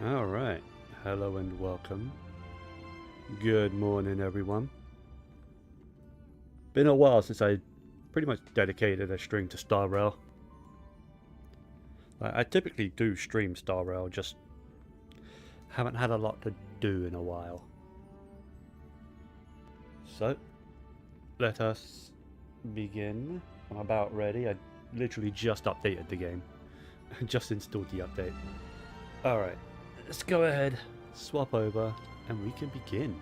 Alright, hello and welcome. Good morning, everyone. Been a while since I pretty much dedicated a stream to Star Rail. I typically do stream Star Rail, just haven't had a lot to do in a while. So, let us begin. I'm about ready. I literally just updated the game. Just installed the update. Alright, let's go ahead, swap over, and we can begin.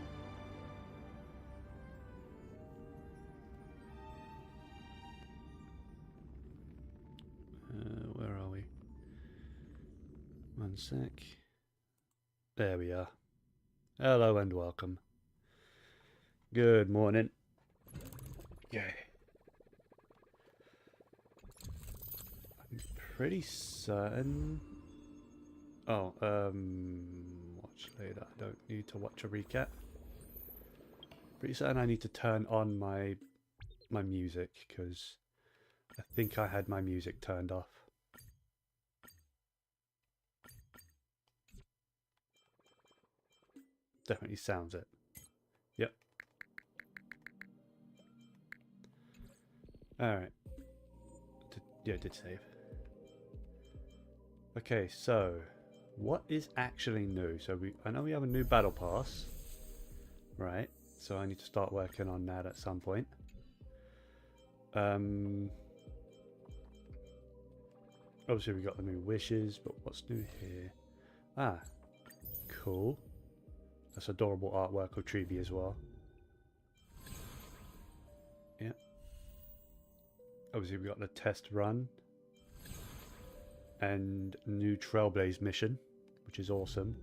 Where are we? One sec. There we are. Hello and welcome. Good morning. Yay. I'm pretty certain... Oh, watch later. I don't need to watch a recap. Pretty certain I need to turn on my music, because I think I had my music turned off. Definitely sounds it. Yep. Alright. Yeah, it did save. Okay, so what is actually new? So I know we have a new battle pass. Right. So I need to start working on that at some point. Obviously we got the new wishes, but what's new here? Ah, cool. That's adorable artwork of Tribbie as well. Yeah. Obviously we got the test run and new Trailblaze mission, which is awesome.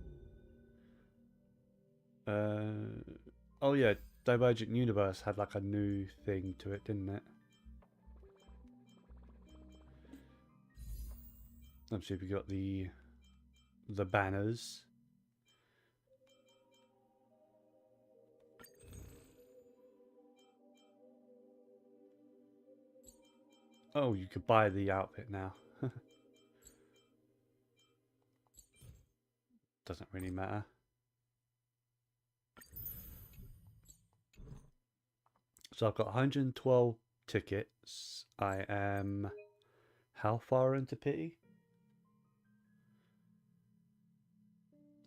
Oh yeah, Divergent Universe had like a new thing to it, didn't it? Obviously we got the banners. Oh, you could buy the outfit now. Doesn't really matter. So I've got 112 tickets. I am how far into pity?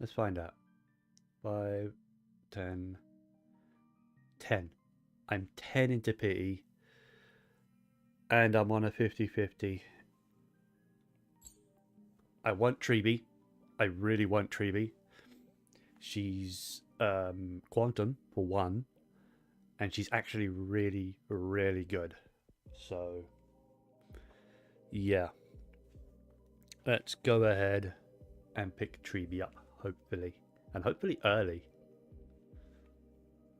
Let's find out. 5, 10, 10. I'm 10 into pity. And I'm on a 50-50. I want Tribbie. I really want Tribbie. She's Quantum, for one. And she's actually really, really good. So, yeah. Let's go ahead and pick Tribbie up, hopefully. And hopefully early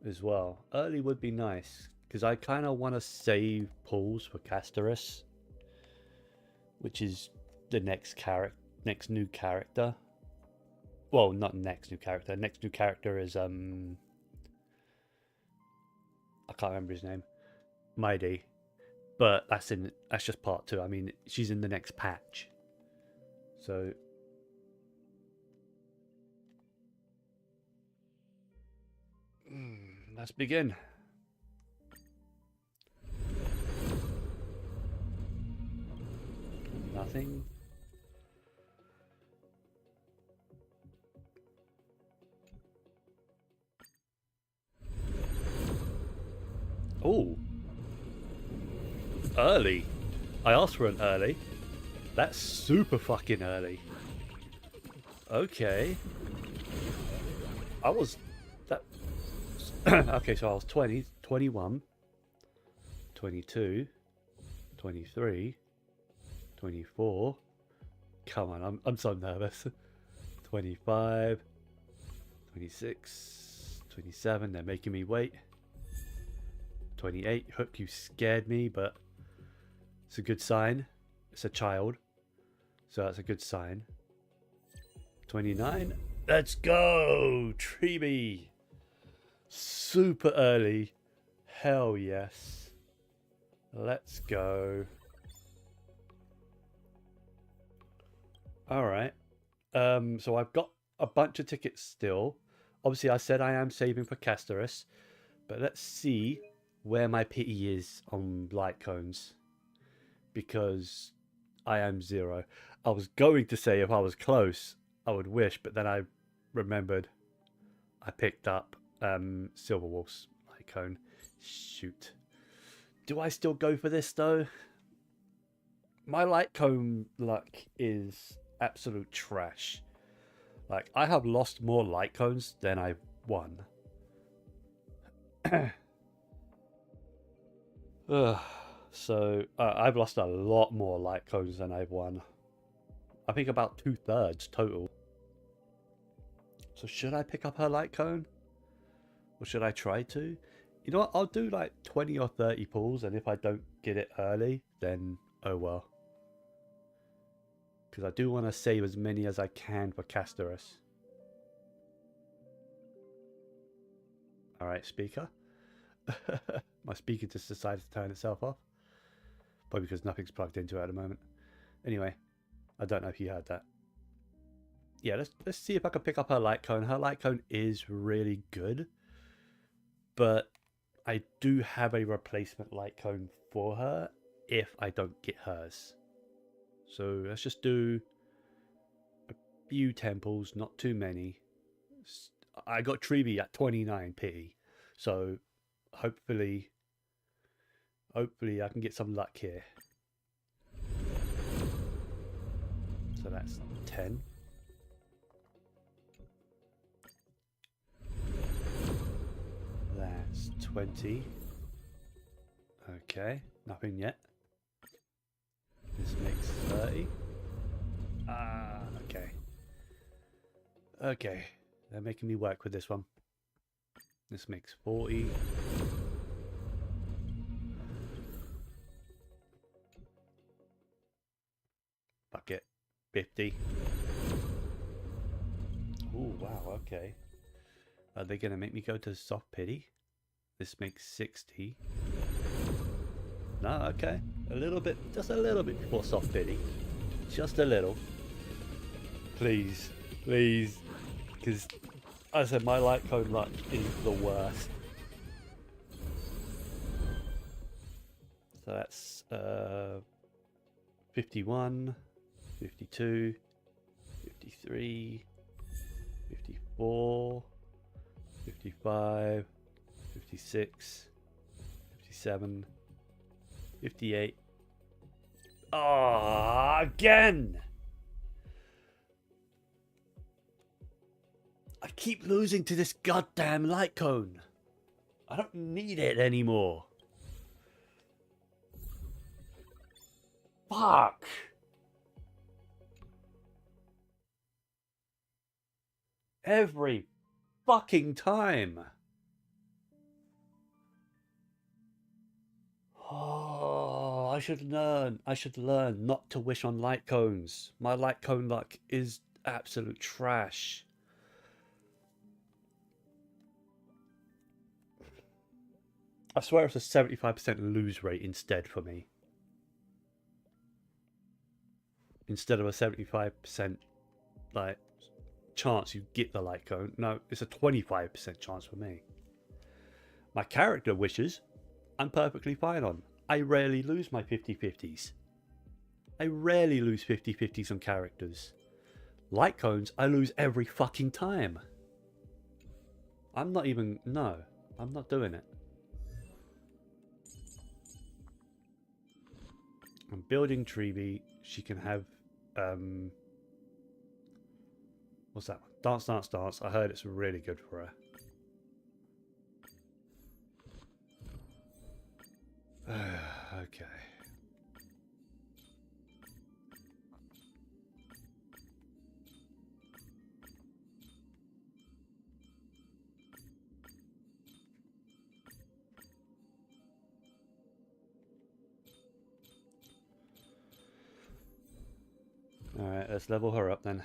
as well. Early would be nice, because I kind of want to save pulls for Castorus, which is the next new character. Well, not next new character. Next new character is I can't remember his name. Mighty. But that's just part 2. I mean, she's in the next patch. So let's begin. Nothing. Oh. Early. I asked for an early. That's super fucking early. Okay. I was... that... okay, so I was 20, 21, 22, 23, 24. Come on, I'm so nervous. 25, 26, 27. They're making me wait. 28. Hook, you scared me, but it's a good sign. It's a child, so that's a good sign. 29. Let's go, Tribbie. Super early. Hell yes. Let's go. Alright. So I've got a bunch of tickets still. Obviously, I said I am saving for Casterus, but let's see where my pity is on light cones, because I am 0. I was going to say if I was close, I would wish, but then I remembered I picked up Silver Wolf's light cone. Shoot. Do I still go for this though? My light cone luck is absolute trash. Like, I have lost more light cones than I've won. So I've lost a lot more light cones than I've won. I think about 2/3 total. So should I pick up her light cone? Or should I try to? You know what? I'll do like 20 or 30 pulls, and if I don't get it early, then oh well. Because I do want to save as many as I can for Casterus. Alright, speaker. My speaker just decided to turn itself off. Probably because nothing's plugged into it at the moment. Anyway, I don't know if you heard that. Yeah, let's see if I can pick up her light cone. Her light cone is really good, but I do have a replacement light cone for her if I don't get hers. So let's just do a few temples, not too many. I got Tribbie at 29 pity, so hopefully I can get some luck here. So that's 10. That's 20. Okay, nothing yet. This makes 30. Okay. Okay, they're making me work with this one. This makes 40. Bucket. 50. Oh, wow, okay. Are they going to make me go to soft pity? This makes 60. No, okay. A little bit, just a little bit before soft pity. Just a little. Please, please. Because, as I said, my light cone luck is the worst. So that's 51, 52, 53, 54, 55, 56, 57, 58. Ah, again! I keep losing to this goddamn light cone. I don't need it anymore. Fuck! Every fucking time. Oh, I should learn not to wish on light cones. My light cone luck is absolute trash. I swear it's a 75% lose rate instead for me. Instead of a 75% like chance you get the light cone. No, it's a 25% chance for me. My character wishes, I'm perfectly fine on. I rarely lose my 50-50s. I rarely lose 50-50s on characters. Light cones, I lose every fucking time. I'm not even... No, I'm not doing it. I'm building Tribbie. She can have... what's that one? Dance, Dance, Dance. I heard it's really good for her. Okay. Alright, let's level her up then.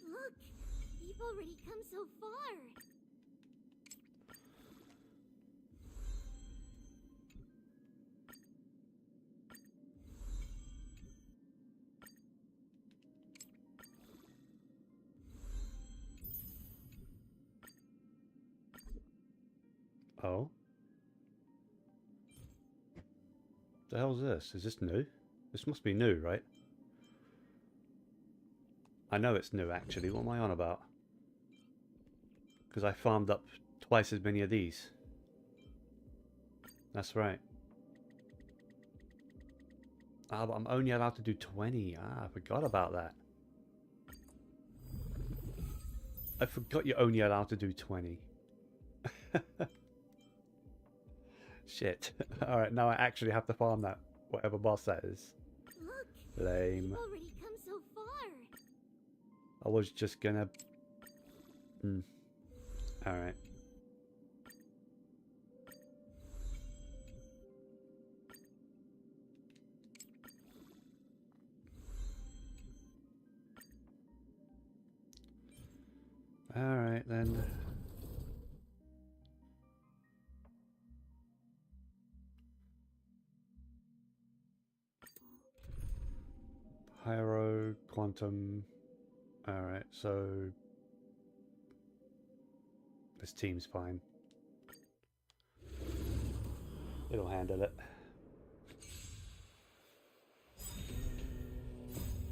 Look, you've already come so far. Oh. The hell's this? Is this new? This must be new, right? I know it's new, actually. What am I on about? Because I farmed up twice as many of these. That's right. Ah, but I'm only allowed to do 20. Ah, I forgot about that. I forgot you're only allowed to do 20. Shit. Alright, now I actually have to farm that, whatever boss that is. Look, Lame. you've already come so far. I was just gonna... Alright. Alright then. Pyro, quantum. Alright, so this team's fine. It'll handle it.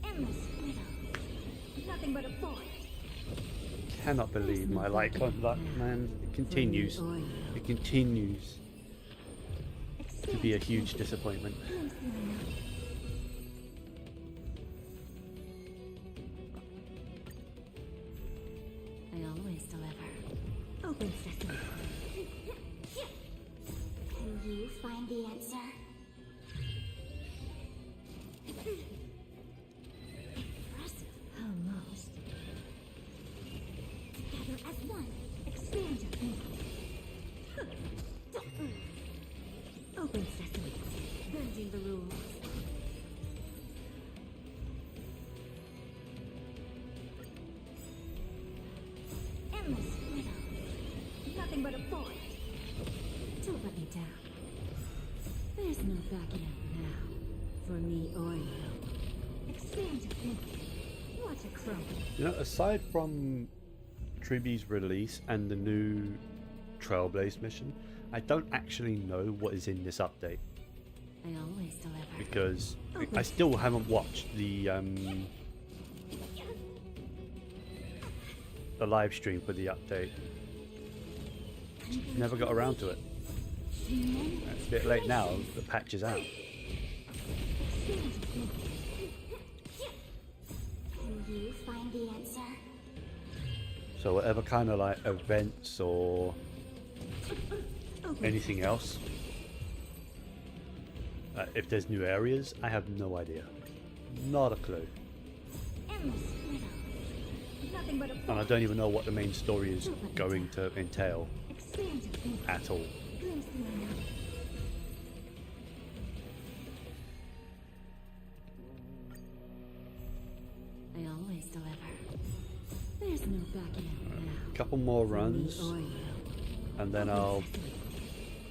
Endless widow. Nothing but a forest. Cannot believe my light conduct, man. It continues. It continues to be a huge disappointment. I always deliver. Open sesame. Can you find the answer? Impressive. Almost. Together as one. Expand your thinking. Open sesame. Bending the rules. Endless widow. Nothing but a forest. Don't let me down. There's no backing out now. For me or you. Expand your thinking. Watch it crumble. You know, aside from Tribbie's release and the new Trailblaze mission, I don't actually know what is in this update. I always deliver. Because I still haven't watched the live stream for the update. Never got around to it. It's a bit late now, the patch is out. Can you find the answer? So whatever kind of like events or anything else, if there's new areas, I have no idea. Not a clue. Endless widow. Nothing but a And I don't even know what the main story is going to entail expand your thinking. at all. Glimpse the unknown. I always deliver. There's no backing out now. Couple more runs, Or you. and then I'll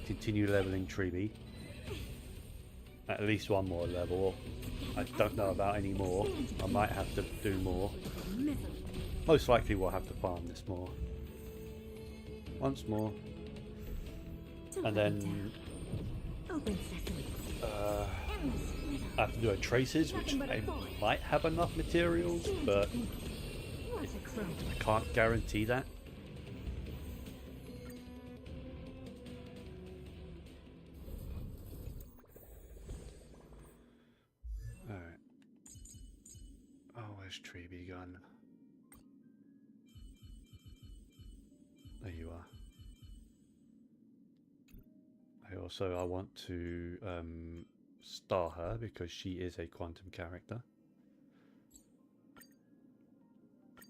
continue leveling Tribbie. At least one more level. I don't know about any more. I might have to do more. Most likely we'll have to farm this more. Once more. And then Open sesame. Endless widow. I have to do a traces, which I might have enough materials, but Watch it crumble. I can't guarantee that. Alright. Oh, where's Tribbie gone? There you are. I want to star her because she is a quantum character.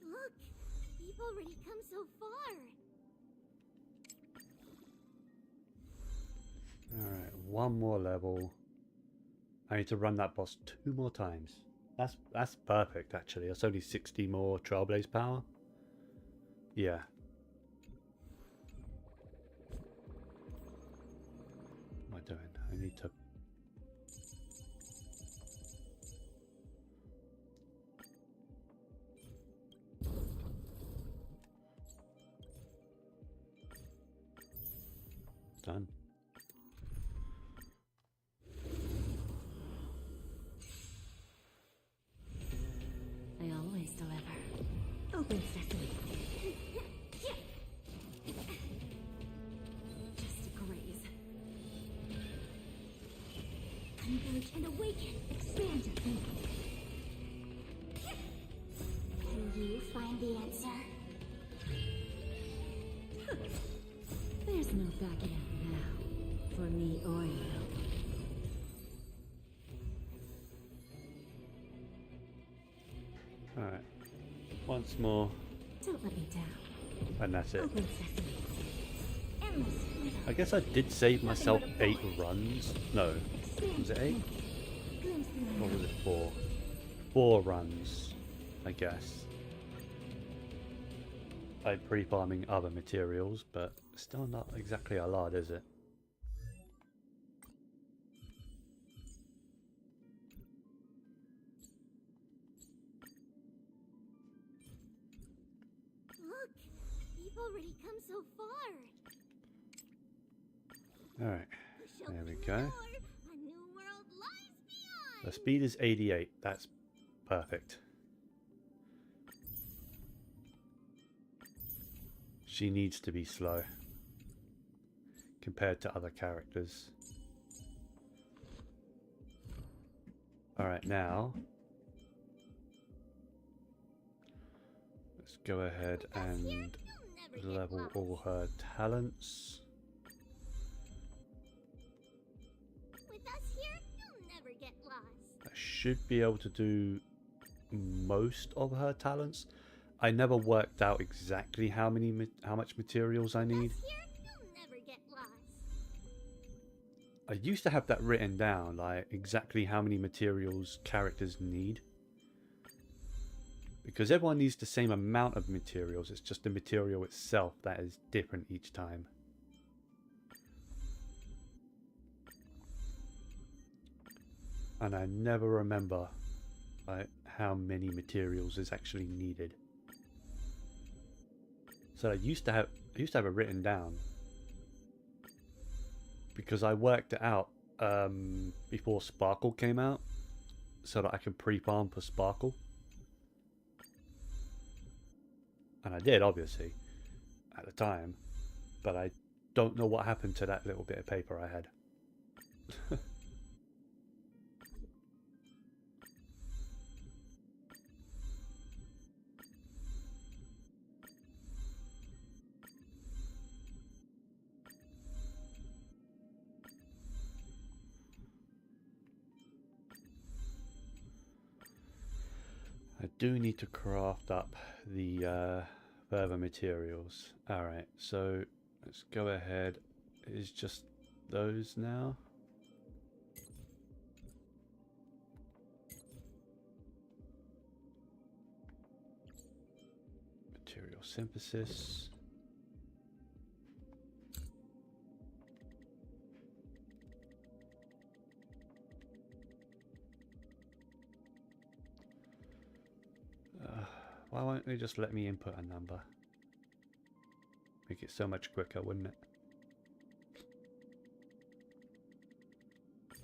Look, you've already come so far. Alright, one more level. I need to run that boss 2 more times. That's perfect actually. That's only 60 more Trailblaze power. Yeah. What am I doing? I need to... done. I always deliver. Open sesame. Just a graze. Converge and awaken. Expand your thinking. Can you find the answer? There's no backing out now. For me or you. Alright. Once more. Don't let me down. And that's it. Open sesame. Endless freedom. I guess I did save myself 8 runs. No. Was it 8? Or was it 4? 4 runs, I guess. By pre-farming other materials, but still not exactly a lot, is it? Look, we've already come so far. Alright, there we go. A new world lies beyond. The speed is 88, that's perfect. She needs to be slow compared to other characters. Alright, now let's go ahead and level all her talents. With us here, you'll never get lost. I should be able to do most of her talents. I never worked out exactly how much materials I need. I used to have that written down, like exactly how many materials characters need. Because everyone needs the same amount of materials, it's just the material itself that is different each time. And I never remember like how many materials is actually needed. So I used to have it written down because I worked it out before Sparkle came out, so that I could pre-farm for Sparkle, and I did obviously at the time, but I don't know what happened to that little bit of paper I had. I do need to craft up the further materials. Alright, so let's go ahead. It's just those now. Material synthesis. Why won't they just let me input a number? Make it so much quicker, wouldn't it?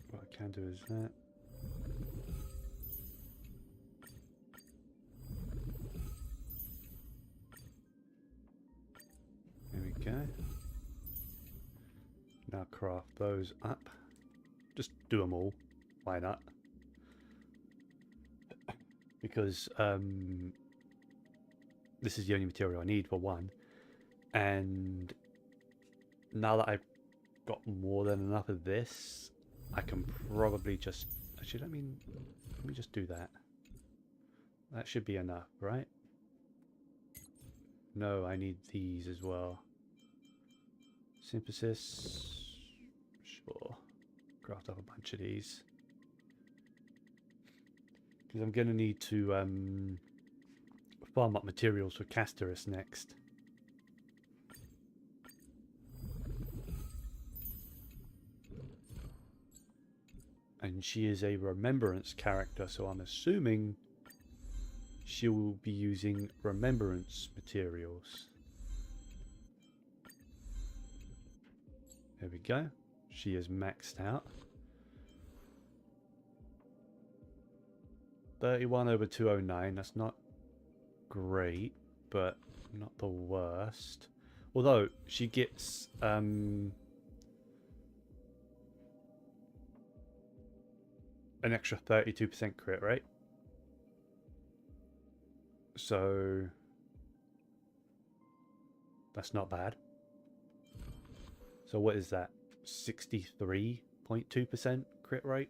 What I can do is that. There we go. Now craft those up. Just do them all. Why not? Because this is the only material I need for one, and now that I've got more than enough of this, I can probably just actually let me just do that. That should be enough, right? No, I need these as well. Synthesis, sure. Craft up a bunch of these because I'm gonna need to farm up materials for Casterus next. And she is a remembrance character, so I'm assuming she will be using remembrance materials. There we go. She is maxed out. 31 over 209. That's not great, but not the worst. Although she gets an extra 32% crit rate. So that's not bad. So what is that? 63.2% crit rate?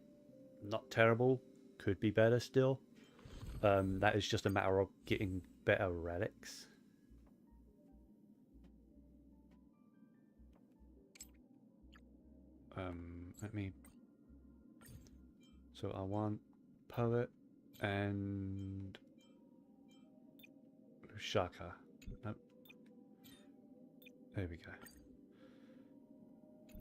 Not terrible. Could be better still. That is just a matter of getting better relics. Let me... So I want Poet and Shaka. Nope. There we go.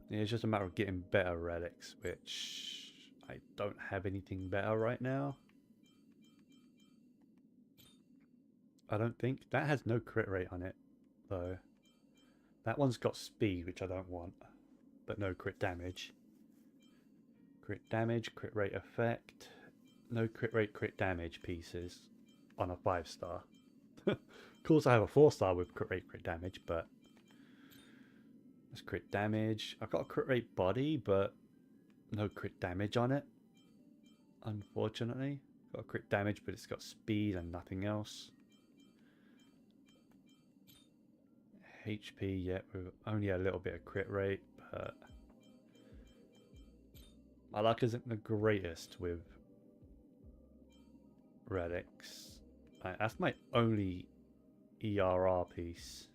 Yeah, it's just a matter of getting better relics, which I don't have anything better right now. I don't think. That has no crit rate on it, though. That one's got speed, which I don't want, but no crit damage. Crit damage, crit rate effect. No crit rate, crit damage pieces on a 5-star. Of course, I have a 4-star with crit rate, crit damage, but that's crit damage. I've got a crit rate body, but no crit damage on it. Unfortunately, got a crit damage, but it's got speed and nothing else. HP, yeah, with only a little bit of crit rate, but my luck isn't the greatest with relics. That's my only ERR piece,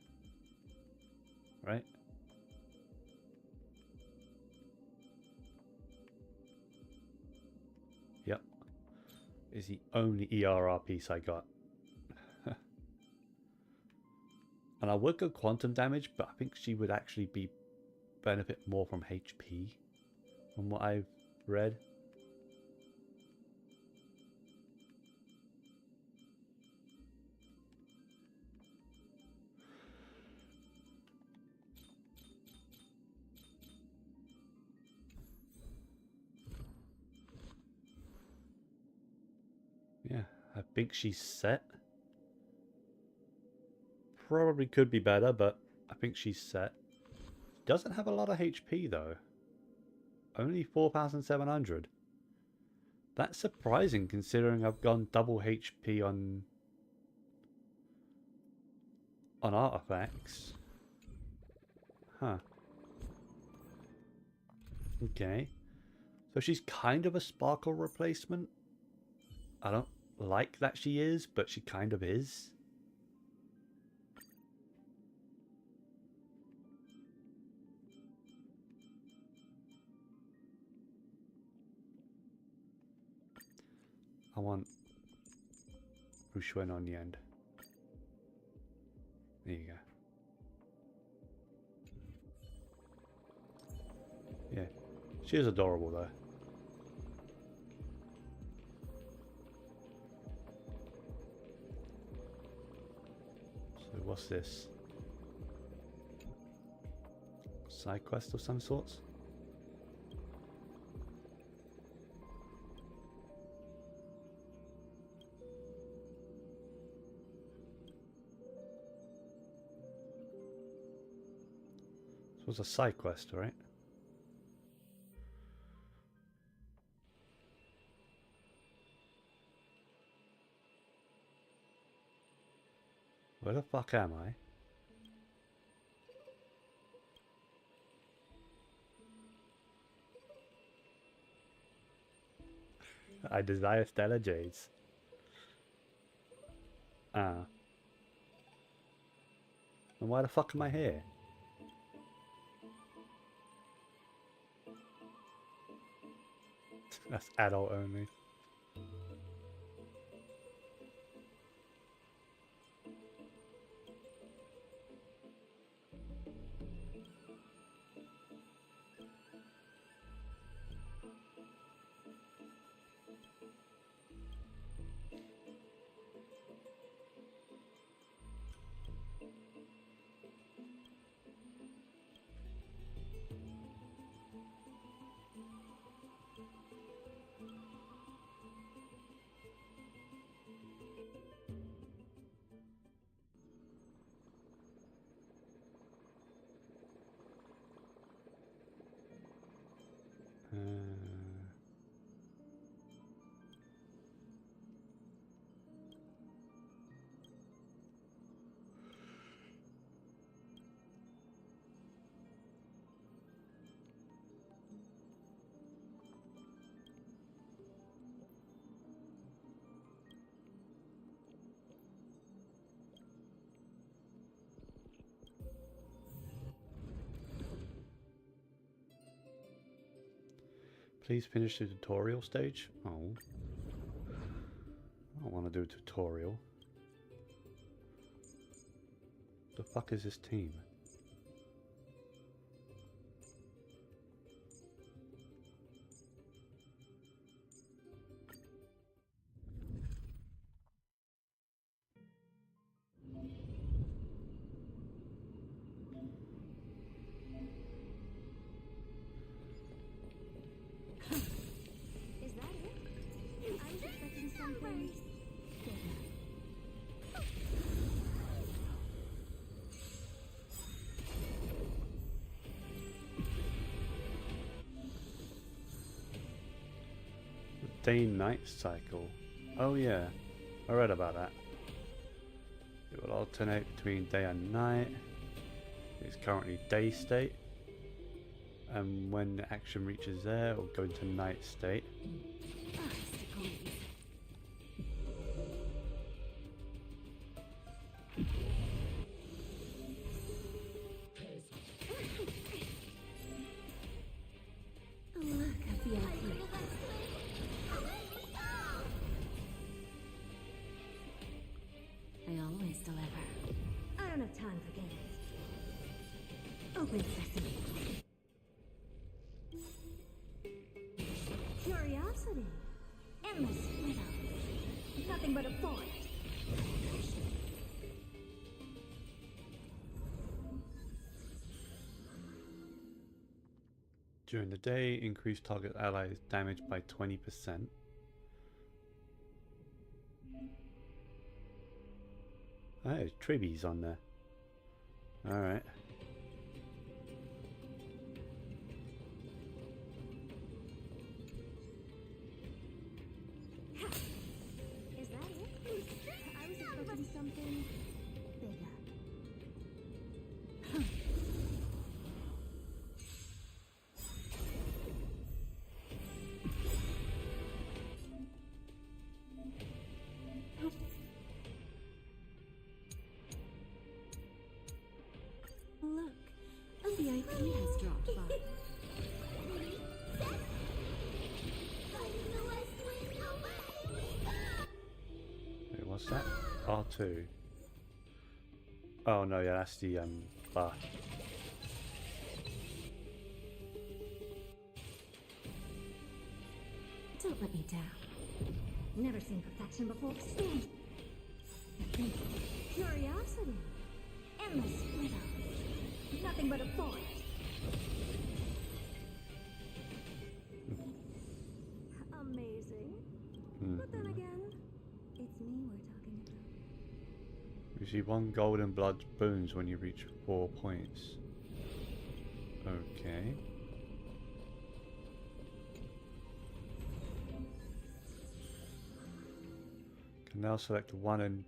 right? Yep, is the only ERR piece I got. And I would go quantum damage, but I think she would actually be benefit more from HP from what I've read. Yeah, I think she's set. Probably could be better, but I think she's set. Doesn't have a lot of HP though. Only 4,700. That's surprising considering I've gone double HP on artifacts. Huh. Okay. So she's kind of a sparkle replacement. I don't like that she is, but she kind of is. I want Rushuen on the end. There you go. Yeah, she is adorable though. So what's this? Side quest of some sorts? This was a side quest, right? Where the fuck am I? I desire stellar jades. Ah. And why the fuck am I here? That's adult only. Please finish the tutorial stage. Oh. I don't want to do a tutorial. The fuck is this team? Is that it? I was expecting something bigger. Day-night cycle. Oh yeah, I read about that. It will alternate between day and night. It's currently day state. And when the action reaches there, it will go into night state. Look at the idea. I always deliver. I don't have time for games. Open sesame. Curiosity. Endless widows. Nothing but a forest. During the day, increase target allies damage by 20%. Hey, Tribbie's on there. Alright. Is that it? I was expecting something bigger. Look, a VIP has dropped by. Wait, what's that? R2. Oh no, yeah, that's the bar. Don't let me down. Never seen perfection before. Stand. Curiosity. Endless widows. Nothing but a forest. Amazing. But then again, it's me we're talking about. Receive 1 golden blood boons when you reach 4 points. Okay. Can now select one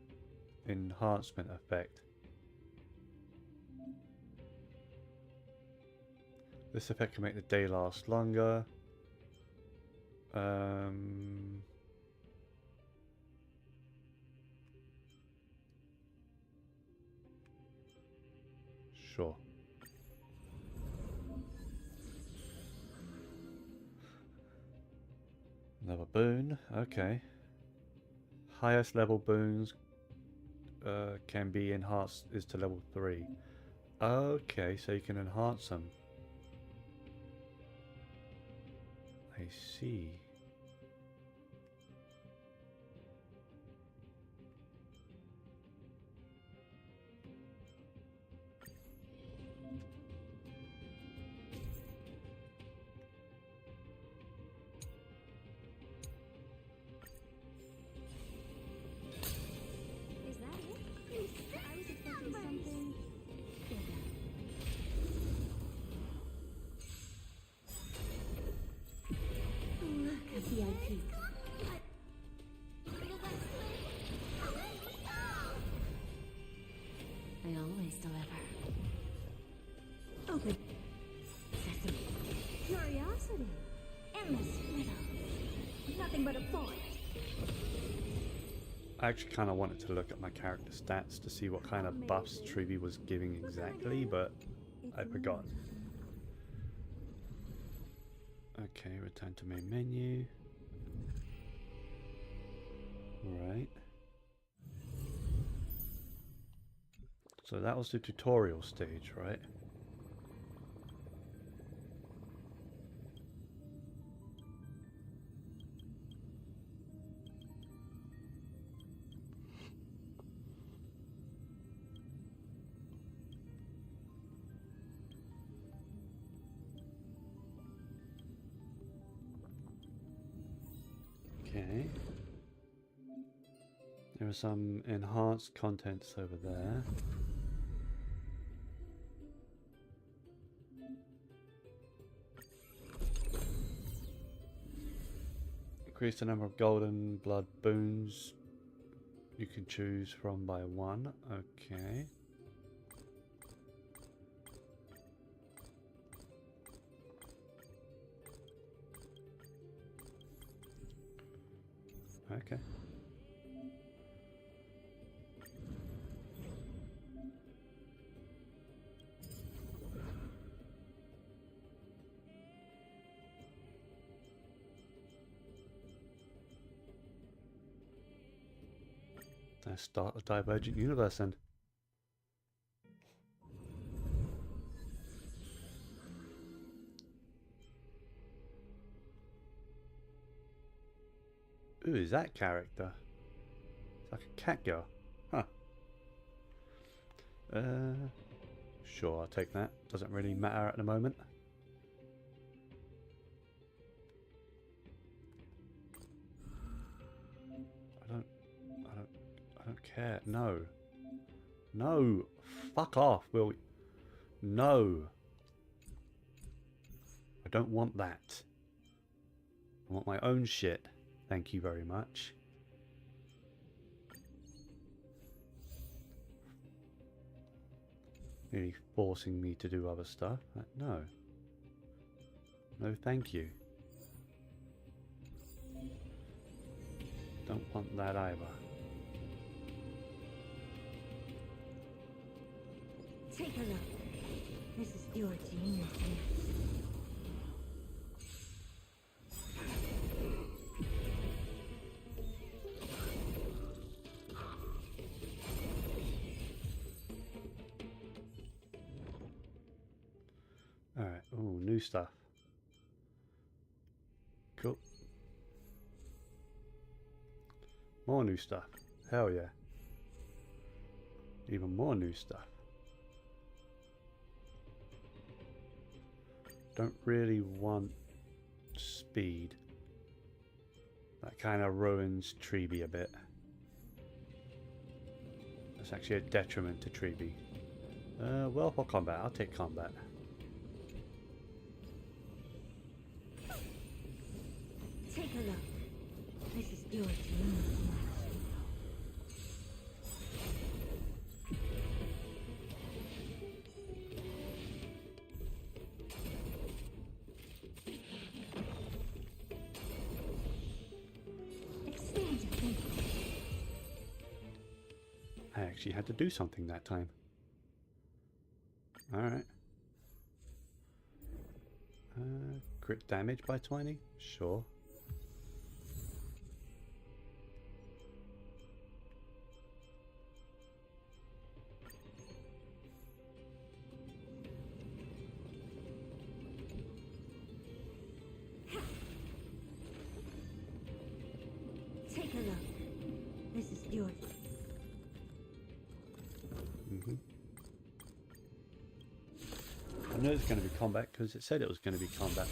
enhancement effect. This effect can make the day last longer. Sure. Another boon. Okay. Highest level boons can be enhanced is to level 3. Okay, so you can enhance them. I see. Is that it? I was expecting something bigger. Look at VIP. I always deliver. Open sesame. Curiosity. Endless widows. Nothing but a forest. I actually kind of wanted to look at my character stats to see what kind of buffs Tribbie was giving exactly, but I forgot. Okay, return to main menu. Right. So that was the tutorial stage, right? Okay. There are some enhanced contents over there. Increase the number of golden blood boons you can choose from by 1. Okay. Okay. Let's start a divergent universe then. Who is that character? It's like a cat girl. Huh. Sure, I'll take that. Doesn't really matter at the moment. I don't care. No. No. Fuck off, will you? No. I don't want that. I want my own shit. Thank you very much. Really forcing me to do other stuff. No. No, thank you. Don't want that either. Take a look. This is your genius. Alright, oh, new stuff. Cool. More new stuff. Hell yeah. Even more new stuff. Don't really want speed. That kind of ruins Tribbie a bit. That's actually a detriment to Tribbie. Well, for combat, I'll take combat. Take a look. This is your genius. I actually had to do something that time. Alright. Crit damage by 20? Sure. Take a look. This is yours. I know it's going to be combat because it said it was going to be combat.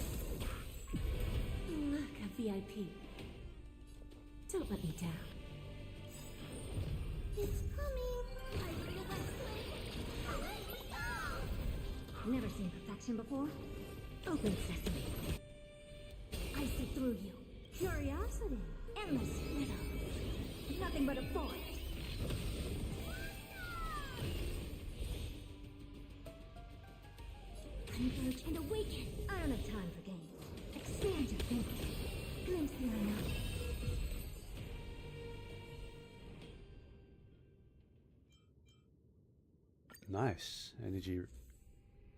Look, a VIP. Don't let me down. It's coming. I feel that Never seen perfection before? Open sesame. I see through you. Curiosity. Endless widow. Nothing but a void. Converge and awaken. I don't have time for games. Expand your thinking. Glimpse the unknown. Nice. Energy.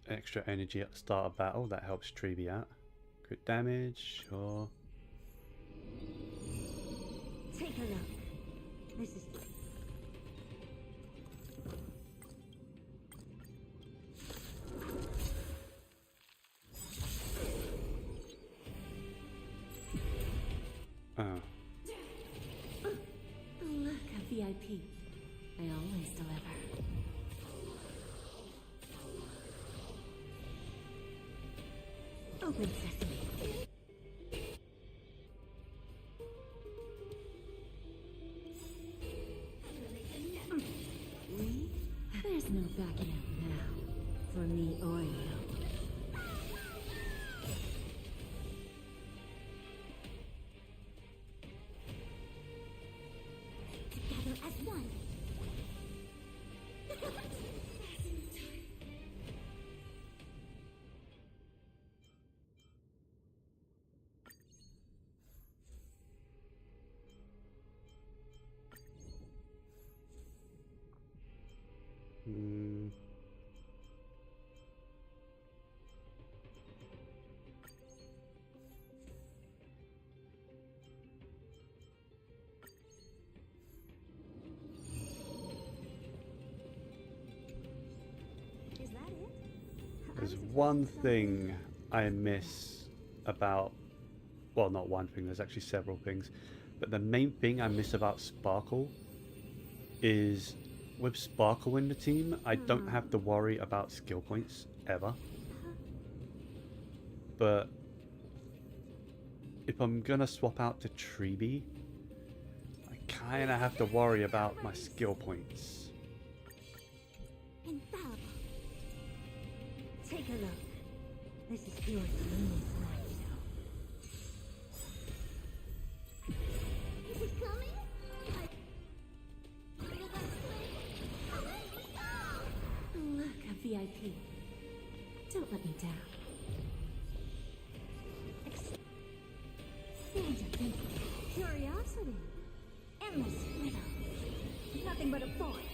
Extra energy at the start of battle. That helps Tribbie out. Crit damage, sure. Take a look. This is... Oh. Look, a VIP. I always deliver. Open sesame. We? There's no backing out now. For me or you. Together as one. Hmm. Is that it? There's one thing I miss about, well, not one thing, there's actually several things, but the main thing I miss about Sparkle is with Sparkle in the team, I don't have to worry about skill points ever. But if I'm gonna swap out to Tribbie, I kinda have to worry about my skill points. Infallible. Take a look. This is your genius, Is it coming? Look, a VIP. Don't let me down. Expand your thinking. Curiosity. Endless freedom. Nothing but a void.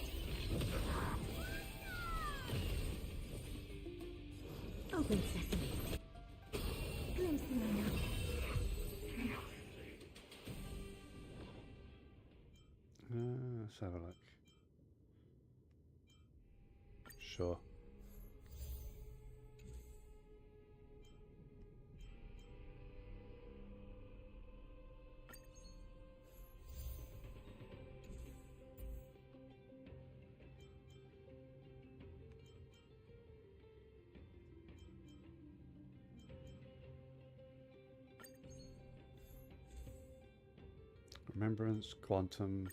Open sesame. Glimpse the unknown. Let's have a look. Sure. Remembrance, quantum.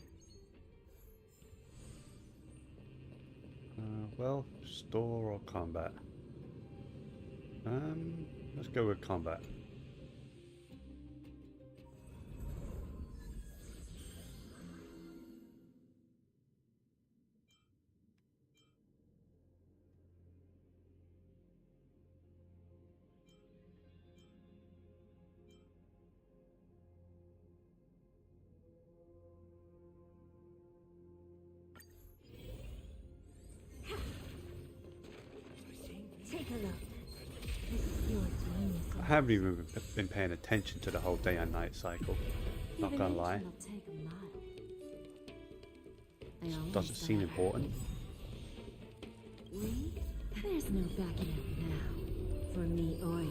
Well, store or combat. Let's go with combat. Take a look. This is your genius. I haven't even been paying attention to the whole day and night cycle. Not gonna lie. Divination will take a mile. I always Doesn't seem deliver. important. We? There's no backing out now. For me or you.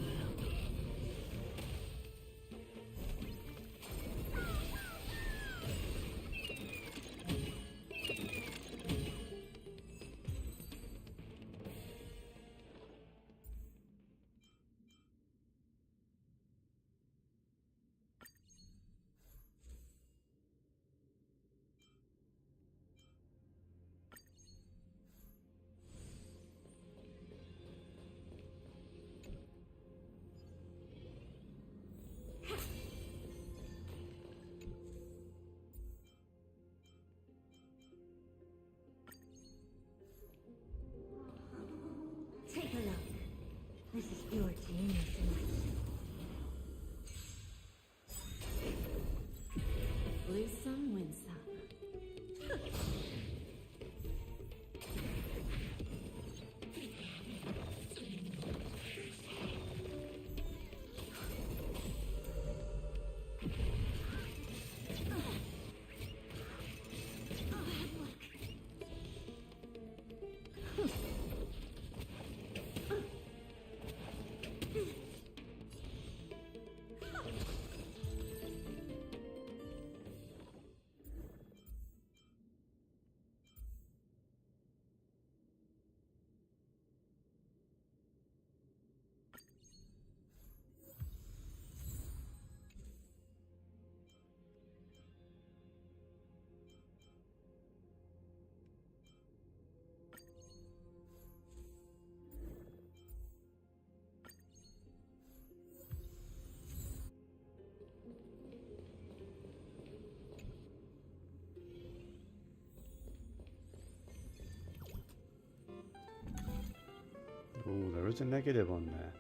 Oh, there is a negative on there.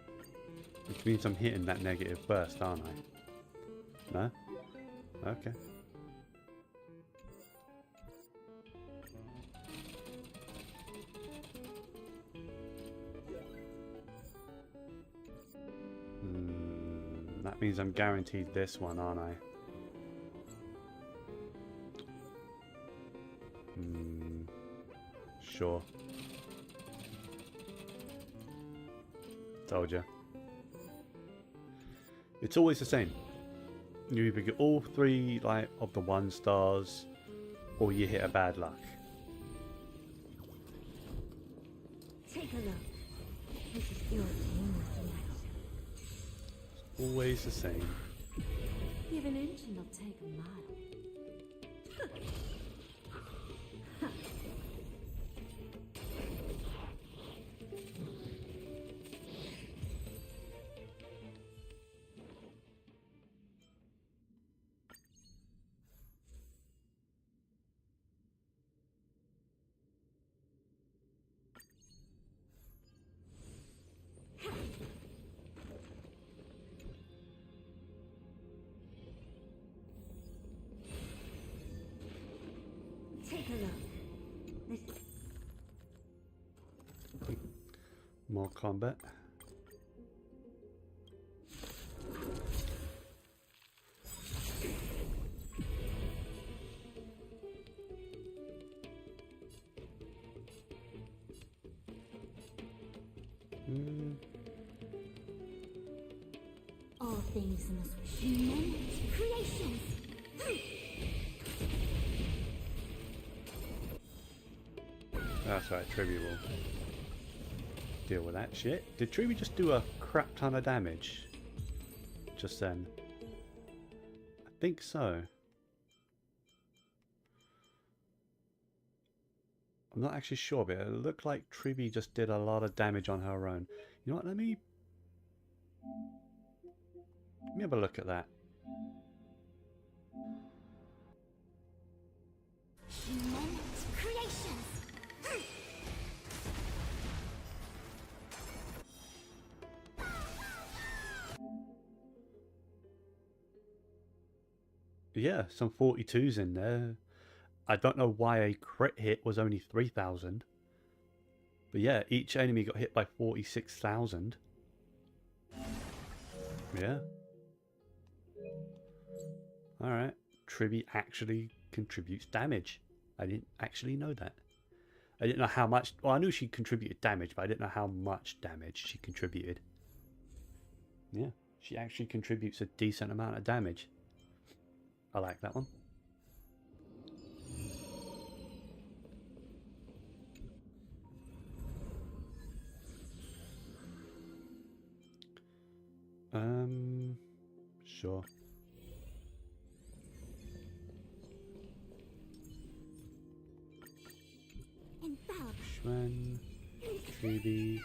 Which means I'm hitting that negative first, aren't I? No? Okay. That means I'm guaranteed this one, aren't I? Sure. Told you. It's always the same. You either get all three like of the 1 stars, or you hit a bad luck. Take a look. This is your painless reaction. It's always the same. Give an inch and they'll take a mile. Take a look. This More combat. all things must human creations. That's right, Tribbie will deal with that shit. Did Tribbie just do a crap ton of damage just then? I think so. I'm not actually sure, but it looked like Tribbie just did a lot of damage on her own. You know what, let me have a look at that. Human creations. Yeah, some 42s in there. I don't know why a crit hit was only 3,000. But yeah, each enemy got hit by 46,000. Yeah. Alright. Tribbie actually contributes damage. I didn't actually know that. I didn't know how much... Well, I knew she contributed damage, but I didn't know how much damage she contributed. Yeah, she actually contributes a decent amount of damage. I like that one. Sure. Shwen, Tribbie,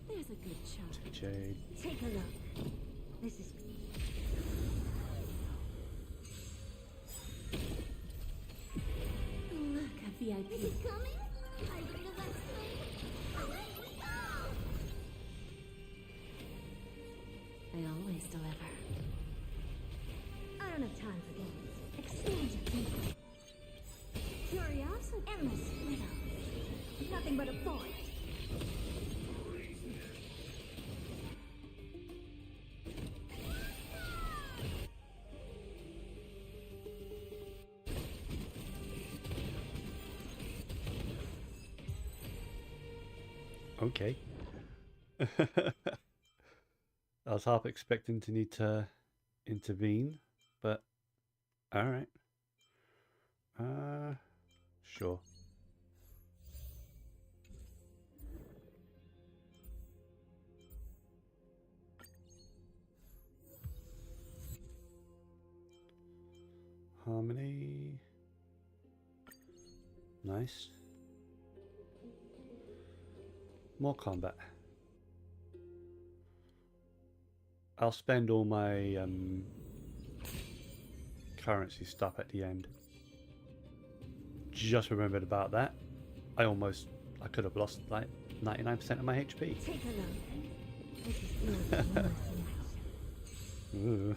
There's a good chance. Jade. Take a look. This is look, a VIP. Is it coming? I feel that swing. Away we go! They always deliver. I don't have time for games. Exchange of people. Curiosity. Endless widow. Nothing but a forest. Okay. I was half expecting to need to intervene, but alright. Sure. Harmony. Nice. More combat. I'll spend all my currency stuff at the end. Just remembered about that. I could have lost like 99% of my HP. Take a look. This is your genius in action. Ooh.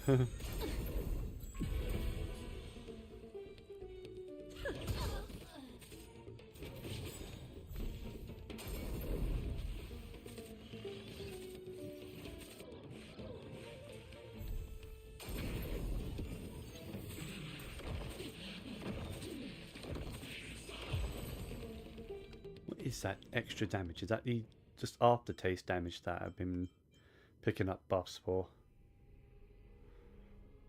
What is that extra damage? Is that the just aftertaste damage that I've been picking up buffs for?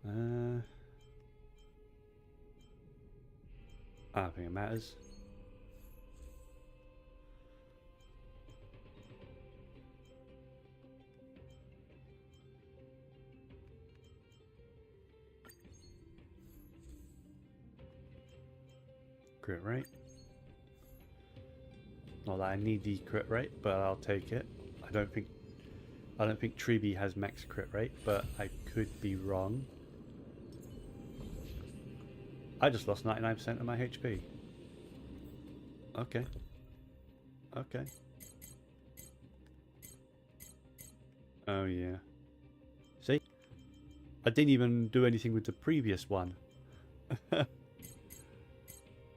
I don't think it matters. Crit rate. Not that I need the crit rate, but I'll take it. I don't think Tribbie has max crit rate, but I could be wrong. I just lost 99% of my HP. Okay. Okay. Oh yeah. See? I didn't even do anything with the previous one.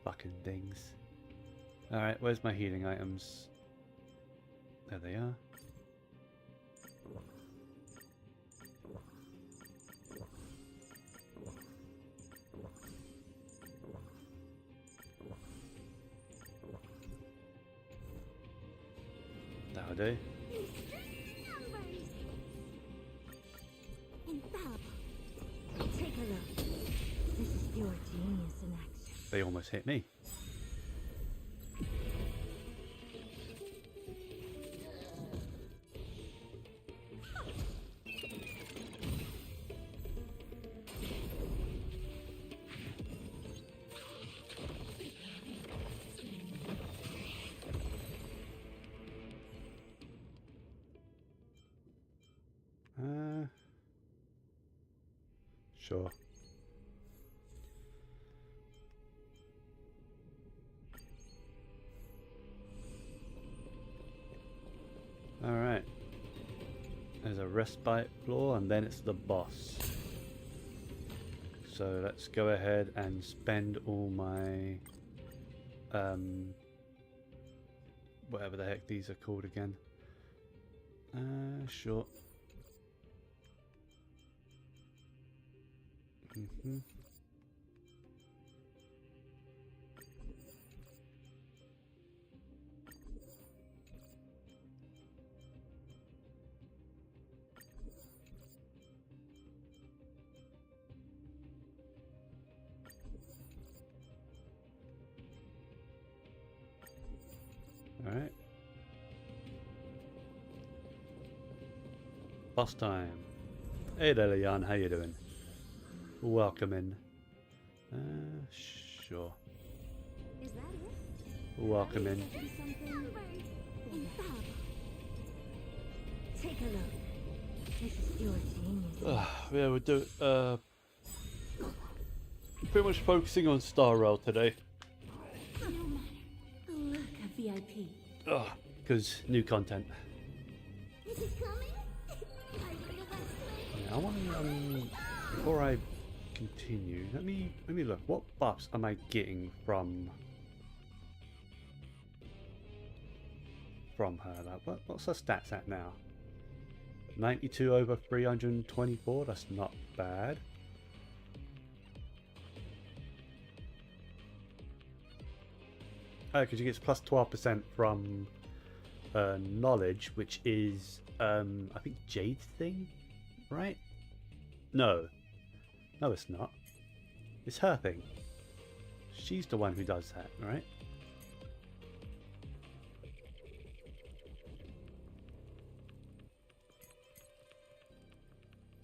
Fucking things. Alright, where's my healing items? There they are. That'll do. Infallible. Take a look. This is your genius in action. They almost hit me. Sure. Alright. There's a respite floor and then it's the boss. So let's go ahead and spend all my whatever the heck these are called again. Sure. Alright. Boss time. Hey there, Leon, how you doing? Welcome in. Sure. Is that it? Welcome in. Infallible. Take a look. This is your genius. Yeah, we're doing pretty much focusing on Star Rail today. No matter. Look, a VIP. Because new content. Is it coming? I feel that swing. Yeah, I want to before I continue, let me look. What buffs am I getting from her? Like, what's her stats at now? 92 over 324. That's not bad. Oh, because she gets plus 12% from knowledge, which is I think Jade's thing, right? No, no, it's not. It's her thing. She's the one who does that, right?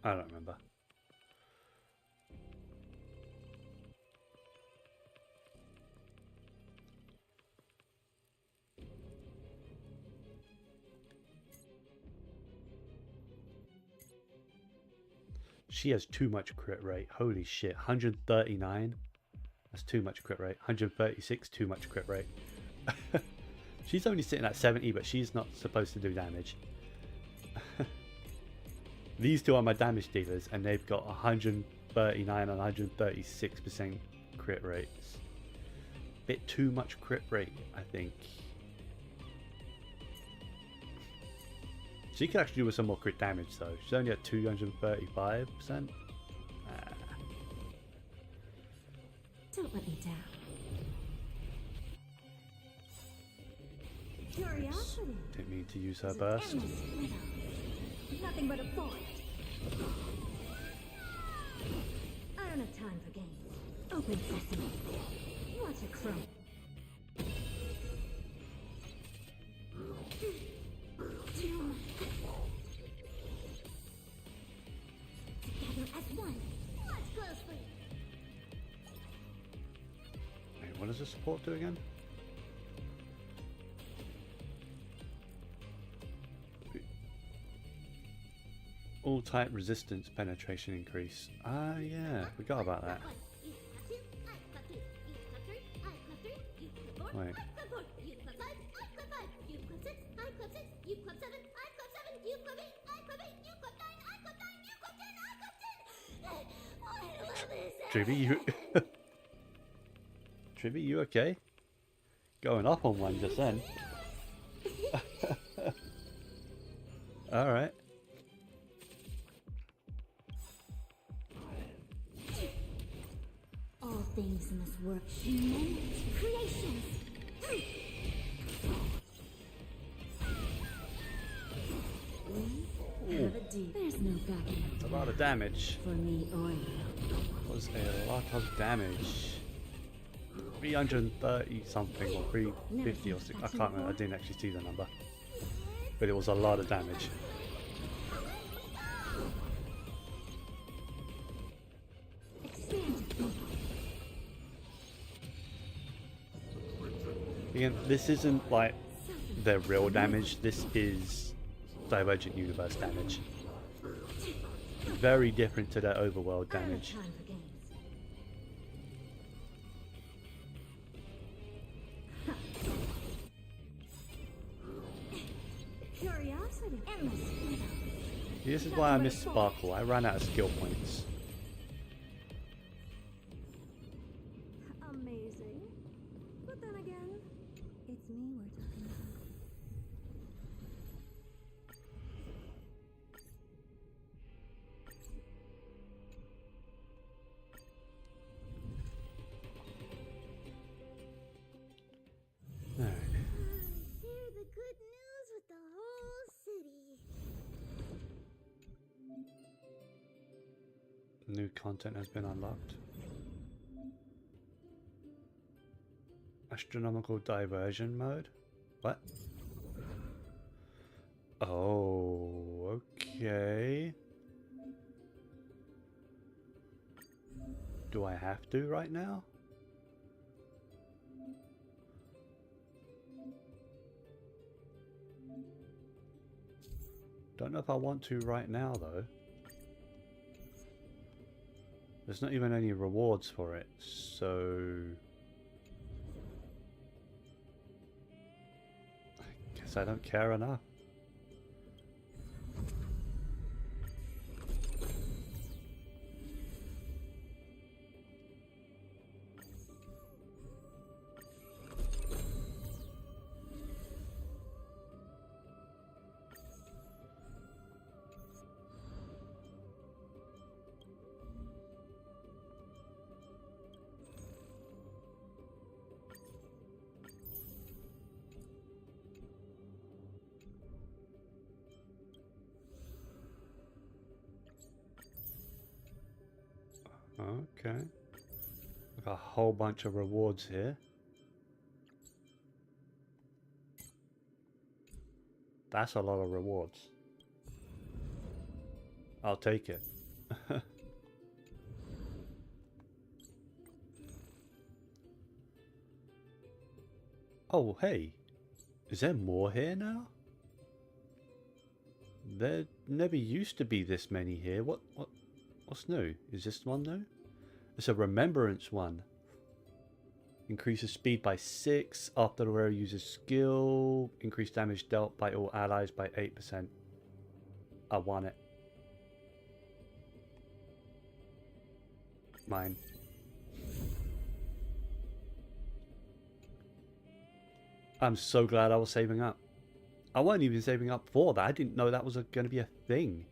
I don't remember. She has too much crit rate. Holy shit. 139. That's too much crit rate. 136, too much crit rate. She's only sitting at 70, but she's not supposed to do damage. These two are my damage dealers, and they've got 139 and 136% crit rates. Bit too much crit rate, I think. She could actually do with some more crit damage though. She's only at 235%. Don't let me down. Curiosity. Didn't mean to use her burst. Nothing but a void. I don't have time for games. Open sesame. Watch it crumble. Together as one. Watch closely. Wait, what does the support do again? All type resistance penetration increase. Ah, yeah, forgot about that. Wait. Tribbie, you Tribbie, you okay? Going up on one just then. Alright. All things in this work, human creations. There's no backing up. That's a lot of damage. For me or you. That was a lot of damage. 330 something or 350 or 6. I can't remember. I didn't actually see the number. But it was a lot of damage. Again, this isn't like the real damage. This is Divergent Universe damage. Very different to their overworld damage. Curiosity. This is why I missed Sparkle. I ran out of skill points. Amazing. But then again, it's me we're talking about. Alright. Share the good news with the whole city. New content has been unlocked. Astronomical diversion mode? What? Oh, okay. Do I have to right now? Don't know if I want to right now though. There's not even any rewards for it, so I guess I don't care enough. Okay. Got a whole bunch of rewards here. That's a lot of rewards. I'll take it. Oh, hey. Is there more here now? There never used to be this many here. What's new? Is this one new? It's a remembrance one. Increases speed by 6 after the wearer uses skill. Increased damage dealt by all allies by 8%. I want it. Mine. I'm so glad I was saving up. I wasn't even saving up for that. I didn't know that was going to be a thing.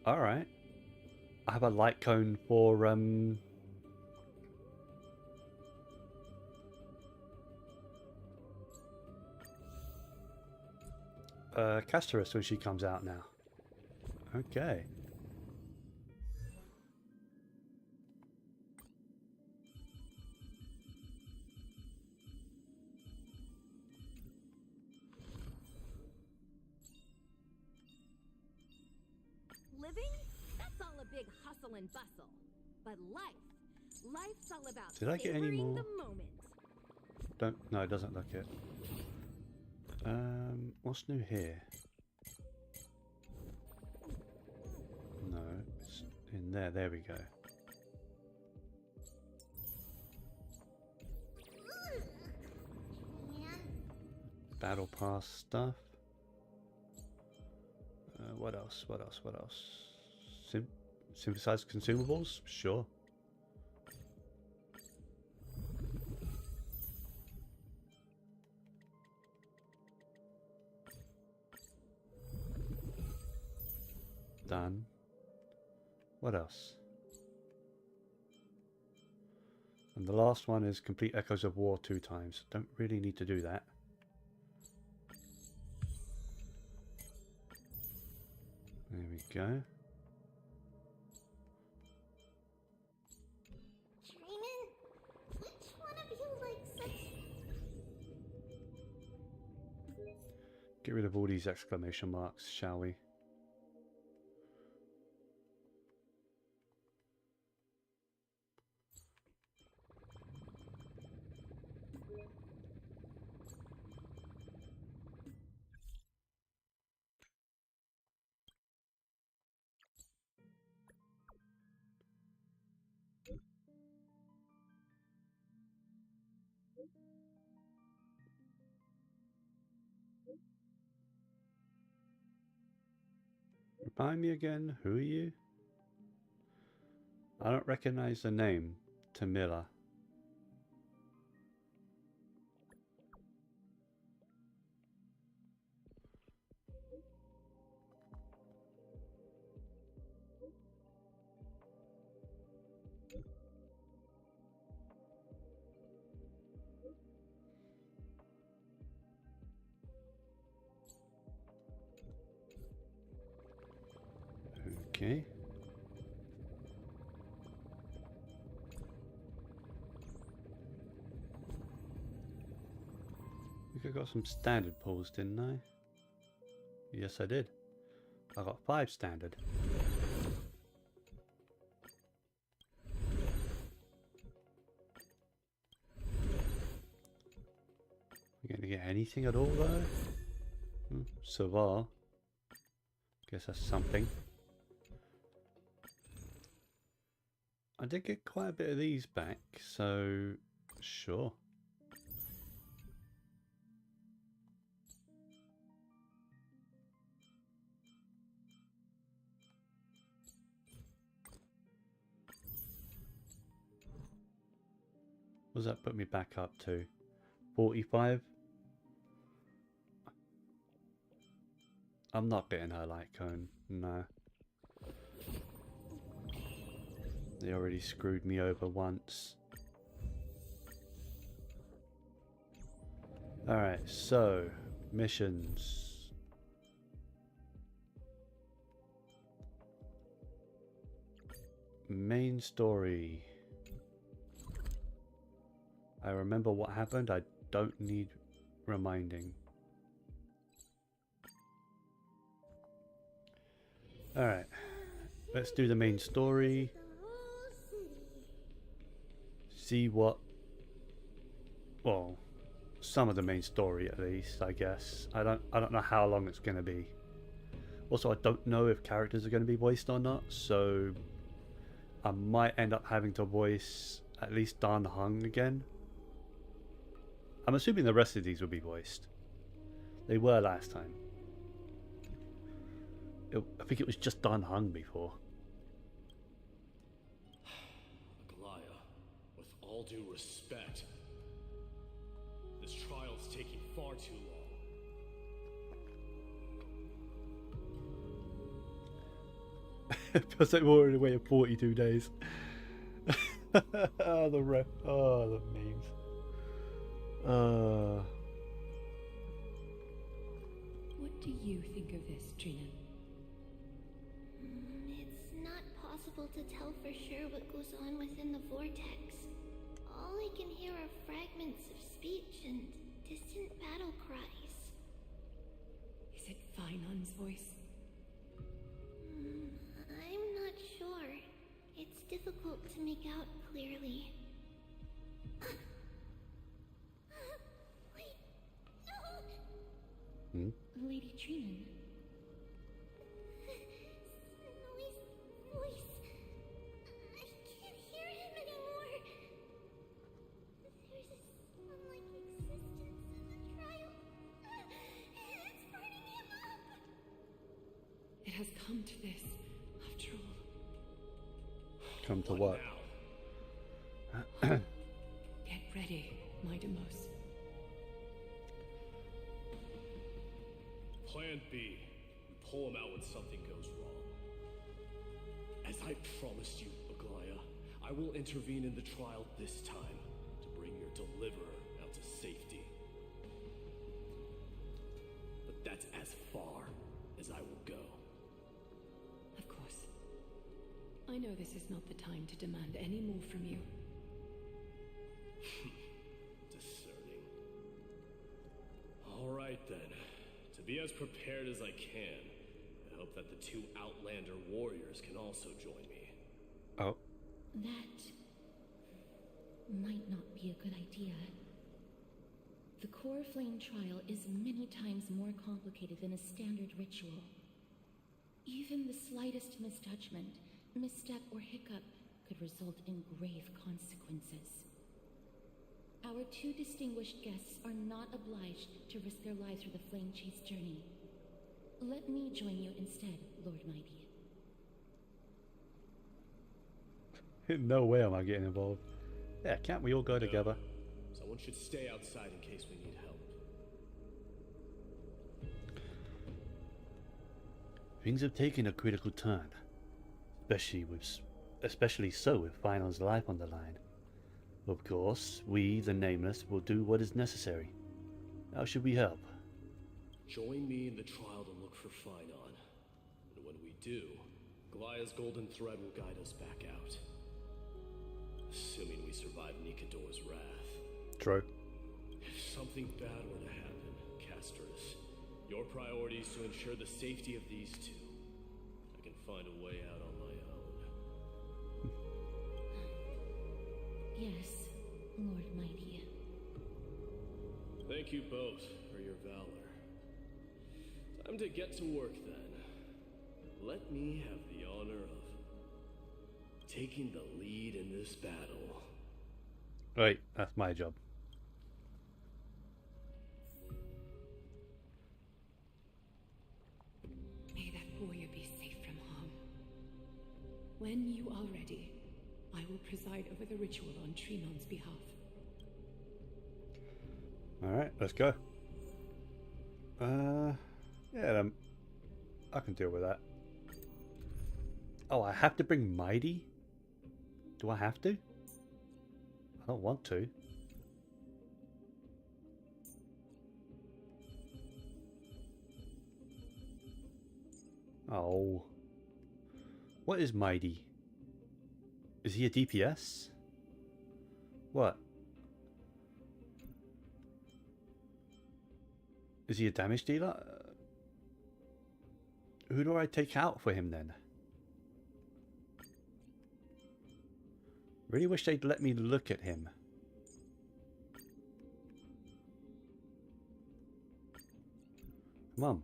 Alright. I have a light cone for Casterus when she comes out now. Okay. Living? That's all a big hustle and bustle. But life's all about Did I get any savoring more? the moment. No, it doesn't look it. What's new here? No, it's in there. There we go. Battle pass stuff. What else? What else? What else? Synthesized consumables? Sure. Done. What else? And the last one is complete Echoes of War 2 times. Don't really need to do that. There we go. Training? Which one of you likes such... Get rid of all these exclamation marks, shall we? Remind me again, who are you? I don't recognize the name, Tamila. Okay. I think I got some standard pulls, didn't I? Yes, I did. I got 5 standard. You gonna get anything at all though? So far. Guess that's something. I did get quite a bit of these back, so sure. What does that put me back up to? 45? I'm not getting her light cone, no. They already screwed me over once. Alright, so missions. Main story. I remember what happened. I don't need reminding. Alright. Let's do the main story. See what... Well, some of the main story at least, I guess. I don't know how long it's going to be. Also, I don't know if characters are going to be voiced or not, so I might end up having to voice at least Dan Heng again. I'm assuming the rest of these will be voiced. They were last time. I think it was just Dan Heng before. Aglaya, with all due respect, this trial's taking far too long. It feels like we're already waiting 42 days. Oh, the memes. What do you think of this, Trina? It's not possible to tell for sure what goes on within the vortex. All I can hear are fragments of speech and distant battle cries. Is it Feinon's voice? I'm not sure. It's difficult to make out clearly. Wait, no! Lady Trinan. Snowy's voice. I can't hear him anymore. There's a sun-like existence in the trial. It's burning him up. It has come to this, after all. Come to what? Get ready, my Demos. Plan B. We pull him out when something goes wrong. As I promised you, Aglaya, I will intervene in the trial this time to bring your deliverer out to safety. But that's as far as I will go. Of course. I know this is not the time to demand any more from you. Discerning. All right then. To be as prepared as I can, I hope that the two Outlander warriors can also join me. Oh. That might not be a good idea. The core flame trial is many times more complicated than a standard ritual. Even the slightest misjudgment, misstep, or hiccup could result in grave consequences. Our two distinguished guests are not obliged to risk their lives for the flame chase journey. Let me join you instead, Lord Mighty. No way am I getting involved. Yeah, can't we all go together? Someone should stay outside in case we need help. Things have taken a critical turn, especially so with Final's life on the line. Of course, we, the Nameless, will do what is necessary. How should we help? Join me in the trial to look for Finon. And when we do, Goliath's golden thread will guide us back out. Assuming we survive Nikador's wrath. True. If something bad were to happen, Castris, your priority is to ensure the safety of these two. I can find a way out on my own. Yes, Lord Mighty. Thank you both for your valor. Time to get to work then. Let me have the honor of taking the lead in this battle. Right, that's my job. May that warrior be safe from harm. When you are ready, I will preside over the ritual on Trinon's behalf. Alright, let's go. Yeah, I can deal with that. Oh, I have to bring Mighty? Do I have to? I don't want to. Oh. What is Mighty? Is he a DPS? What? Is he a damage dealer? Who do I take out for him then? Really wish they'd let me look at him. Come on.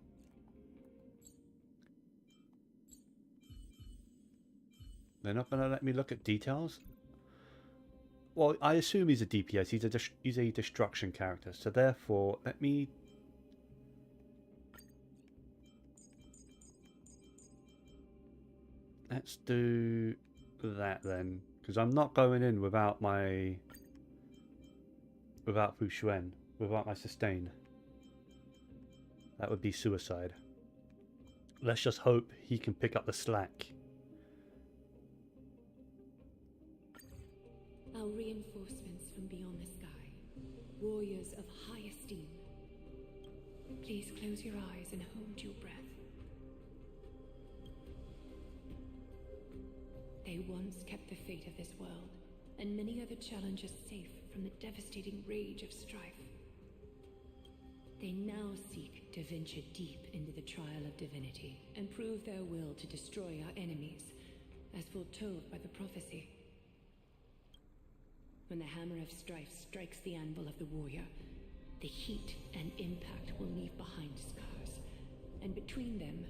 They're not going to let me look at details? Well, I assume he's a DPS. He's a destruction character. So therefore, let me... Let's do that then. Because I'm not going in without my... Without Fu Xuan. Without my sustain. That would be suicide. Let's just hope he can pick up the slack. Our reinforcements from beyond the sky. Warriors of high esteem. Please close your eyes and hold your breath. They once kept the fate of this world, and many other challenges safe from the devastating rage of strife. They now seek to venture deep into the trial of divinity and prove their will to destroy our enemies, as foretold by the prophecy. When the hammer of strife strikes the anvil of the warrior, the heat and impact will leave behind scars, and between them,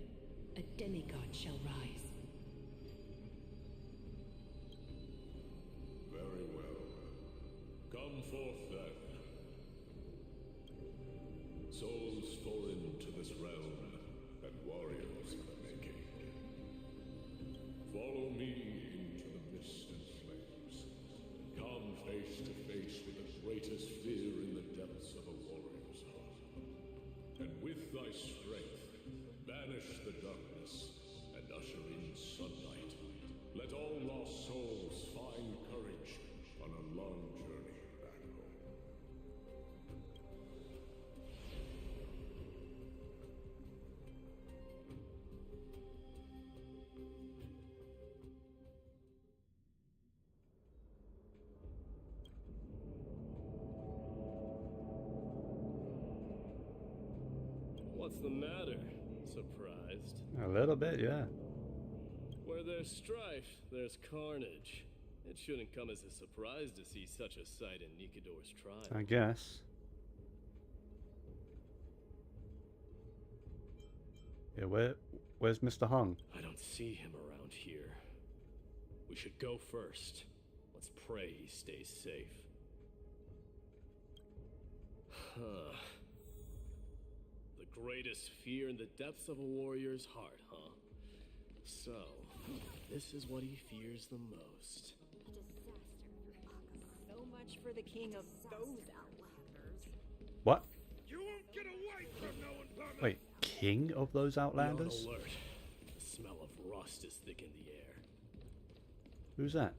a demigod shall rise. Very well. Come forth then. Souls foreign to this realm, and warriors in the making. Follow me into the mist and flames. Come face to face with the greatest fear in the depths of a warrior's heart. And with thy strength, banish the darkness and usher in sunlight. Let all lost souls find courage on a long journey back home. What's the matter? Surprised? A little bit, yeah. Where there's strife, there's carnage. It shouldn't come as a surprise to see such a sight in Nikador's trial. I guess. Yeah, where's Mr. Hung? I don't see him around here. We should go first. Let's pray he stays safe. Huh. The greatest fear in the depths of a warrior's heart, huh? So, this is what he fears the most. So much for the king of those outlanders. What? You won't get away from no one, Wait, king of those Be on outlanders? alert. The smell of rust is thick in the air. Who's that?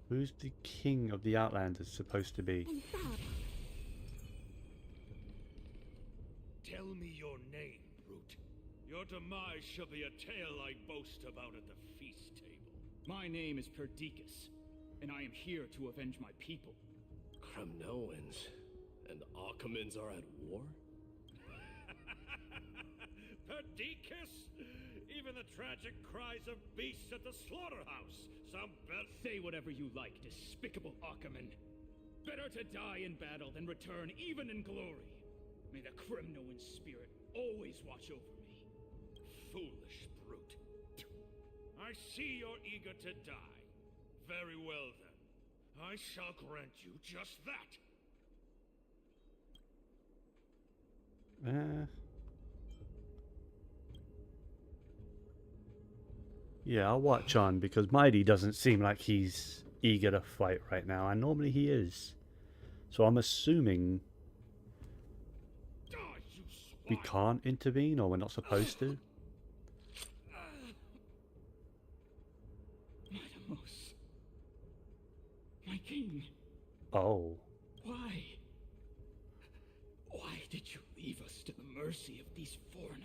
Who's the king of the outlanders supposed to be? And Bob, Tell me your name, brute. Your demise shall be a tale I boast about at the feast table. My name is Perdiccas, and I am here to avenge my people. Kremnoans and Akamans are at war? Perdiccas? Even the tragic cries of beasts at the slaughterhouse. Some bet. Say whatever you like, despicable Achaman. Better to die in battle than return even in glory. May the Kremnoan spirit always watch over me. Foolish brute. I see you're eager to die. Very well then. I shall grant you just that. Yeah, I'll watch on because Mighty doesn't seem like he's eager to fight right now, and normally he is. So I'm assuming Die, you we swine! can't intervene or we're not supposed to. Maidamos. My king. Oh. Why? Why did you leave us to the mercy of these foreigners?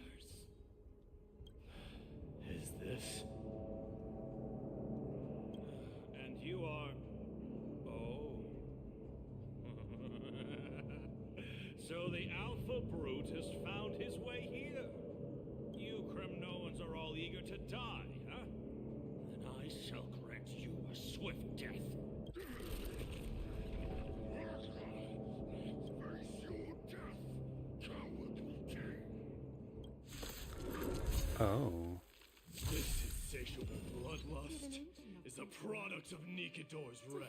Is this So the Alpha Brute has found his way here. You Kremnoans are all eager to die, huh? Then I shall grant you a swift death. Oh. This insatiable bloodlust is a product of Nikador's wrath.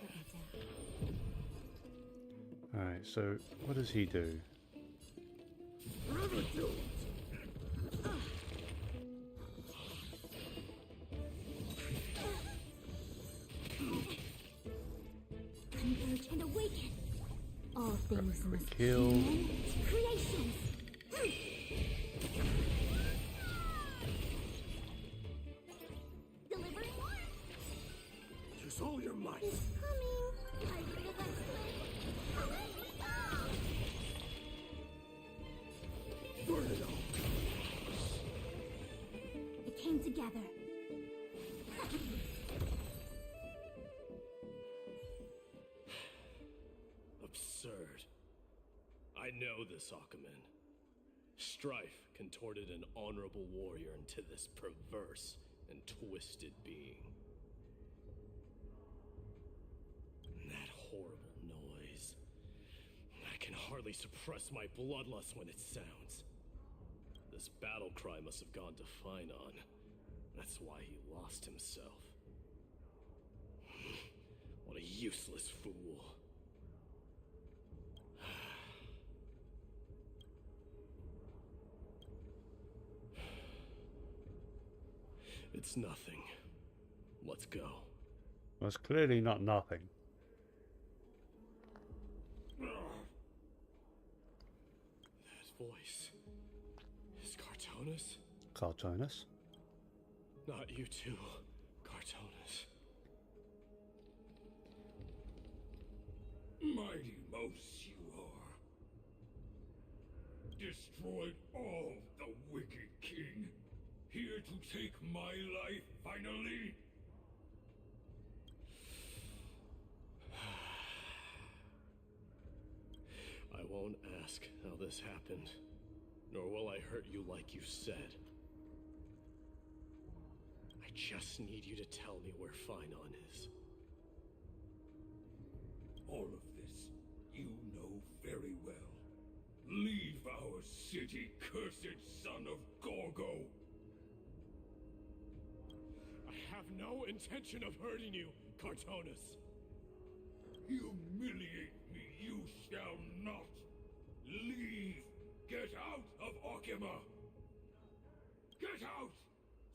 Alright, so what does he do? Converge and awaken. All things must Kill. be creations. Delivering more. Use all your might. It's coming. I feel that split. Burn it all. It came together. Absurd. I know this Akumen. Strife contorted an honorable warrior into this perverse and twisted being. And that horrible noise. I can hardly suppress my bloodlust when it sounds. This battle cry must have gone to Finon. That's why he lost himself. What a useless fool. It's nothing. Let's go. Well, it's clearly not nothing. That voice is Cartonus? Cartoonus. Not you too, Cartonus. Mighty Mouse you are. Destroyed all the wicked king. Here to take my life finally. I won't ask how this happened, nor will I hurt you like you said. I just need you to tell me where Finon is. All of this you know very well. Leave our city, cursed son of Gorgo. I have no intention of hurting you, Cartonus. Humiliate me you shall not. Leave. Get out of Okima. Get out.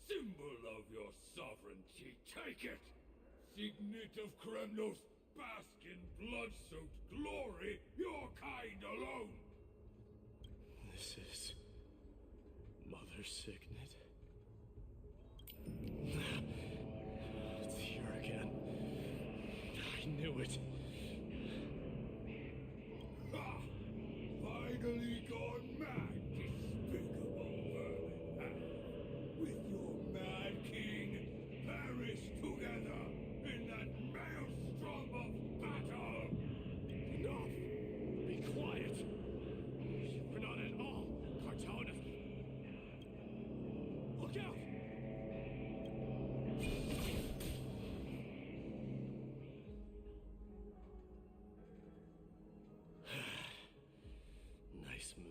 Symbol of your sovereignty. Take it. Signet of Kremnos. Bask in blood-soaked glory. Your kind alone. This is Mother's signet. It's here again. I knew it. Ah! Finally gone mad, despicable vermin. With your mad king, perish together in that maelstrom of battle! Enough! Be quiet! You're not at all, Cartonus. Look out! Nice move.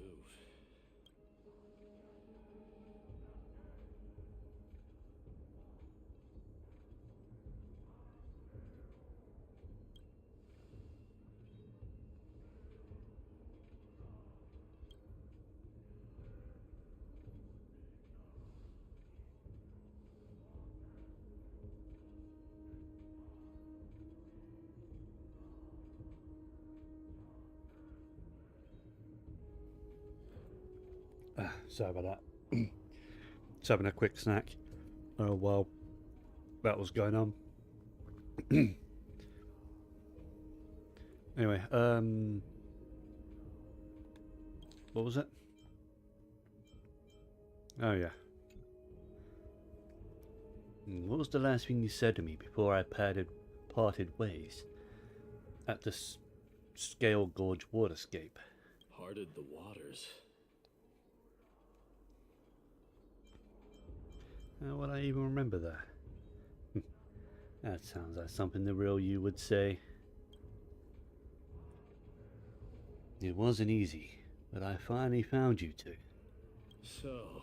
Sorry about that. Just having a quick snack. Oh, while that was going on. Anyway, what was it? Oh yeah. What was the last thing you said to me before I parted ways at the Scale Gorge waterscape? parted the waters. How would I even remember that? That sounds like something the real you would say. It wasn't easy, but I finally found you two. So,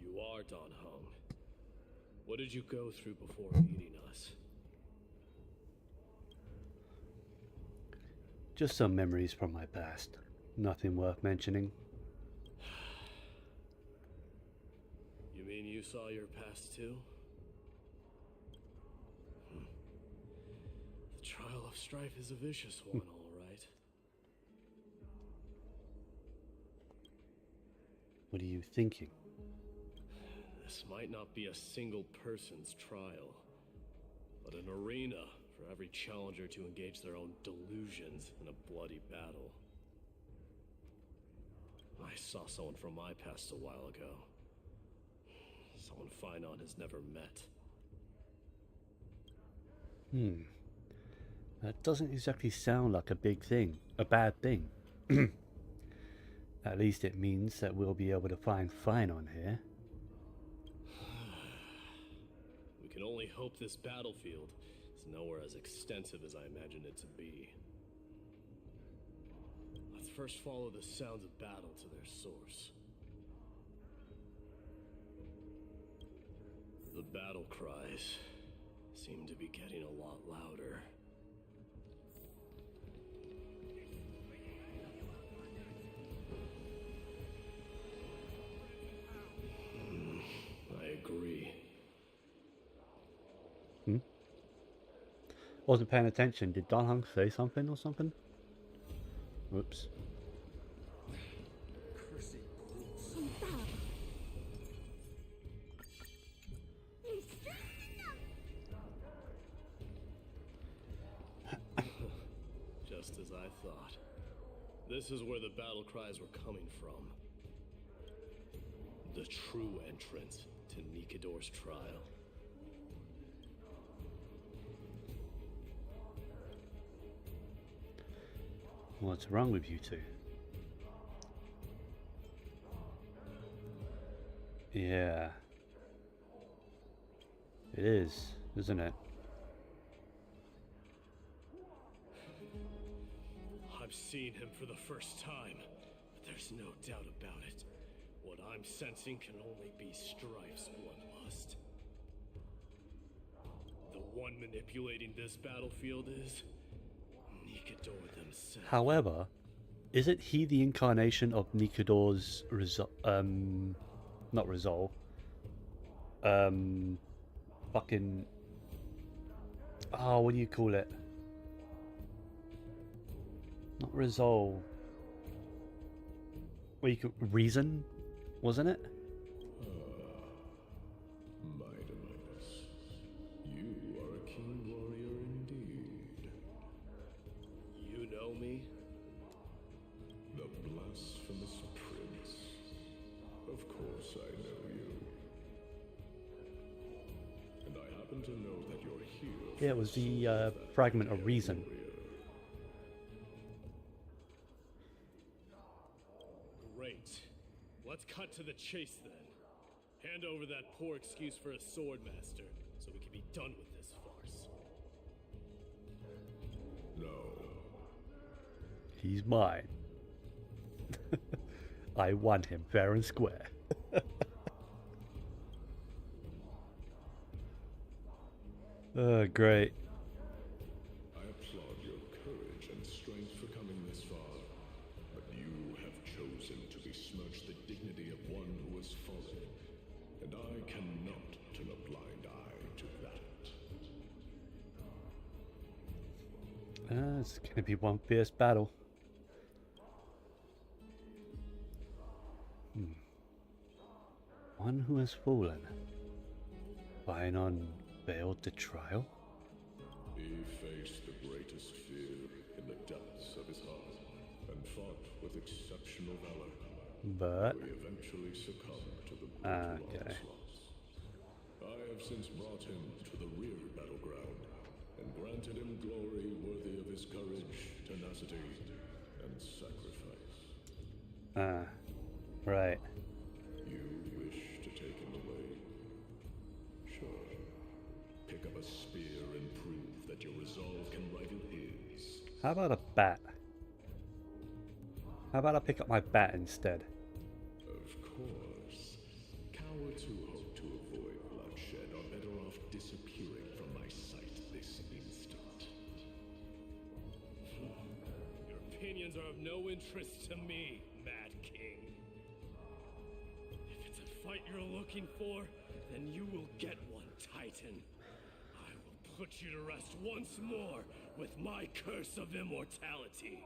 you are Don Hung. What did you go through before meeting us? Just some memories from my past. Nothing worth mentioning. You mean you saw your past too? The trial of strife is a vicious one, all right. What are you thinking? This might not be a single person's trial, but an arena for every challenger to engage their own delusions in a bloody battle. I saw someone from my past a while ago. Someone Finon has never met. That doesn't exactly sound like a bad thing. At least it means that we'll be able to find Finon here. We can only hope this battlefield is nowhere as extensive as I imagined it to be. Let's first follow the sounds of battle to their source. The battle cries seem to be getting a lot louder. I agree. Wasn't paying attention. Did Don Hung say something or something? Whoops. Just as I thought. This is where the battle cries were coming from. The true entrance to Nikador's trial. What's wrong with you two? Yeah. It is, isn't it? I've seen him for the first time, but there's no doubt about it. What I'm sensing can only be Strife's bloodlust. The one manipulating this battlefield is Nikador themselves. However, isn't he the incarnation of Nikador's not resolve? Fucking. Oh, what do you call it? Not resolve. Well, you could reason, wasn't it? Mightimus, you are a keen warrior indeed. You know me? The blasphemous prince. Of course I know you. And I happen to know that you're here. Yeah, it was the fragment of reason. Great. Let's cut to the chase then. Hand over that poor excuse for a sword master, so we can be done with this farce. No. He's mine. I want him fair and square. Oh, great. I applaud your courage and strength for coming this far, but you have chosen to besmirch the dignity of one who has fallen, and I cannot turn a blind eye to that. It's going to be one fierce battle. One who has fallen. Finon failed the trial? He faced the greatest fear in the depths of his heart, and fought with exceptional valor. But He eventually succumbed to the brutal okay. onslaughts. I have since brought him to the rear battleground, and granted him glory worthy of his courage, tenacity, and sacrifice. Right. You wish to take him away? Sure. Pick up a spear and prove that your resolve can rival his. How about a bat? How about I pick up my bat instead? Of course. Cowards who hope to avoid bloodshed are better off disappearing from my sight this instant. Your opinions are of no interest to me, Mad King. If it's a fight you're looking for, then you will get one, Titan. I will put you to rest once more with my curse of immortality.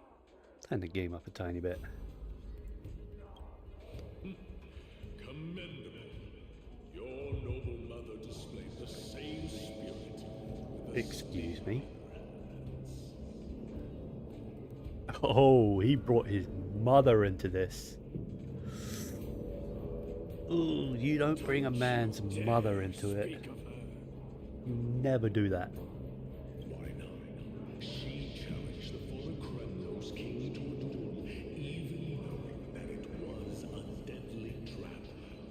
Turn the game up a tiny bit. Commendable. Your noble mother displayed the same spirit. with a Excuse me. Oh, he brought his mother into this. Ooh, you don't bring a man's mother into it. Speak of her. You never do that. Why not? She challenged the former Kremnos king to a duel, even knowing that it was a deadly trap,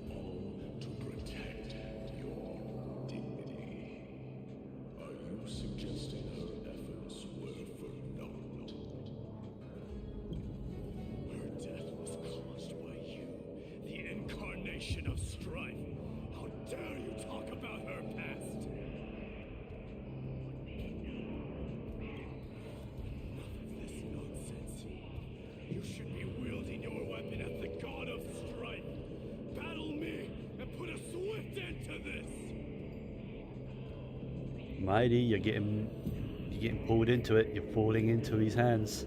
all to protect your dignity. Are you suggesting her efforts were for naught? Her death was caused by you, the incarnation of strife. How dare you talk about her past? Enough of this nonsense. You should be wielding your weapon at the god of strife. Battle me and put a swift end to this. Mighty, you're getting pulled into it. You're falling into his hands.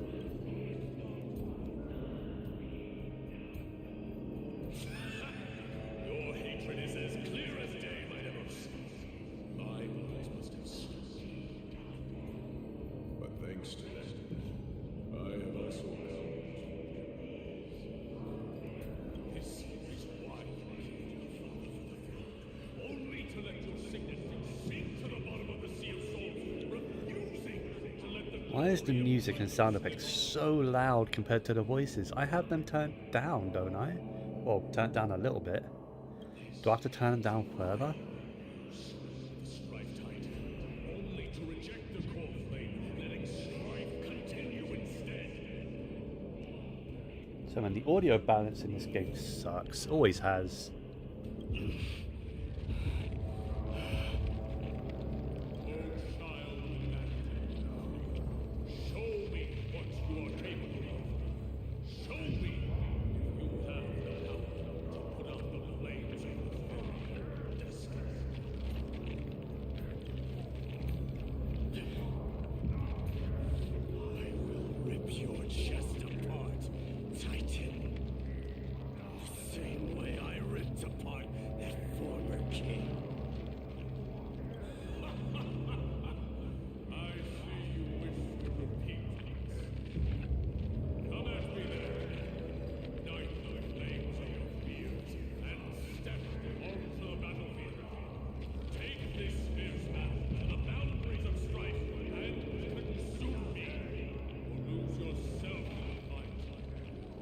Your hatred is as clear as day, my Emerus. My eyes must have seen. But thanks to that, I have also come. This is why you killed your father for the throne. Only to let your signet sink to the bottom of the sea of souls, refusing to let the Why is the music and sound effects so loud compared to the voices? I have them turned down, don't I? Well, turned down a little bit. Do I have to turn them down further? strife tide, only to reject the core flame, letting strife continue instead. So man, the audio balance in this game sucks. Always has. Show me what you are capable of. Show me if you have the power to put out the flames of your destiny. I will rip your chest apart, Titan. The same way I ripped apart that former king. I see you wish to repeat these. Come at me then. Ignite the flames of your fears and step onto the battlefield. Take this fierce battle to the boundaries of strife and consume me. Or lose yourself in the fight.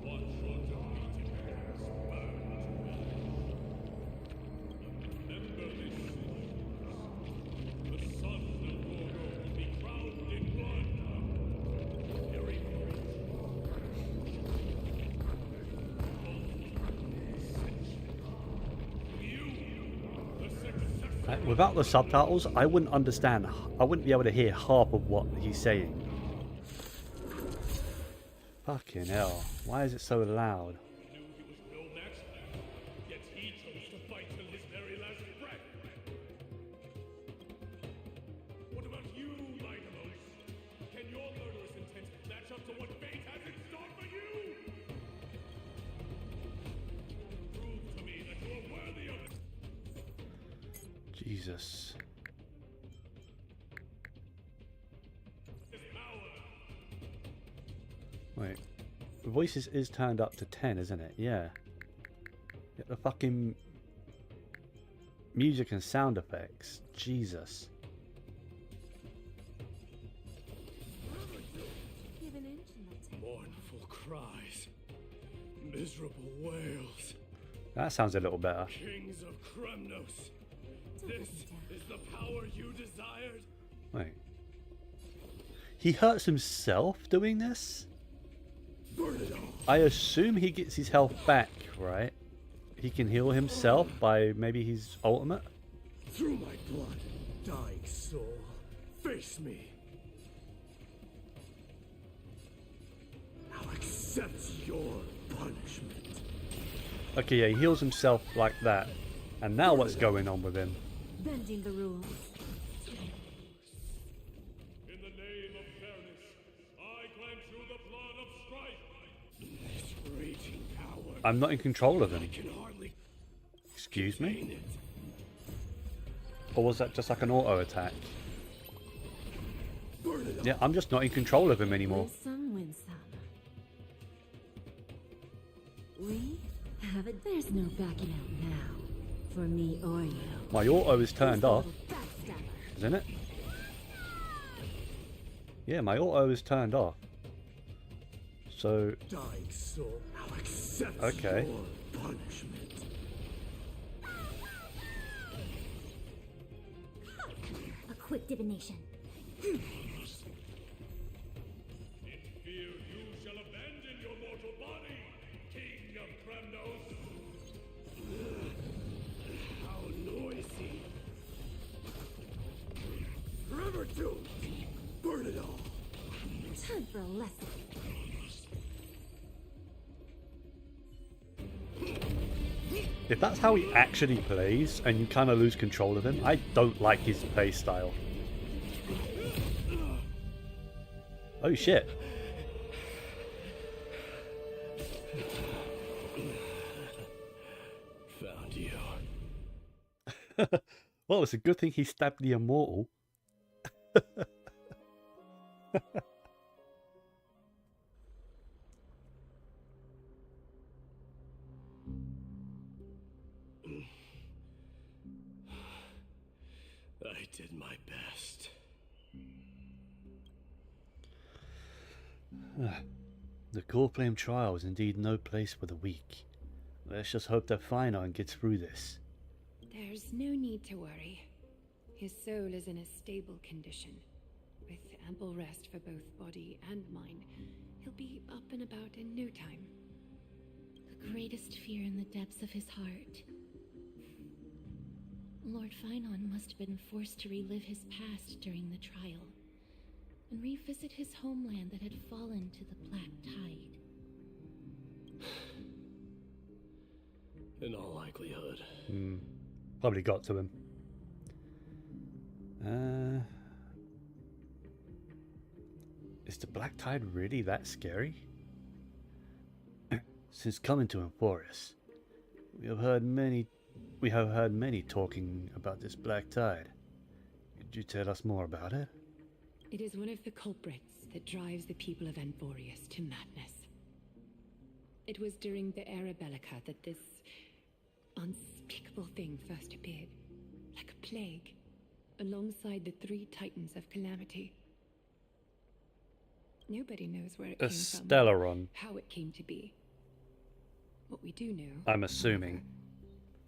Watch your defeated warriors burn to ash. Remember this, the son of Gorgo will be crowned in blood. Very you, the successor. Without the subtitles, I wouldn't understand. I wouldn't be able to hear half of what he's saying. Fucking hell. Why is it so loud? Knew he was no match, yet he chose to fight till his very last breath. What about you, Mightylos? Can your murderous intent match up to what fate has in store for you? Prove to me that you are worthy of it. Jesus. His power. Wait. The voices is turned up to 10, isn't it? Yeah. Get the fucking music and sound effects. Jesus. Give an inch and they'll take Mournful cries. Miserable whales. That sounds a little better. Kings of Kremnos. Don't This let me down. is the power you desired? Wait. He hurts himself doing this? Burn it all. I assume he gets his health back, right? He can heal himself by maybe his ultimate? Through my blood, dying soul, face me. I'll accept your punishment. Okay, yeah, he heals himself like that. And now what's going on with him? Bending the rules. In the name of fairness, I grant you the blood of strife. This raging power. I'm not in control of I him. can hardly Excuse contain me? it. Or was that just like an auto attack? Burn it all. Yeah, I'm just not in control of him anymore. Lose some, win some. We have it. There's no backing out now. For me or you. My auto is turned off, Backstabber. isn't it? Yeah, my auto is turned off. So, Dying soul, I'll accept Okay. your punishment. A quick divination. In fear you shall abandon your mortal body, King of Kremnos. How noisy. Forever doomed. Burn it all. Time for a lesson. if that's how he actually plays, and you kind of lose control of him, I don't like his play style. Oh shit. Found you. Well, it's a good thing he stabbed the immortal. I did my best. The Core Flame trial is indeed no place for the weak. Let's just hope that Finon gets through this. There's no need to worry. His soul is in a stable condition. With ample rest for both body and mind, he'll be up and about in no time. The greatest fear in the depths of his heart. Lord Finon must have been forced to relive his past during the trial, and revisit his homeland that had fallen to the Black Tide. In all likelihood. Probably got to him. Is the Black Tide really that scary? Since coming to Emporius, we have heard many talking about this Black Tide. Could you tell us more about it? It is one of the culprits that drives the people of Anforius to madness. It was during the Era Bellica that this unspeakable thing first appeared, like a plague, alongside the three titans of calamity. Nobody knows where it A came from, Stellaron, how it came to be. What we do know, I'm assuming.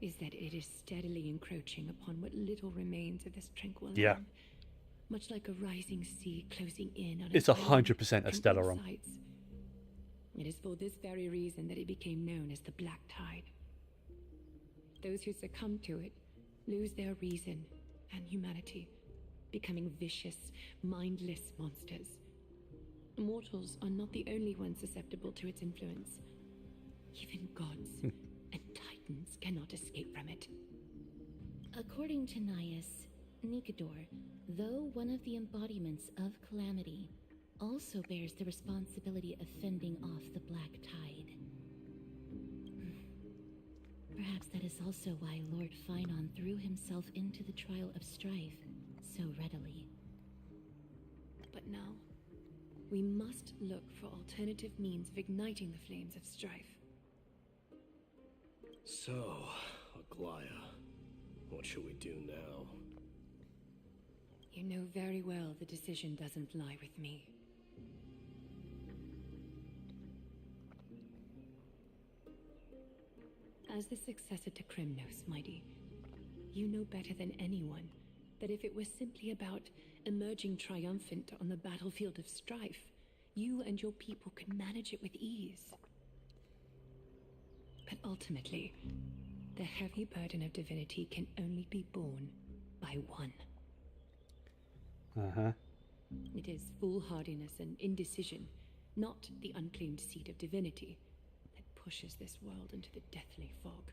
is that it is steadily encroaching upon what little remains of this tranquil Yeah. land. Much like a rising sea closing in on It's its own 100% a from all Stellaron. sides. It is for this very reason that it became known as the Black Tide. Those who succumb to it lose their reason and humanity, becoming vicious, mindless monsters. Mortals are not the only ones susceptible to its influence. Even gods and titans cannot escape from it. According to Naias, Nikador, though one of the embodiments of calamity, also bears the responsibility of fending off the Black Tide. Perhaps that is also why Lord Finon threw himself into the trial of strife so readily. But now, we must look for alternative means of igniting the flames of strife. So, Aglaya, what should we do now? You know very well the decision doesn't lie with me. As the successor to Kremnos, Mighty, you know better than anyone that if it was simply about emerging triumphant on the battlefield of strife, you and your people could manage it with ease. But ultimately, the heavy burden of divinity can only be borne by one. Uh-huh. It is foolhardiness and indecision, not the unclaimed seed of divinity, that pushes this world into the deathly fog.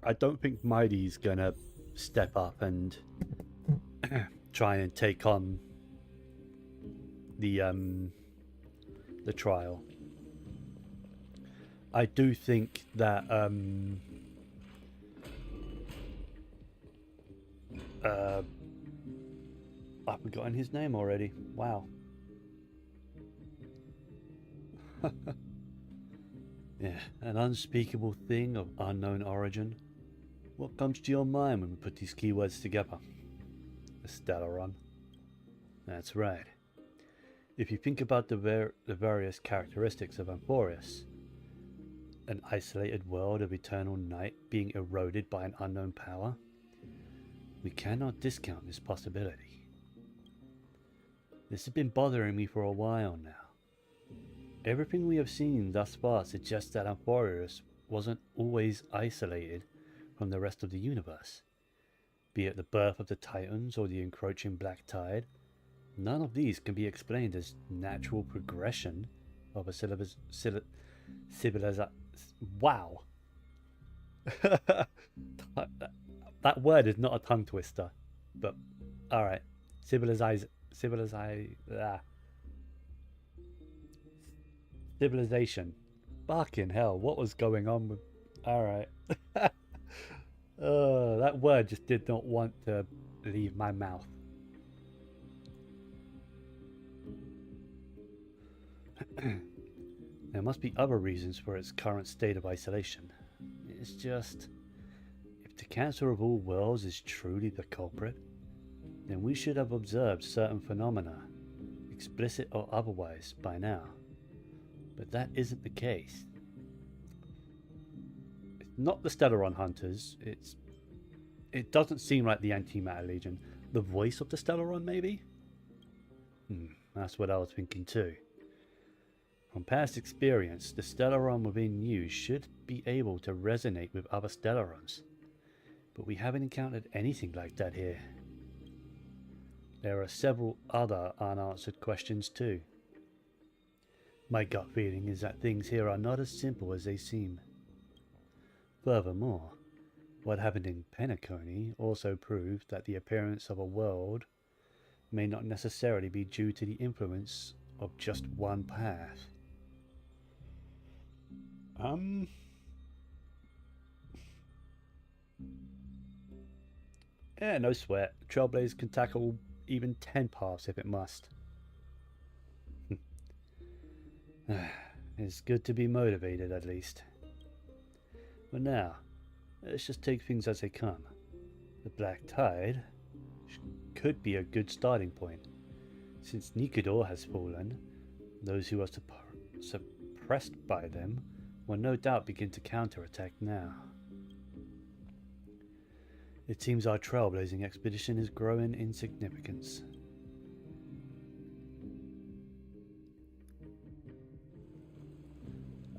I don't think Mighty's gonna step up and try and take on the trial. I do think that I've forgotten his name already. Wow. Yeah, an unspeakable thing of unknown origin. What comes to your mind when we put these keywords together? A Stellaron. That's right. If you think about the various characteristics of Amphorius, an isolated world of eternal night being eroded by an unknown power, we cannot discount this possibility. This has been bothering me for a while now. Everything we have seen thus far suggests that Amphorius wasn't always isolated from the rest of the universe. Be it the birth of the Titans or the encroaching Black Tide, none of these can be explained as natural progression of a civilization. Wow. That word is not a tongue twister, but alright. Civilization. Fucking hell, what was going on with... Alright. That word just did not want to leave my mouth. There must be other reasons for its current state of isolation. It's just... if the cancer of all worlds is truly the culprit, then we should have observed certain phenomena, explicit or otherwise, by now. But that isn't the case. It's not the Stellaron Hunters, it doesn't seem like the Antimatter Legion. The voice of the Stellaron, maybe? That's what I was thinking too. From past experience, the Stellaron within you should be able to resonate with other Stellarons. But we haven't encountered anything like that here. There are several other unanswered questions too. My gut feeling is that things here are not as simple as they seem. Furthermore, what happened in Penacony also proved that the appearance of a world may not necessarily be due to the influence of just one path. Yeah, no sweat. Trailblaze can tackle even 10 paths if it must. It's good to be motivated, at least. But now, let's just take things as they come. The Black Tide could be a good starting point. Since Nikador has fallen, those who are suppressed by them will no doubt begin to counterattack now. It seems our trailblazing expedition is growing in significance.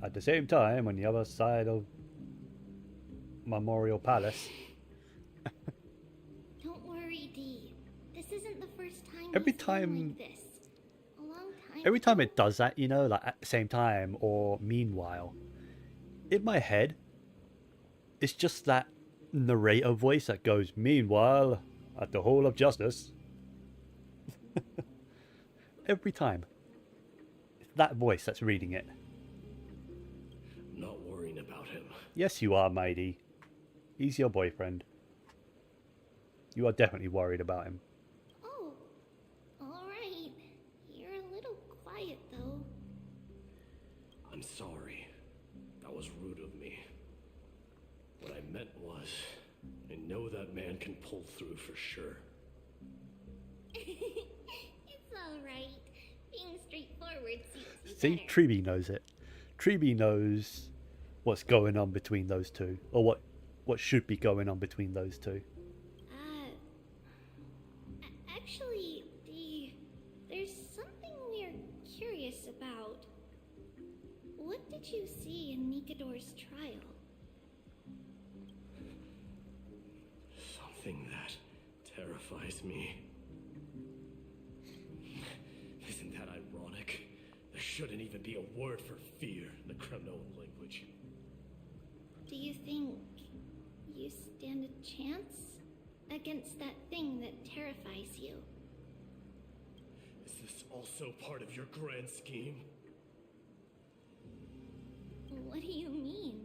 At the same time, on the other side of Memorial Palace... Don't worry, Dee. This isn't the first time Every you've been time... like this. A long time Every time ago. it does that, you know, like at the same time or meanwhile, in my head, it's just that narrator voice that goes, meanwhile, at the Hall of Justice. Every time. It's that voice that's reading it. Not worrying about him. Yes, you are, Mighty. He's your boyfriend. You are definitely worried about him. Oh, alright. You're a little quiet, though. I'm sorry. That was rude of me. What I meant was, I know that man can pull through for sure. It's alright. Being suits See, you better. Tribbie knows it. Tribbie knows what's going on between those two, or what should be going on between those two. Actually, there's something we're curious about. What did you see in Nikador's trial? Something that terrifies me. Isn't that ironic? There shouldn't even be a word for fear in the Kremnoan language. Do you think you stand a chance against that thing that terrifies you? Is this also part of your grand scheme? What do you mean?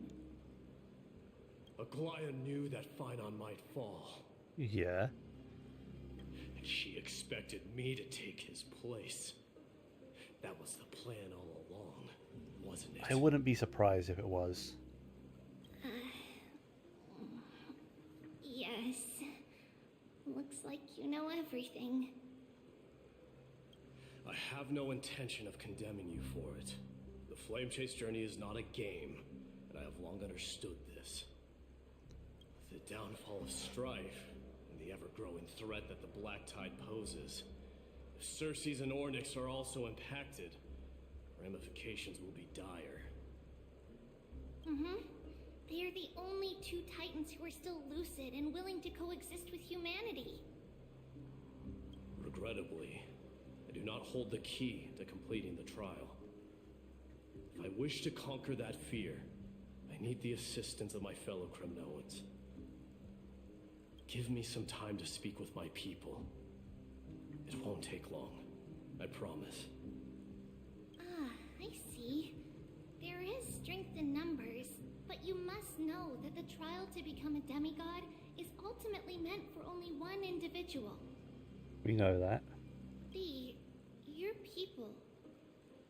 Aglaya knew that Phynon might fall, Yeah. and she expected me to take his place. That was the plan all along, wasn't it? I wouldn't be surprised if it was. Yes. Looks like you know everything. I have no intention of condemning you for it. The Flame Chase journey is not a game, and I have long understood this. With the downfall of strife, and the ever-growing threat that the Black Tide poses, if Circes and Ornyx are also impacted, ramifications will be dire. They are the only two Titans who are still lucid and willing to coexist with humanity. Regrettably, I do not hold the key to completing the trial. If I wish to conquer that fear, I need the assistance of my fellow Kremnoans. Give me some time to speak with my people. It won't take long, I promise. I see. There is strength in numbers, but you must know that the trial to become a demigod is ultimately meant for only one individual. We know that. Your people.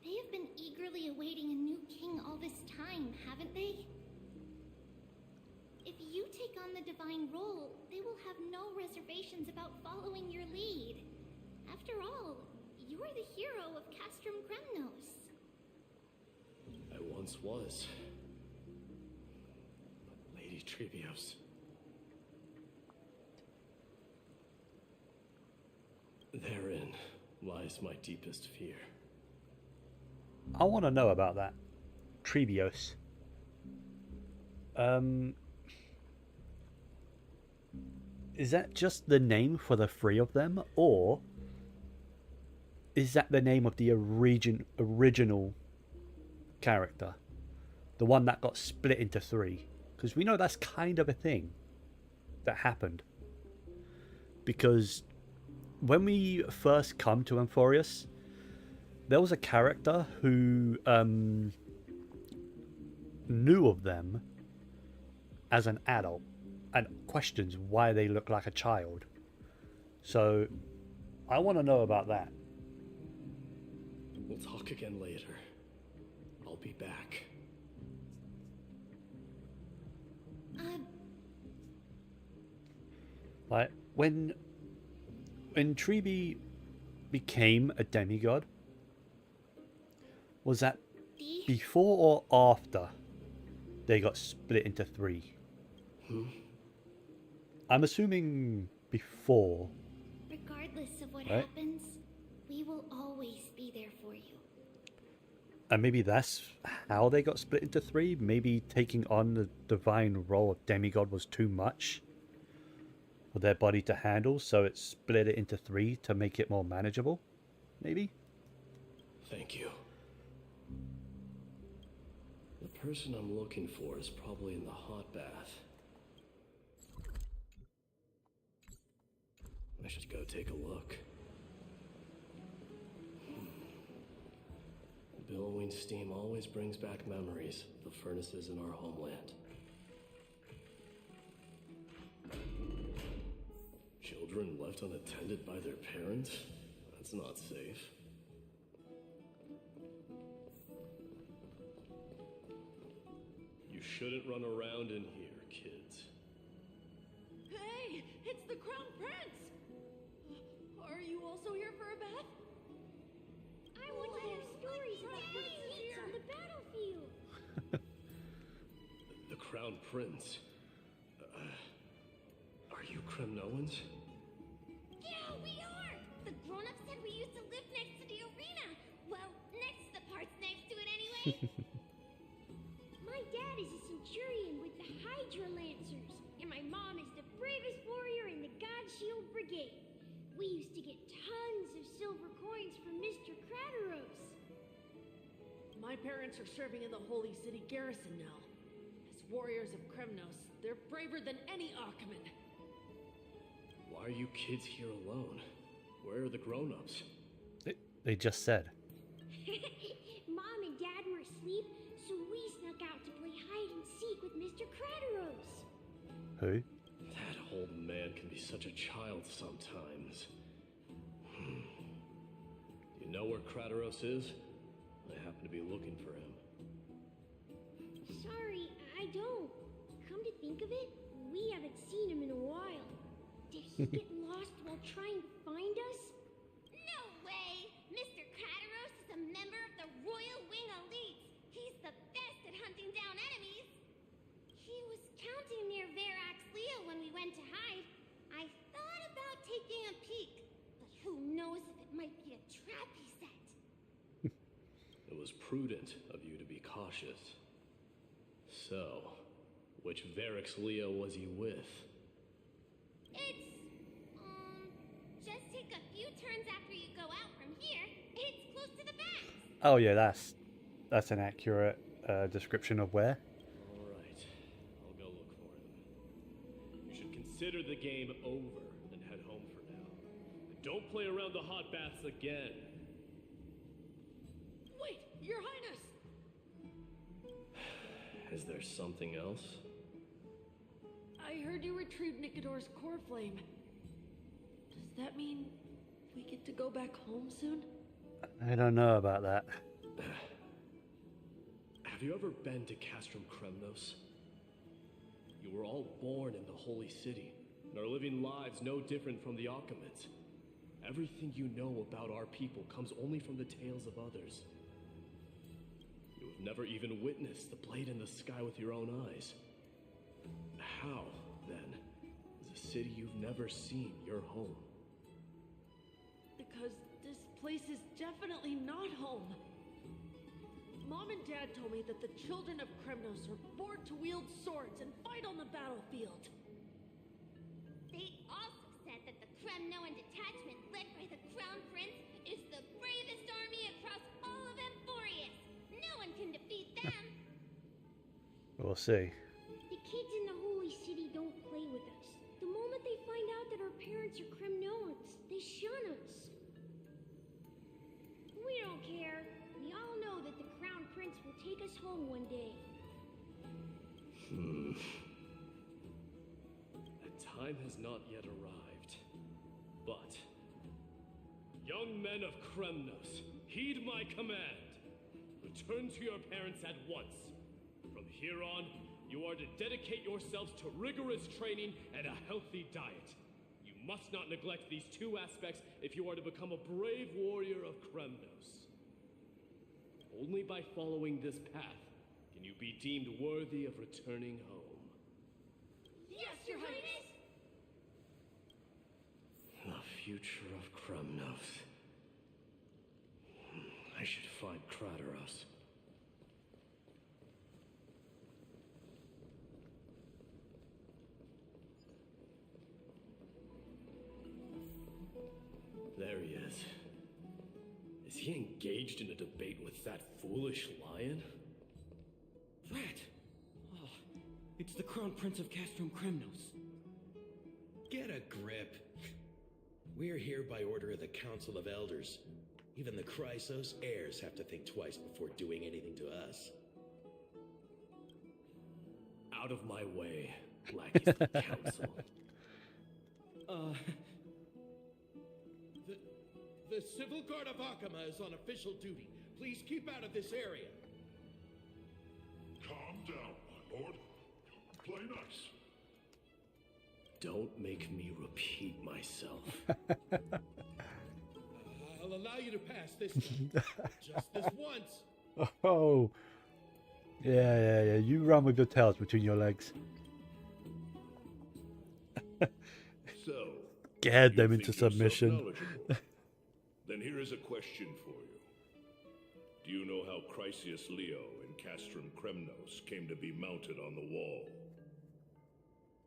They have been eagerly awaiting a new king all this time, haven't they? If you take on the divine role, they will have no reservations about following your lead. After all, you're the hero of Castrum Kremnos. I once was. But Lady Tribbios. Therein lies my deepest fear. I want to know about that. Tribbios. Is that just the name for the three of them, or is that the name of the original character? The one that got split into three? Because we know that's kind of a thing that happened. Because when we first come to Amphorius, there was a character who knew of them as an adult and questions why they look like a child. So I want to know about that. We'll talk again later. I'll be back. Like when Tribbie became a demigod, was that before or after they got split into three? I'm assuming before. Regardless of what Right. happens, we will always be there for you. And maybe that's how they got split into three. Maybe taking on the divine role of demigod was too much for their body to handle, so it split it into three to make it more manageable. Maybe? Thank you. The person I'm looking for is probably in the hot bath. I should go take a look. Billowing steam always brings back memories of the furnaces in our homeland. Children left unattended by their parents? That's not safe. You shouldn't run around in here, kids. Hey, it's the Crown Prince! Are you also here for a bath? I want to hear stories Crown Prince. Are you Kremnoans? Yeah, we are! The grown-ups said we used to live next to the arena. Well, next to the parts next to it anyway. My dad is a centurion with the Hydra Lancers, and my mom is the bravest warrior in the God Shield Brigade. We used to get tons of silver coins from Mr. Crateros. My parents are serving in the Holy City garrison now. As warriors of Kremnos, they're braver than any Achaemen. Why are you kids here alone? Where are the grown-ups? They just said. Mom and Dad were asleep, so we snuck out to play hide and seek with Mr. Crateros. Who? That old man can be such a child sometimes. Do you know where Crateros is? I happen to be looking for him. Sorry, I don't. Come to think of it, we haven't seen him in a while. Did he get lost while trying to find us? No way! Mr. Crateros is a member of the Royal Wing Elites. He's the best at hunting down enemies. He was counting near Verax Leo when we went to hide. I thought about taking a peek, but who knows if it might be a trap he set. It was prudent of you to be cautious. So, which Verax Leo was he with? It's, just take a few turns after you go out from here. It's close to the back. Oh yeah, that's an accurate description of where. Alright, I'll go look for him. You should consider the game over and head home for now. And don't play around the hot baths again. Wait, Your Highness! Is there something else? I heard you retrieved Nicodor's core flame. Does that mean we get to go back home soon? I don't know about that. Have you ever been to Castrum Kremnos? You were all born in the Holy City, and are living lives no different from the Achaemens. Everything you know about our people comes only from the tales of others. You have never even witnessed the blade in the sky with your own eyes. How, then, is a city you've never seen your home? Because this place is definitely not home. Mom and Dad told me that the children of Kremnos are born to wield swords and fight on the battlefield. They also said that the Kremnoan detachment led by the Crown Prince is the bravest army across all of Emphorius. No one can defeat them. We'll see. The kids in the Holy City don't play with us. The moment they find out that our parents are Kremnoans, they shun us. We don't care. We all know that the Crown Prince will take us home one day. The time has not yet arrived. But, young men of Kremnos, heed my command. Return to your parents at once. From here on, you are to dedicate yourselves to rigorous training and a healthy diet. You must not neglect these two aspects if you are to become a brave warrior of Kremnos. Only by following this path can you be deemed worthy of returning home. Yes, Your Highness! The future of Kremnos. I should find Crateros. There he is. Is he engaged in a debate with that foolish lion? Rat! Oh, it's the Crown Prince of Castrum Kremnos. Get a grip. We're here by order of the Council of Elders. Even the Chrysos heirs have to think twice before doing anything to us. Out of my way, lackeys of the council. The Civil Guard of Achaema is on official duty. Please keep out of this area. Calm down, my lord. Play nice. Don't make me repeat myself. I'll allow you to pass this time. Just this once. Oh. Yeah. You run with your tails between your legs. So, Scared you them think into yourself submission. knowledgeable? Then here is a question for you. Do you know how Chrysius Leo and Castrum Kremnos came to be mounted on the wall?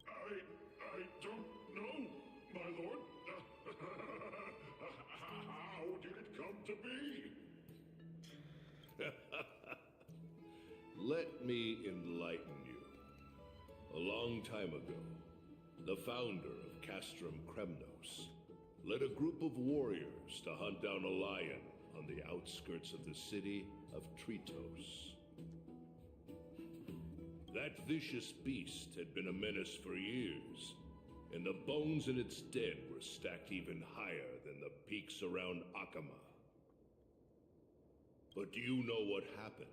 I don't know, my lord. How did it come to be? Let me enlighten you. A long time ago, the founder of Castrum Kremnos led a group of warriors to hunt down a lion on the outskirts of the city of Tritos. That vicious beast had been a menace for years, and the bones in its den were stacked even higher than the peaks around Akama. But do you know what happened?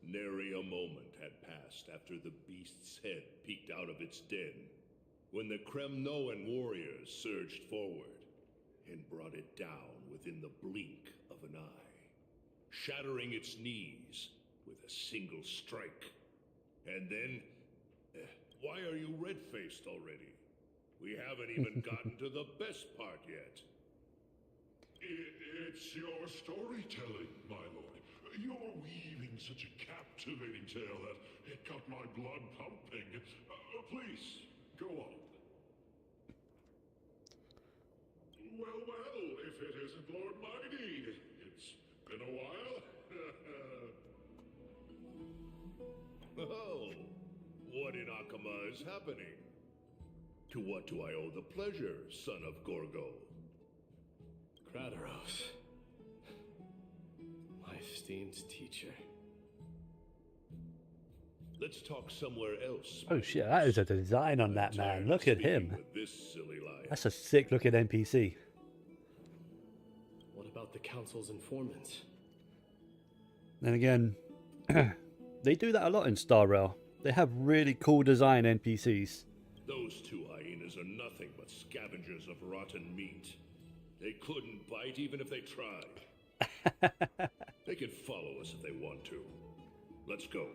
Nary a moment had passed after the beast's head peeked out of its den, when the Kremnoan warriors surged forward and brought it down within the blink of an eye, shattering its knees with a single strike. And then, why are you red-faced already? We haven't even gotten to the best part yet. It's your storytelling, my lord. You're weaving such a captivating tale that it got my blood pumping. Please, go on. Well, if it isn't Lord Mighty. It's been a while. Oh, what in Akama is happening? To what do I owe the pleasure, son of Gorgo? Kratos. My esteemed teacher. Let's talk somewhere else. Oh shit, that is a design on that man. Look at him. This silly lion. That's a sick looking NPC. What about the council's informants? Then again, they do that a lot in Star Rail. They have really cool design NPCs. Those two hyenas are nothing but scavengers of rotten meat. They couldn't bite even if they tried. They can follow us if they want to. Let's go.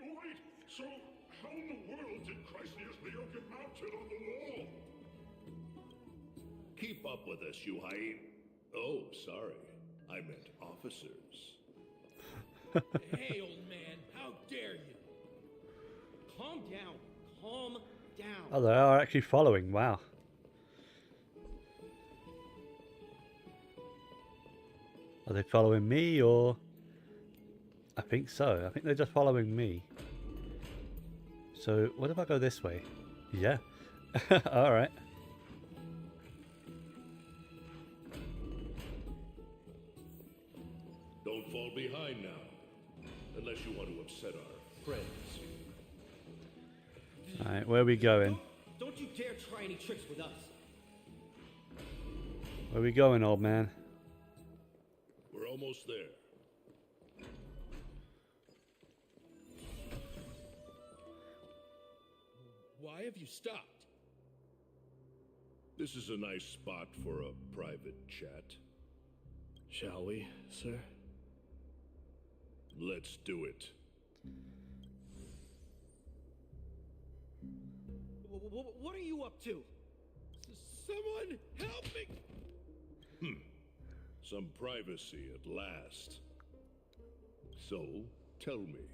Wait, so how in the world did Chrysius Leo get mounted on the wall? Keep up with us, you hyena. Oh, sorry. I meant officers. Hey, old man, how dare you? Calm down. Calm down. Oh, they are actually following. Wow. Are they following me or... I think so. I think they're just following me. So, what if I go this way? Yeah. Alright. Don't fall behind now. Unless you want to upset our friends. Alright, where are we going? Don't you dare try any tricks with us. Where are we going, old man? We're almost there. Why have you stopped? This is a nice spot for a private chat. Shall we, sir? Let's do it. What are you up to? Someone help me! Some privacy at last. So, tell me,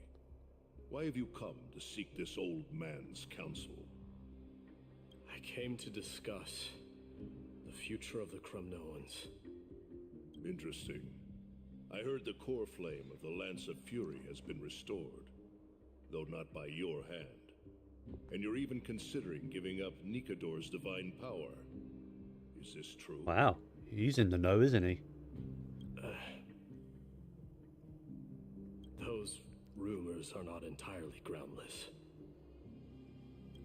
why have you come to seek this old man's counsel? I came to discuss the future of the Kremnoans. Interesting. I heard the core flame of the Lance of Fury has been restored, though not by your hand. And you're even considering giving up Nikador's divine power. Is this true? Wow. He's in the know, isn't he? Those rumors are not entirely groundless.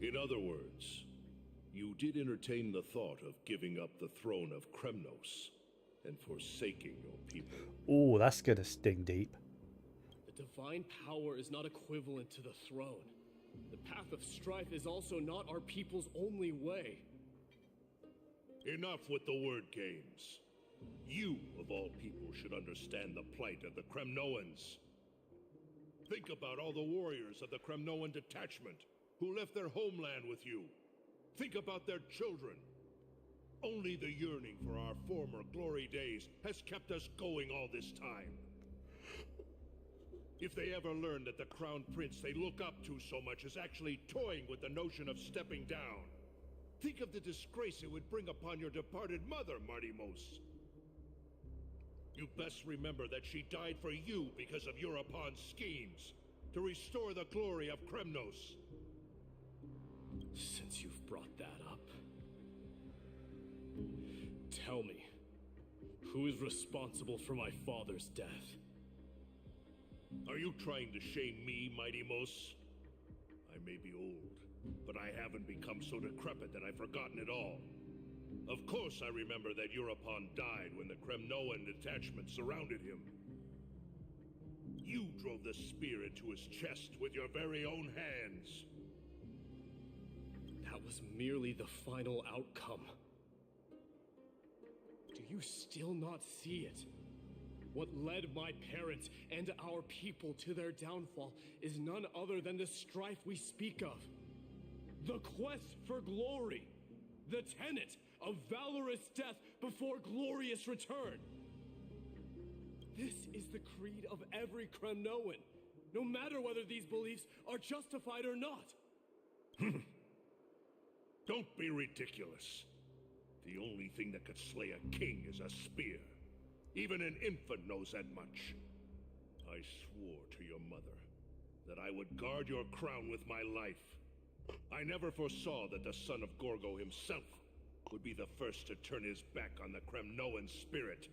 In other words, you did entertain the thought of giving up the throne of Kremnos and forsaking your people. Oh, that's gonna sting deep. The divine power is not equivalent to the throne. The path of strife is also not our people's only way. Enough with the word games. You, of all people, should understand the plight of the Kremnoans. Think about all the warriors of the Kremnoan detachment who left their homeland with you. Think about their children. Only the yearning for our former glory days has kept us going all this time. If they ever learn that the Crown Prince they look up to so much is actually toying with the notion of stepping down, think of the disgrace it would bring upon your departed mother, Martimos. You best remember that she died for you because of Europon's schemes, to restore the glory of Kremnos. Since you've brought that up, tell me, who is responsible for my father's death? Are you trying to shame me, Mighty Mos? I may be old, but I haven't become so decrepit that I've forgotten it all. Of course I remember that Europon died when the Kremnoan detachment surrounded him. You drove the spear into his chest with your very own hands. That was merely the final outcome. Do you still not see it? What led my parents and our people to their downfall is none other than the strife we speak of. The quest for glory. The tenet of valorous death before glorious return. This is the creed of every Kremnoan, no matter whether these beliefs are justified or not. Don't be ridiculous. The only thing that could slay a king is a spear. Even an infant knows that much. I swore to your mother that I would guard your crown with my life. I never foresaw that the son of Gorgo himself would be the first to turn his back on the Kremnoan spirit.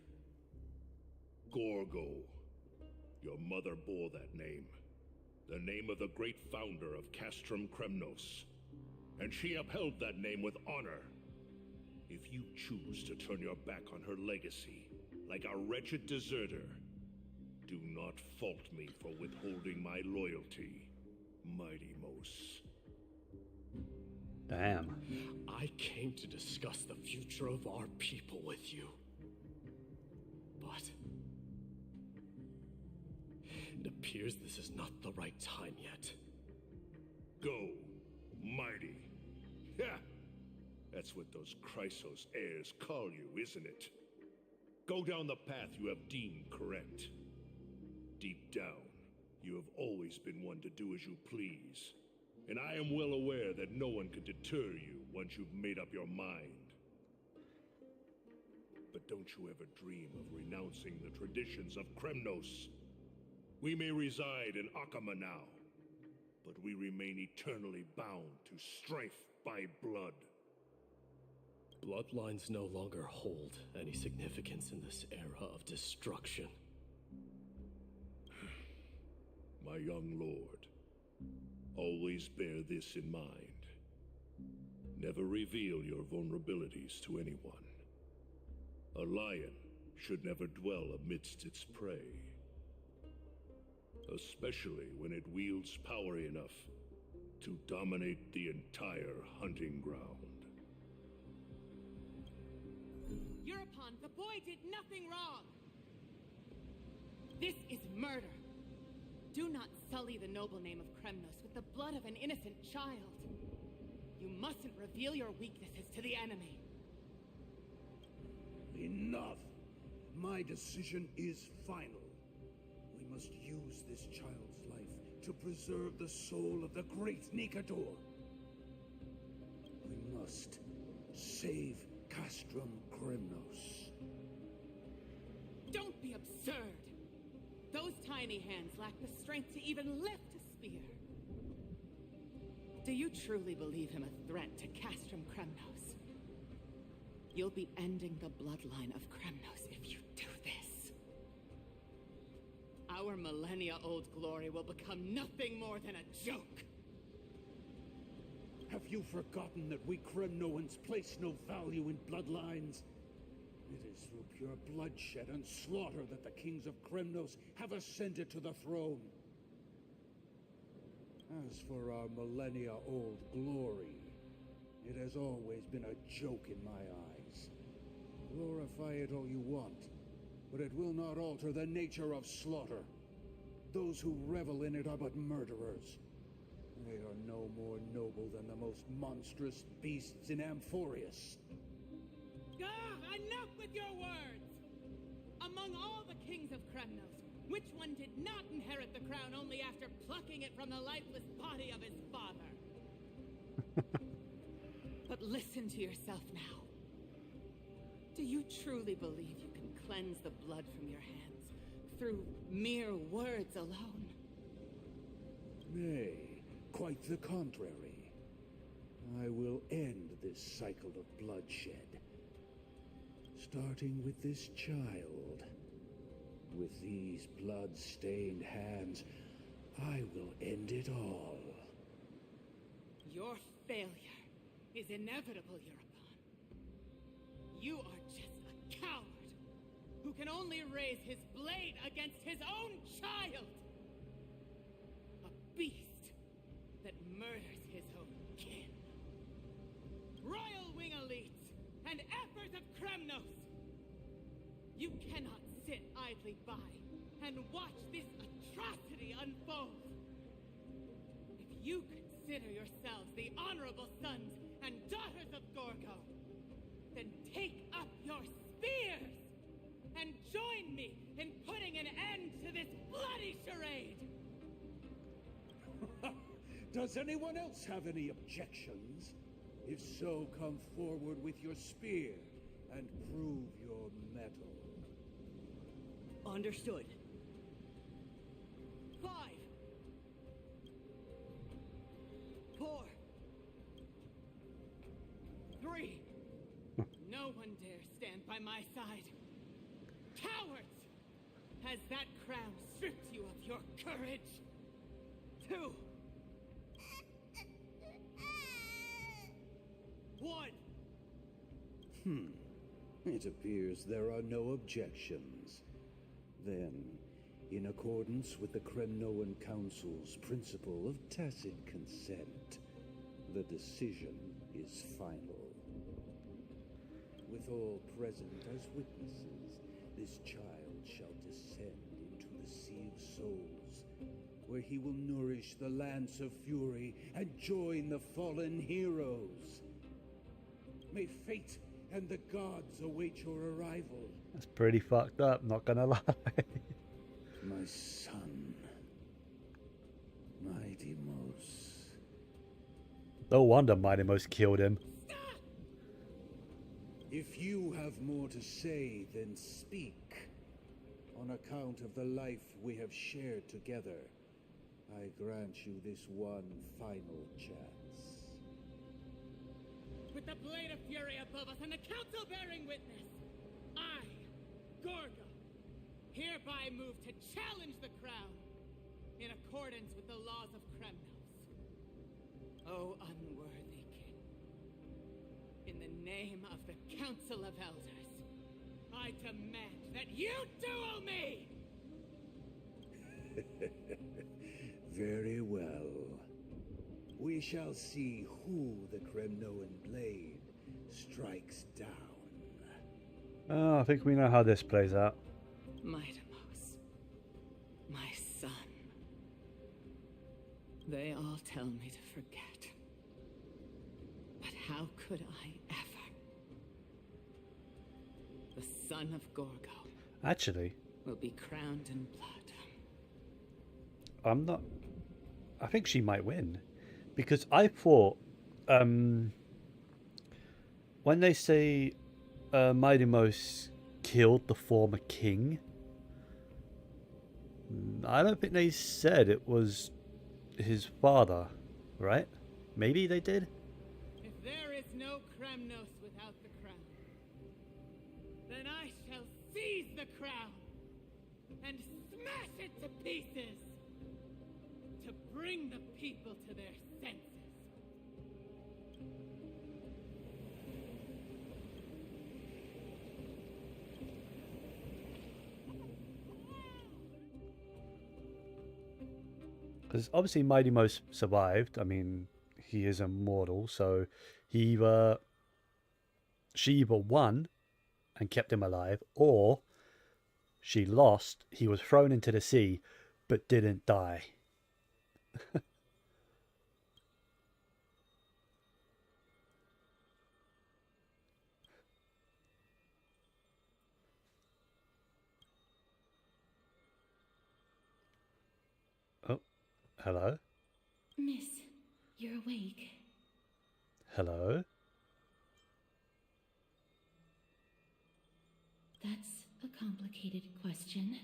Gorgo. Your mother bore that name. The name of the great founder of Castrum Kremnos. And she upheld that name with honor. If you choose to turn your back on her legacy, like a wretched deserter, do not fault me for withholding my loyalty, Mighty Mos. Damn. I came to discuss the future of our people with you. But it appears this is not the right time yet. Go, Mighty. Yeah, that's what those Chrysos heirs call you, isn't it? Go down the path you have deemed correct. Deep down, you have always been one to do as you please. And I am well aware that no one can deter you once you've made up your mind. But don't you ever dream of renouncing the traditions of Kremnos. We may reside in Akama now, but we remain eternally bound to strife by blood. Bloodlines no longer hold any significance in this era of destruction. My young lord, always bear this in mind. Never reveal your vulnerabilities to anyone. A lion should never dwell amidst its prey. Especially when it wields power enough to dominate the entire hunting ground. Europon, the boy did nothing wrong! This is murder! Do not sully the noble name of Kremnos with the blood of an innocent child. You mustn't reveal your weaknesses to the enemy. Enough! My decision is final. We must use this child's life to preserve the soul of the great Nikador. We must save Castrum Kremnos. Don't be absurd! Those tiny hands lack the strength to even lift a spear. Do you truly believe him a threat to Castrum Kremnos? You'll be ending the bloodline of Kremnos if you do this. Our millennia-old glory will become nothing more than a joke. Have you forgotten that we Kremnoans place no value in bloodlines? It is through pure bloodshed and slaughter that the kings of Kremnos have ascended to the throne. As for our millennia-old glory, it has always been a joke in my eyes. Glorify it all you want, but it will not alter the nature of slaughter. Those who revel in it are but murderers. They are no more noble than the most monstrous beasts in Amphorius. Enough with your words! Among all the kings of Kremnos, which one did not inherit the crown only after plucking it from the lifeless body of his father? But listen to yourself now. Do you truly believe you can cleanse the blood from your hands through mere words alone? Nay, quite the contrary. I will end this cycle of bloodshed. Starting with this child. With these blood-stained hands, I will end it all. Your failure is inevitable, European. You are just a coward who can only raise his blade against his own child. A beast that murders his own kin. Royal Wing elites and Emperors of Kremnos! You cannot sit idly by and watch this atrocity unfold. If you consider yourselves the honorable sons and daughters of Gorgo, then take up your spears and join me in putting an end to this bloody charade! Does anyone else have any objections? If so, come forward with your spear and prove your mettle. Understood. 5, 4, 3. No one dare stand by my side. Cowards! Has that crown stripped you of your courage? 2, 1. It appears there are no objections. Then, in accordance with the Kremnoan Council's principle of tacit consent, the decision is final. With all present as witnesses, this child shall descend into the Sea of Souls, where he will nourish the Lance of Fury and join the fallen heroes. May fate and the gods await your arrival. That's pretty fucked up, not gonna lie. My son, Mighty Mos. No wonder Mighty Mos killed him. If you have more to say, then speak. On account of the life we have shared together, I grant you this one final chance. With the blade of fury above us and the council bearing witness, I, Gorgo, hereby move to challenge the crown in accordance with the laws of Kremnos. O unworthy king, in the name of the Council of Elders, I demand that you duel me! Very well. We shall see who the Kremnoan blade strikes down. Oh, I think we know how this plays out. Mos, my son. They all tell me to forget. But how could I ever? The son of Gorgo Actually, will be crowned in blood. I'm not... I think she might win. Because I thought... when they say Mighty Mos killed the former king, I don't think they said it was his father, right? Maybe they did? If there is no Kremnos without the crown, then I shall seize the crown and smash it to pieces to bring the people to their senses. Because obviously Mighty Mos survived. I mean, he is immortal, so he she either won and kept him alive, or she lost, he was thrown into the sea, but didn't die. Oh, hello? Miss, you're awake. Hello? That's a complicated question.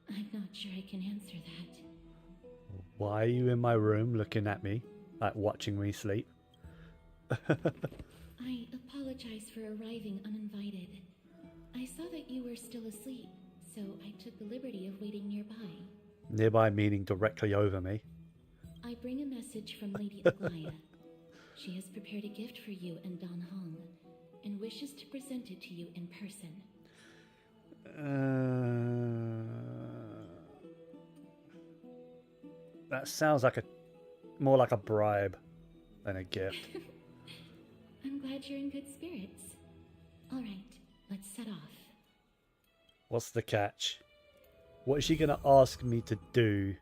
I'm not sure I can answer that. Why are you in my room looking at me, like watching me sleep? I apologize for arriving uninvited. I saw that you were still asleep, so I took the liberty of waiting nearby. Nearby meaning directly over me. I bring a message from Lady Aglaya. She has prepared a gift for you and Don Hong, and wishes to present it to you in person. That sounds like more like a bribe than a gift. I'm glad you're in good spirits. All right, let's set off. What's the catch? What is she gonna ask me to do?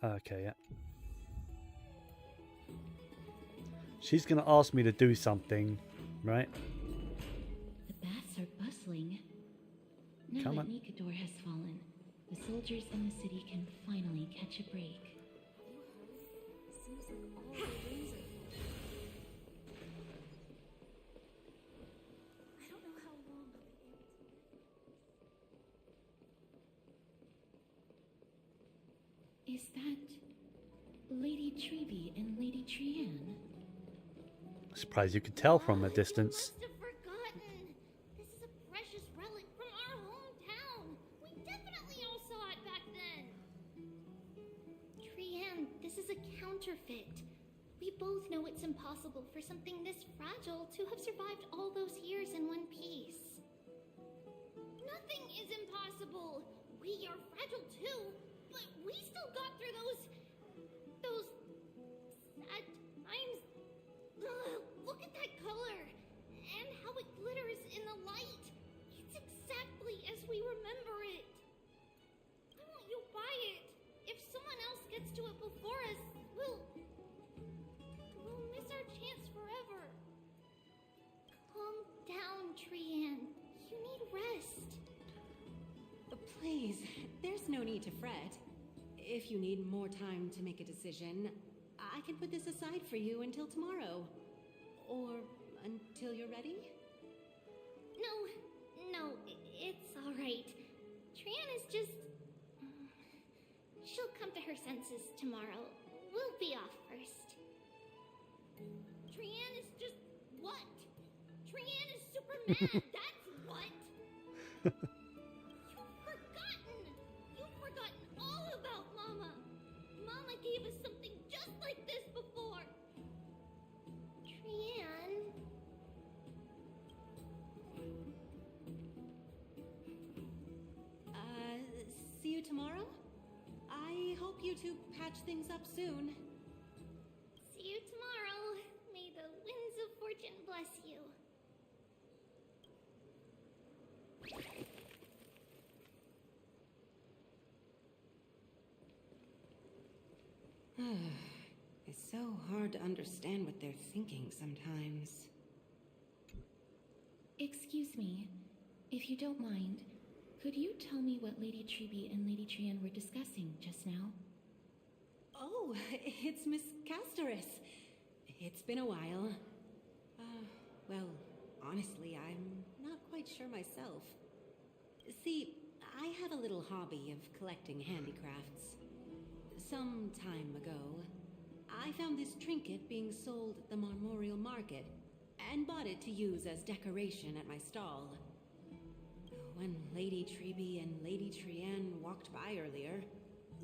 Okay, yeah. She's gonna ask me to do something, right? The baths are bustling. Now Come that on. Nikador has fallen, the soldiers in the city can finally catch a break. Seems like all the rings are I don't know how long I'll be able to. Is that Lady Tribbie and Lady Trianne? Surprised you could tell from a distance. You must have forgotten. This is a precious relic from our hometown. We definitely all saw it back then. Trianne, this is a counterfeit. We both know it's impossible for something this fragile to have survived all those years in one piece. Nothing is impossible. We are fragile too, but we still got through those sad times. Ugh, look at that color and how it glitters in the light. It's exactly as we remember it. Why won't you buy it? If someone else gets to it before us, we'll miss our chance forever. Calm down, Trianne. You need rest. Please, there's no need to fret. If you need more time to make a decision, I can put this aside for you until tomorrow. Or until you're ready? No, it's all right. Trianne is just... She'll come to her senses tomorrow. We'll be off first. Trianne is just... what? Trianne is super mad, that's what! You've forgotten all about Mama! Mama gave us something just like this before! Trianne... See you tomorrow? I hope you two patch things up soon. See you tomorrow. May the winds of fortune bless you. It's so hard to understand what they're thinking sometimes. Excuse me, if you don't mind, could you tell me what Lady Tribbie and Lady Trianne were discussing just now? Oh, it's Miss Castoris. It's been a while. Well, honestly, I'm not quite sure myself. See, I have a little hobby of collecting handicrafts. Some time ago, I found this trinket being sold at the Marmorial Market and bought it to use as decoration at my stall. When Lady Tribbie and Lady Trianne walked by earlier,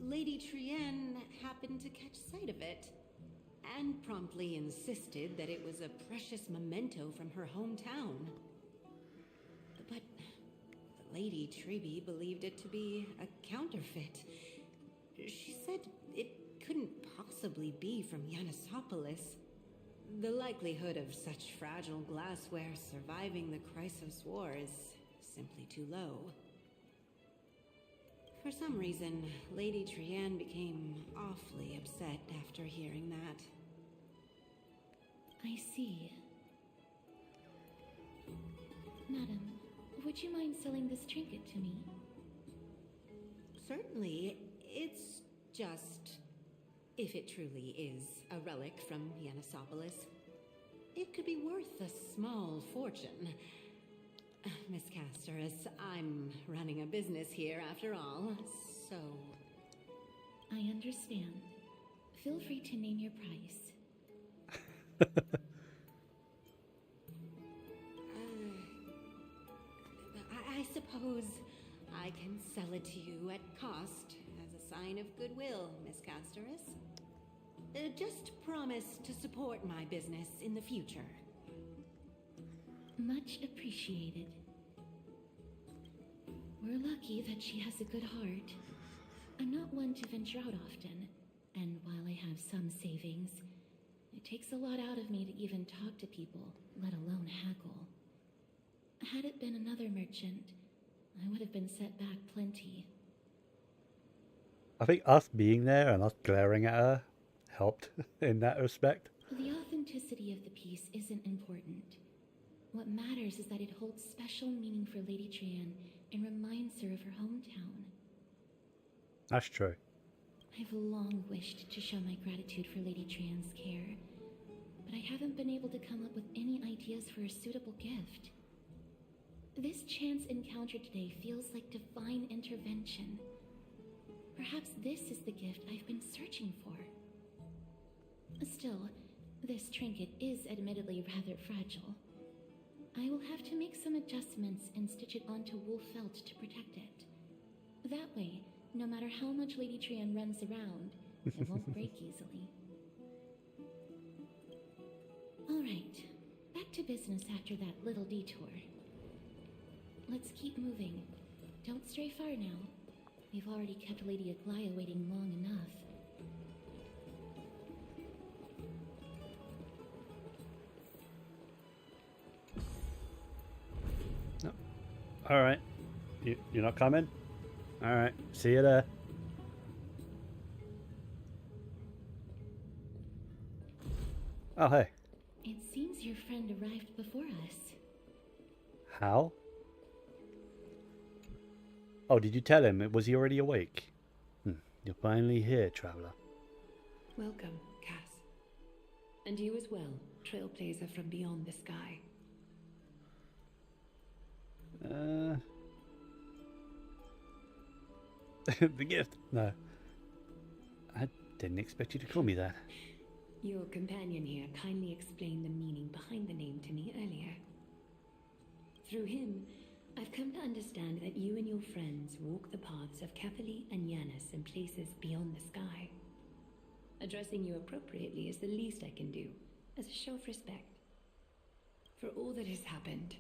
Lady Trianne happened to catch sight of it and promptly insisted that it was a precious memento from her hometown. But Lady Tribbie believed it to be a counterfeit. She said it couldn't possibly be from Yanisopolis. The likelihood of such fragile glassware surviving the Chrysos War is simply too low. For some reason, Lady Trianne became awfully upset after hearing that. I see. Madam, would you mind selling this trinket to me? Certainly. It's just... if it truly is a relic from Yanisopolis, it could be worth a small fortune. Miss Casterus, I'm running a business here after all, so... I understand. Feel free to name your price. I suppose I can sell it to you at cost as a sign of goodwill, Miss Casterus. Just promise to support my business in the future. Much appreciated. We're lucky that she has a good heart. I'm not one to venture out often, and while I have some savings, it takes a lot out of me to even talk to people, let alone haggle. Had it been another merchant, I would have been set back plenty. I think us being there and us glaring at her helped in that respect. The authenticity of the piece isn't important. What matters is that it holds special meaning for Lady Trianne and reminds her of her hometown. That's true. I've long wished to show my gratitude for Lady Trianne's care, but I haven't been able to come up with any ideas for a suitable gift. This chance encounter today feels like divine intervention. Perhaps this is the gift I've been searching for. Still, this trinket is admittedly rather fragile. I will have to make some adjustments and stitch it onto wool felt to protect it. That way, no matter how much Lady Trianne runs around, it won't break easily. Alright, back to business after that little detour. Let's keep moving. Don't stray far now. We've already kept Lady Aglaya waiting long enough. No. Alright. You're not coming? Alright. See you there. Oh, hey. It seems your friend arrived before us. How? Oh, did you tell him? Was he already awake? You're finally here, traveler. Welcome, Cass. And you as well, trailblazer from beyond the sky. The gift? No. I didn't expect you to call me that. Your companion here kindly explained the meaning behind the name to me earlier. Through him, I've come to understand that you and your friends walk the paths of Cathali and Yanis in places beyond the sky. Addressing you appropriately is the least I can do, as a show of respect. For all that has happened,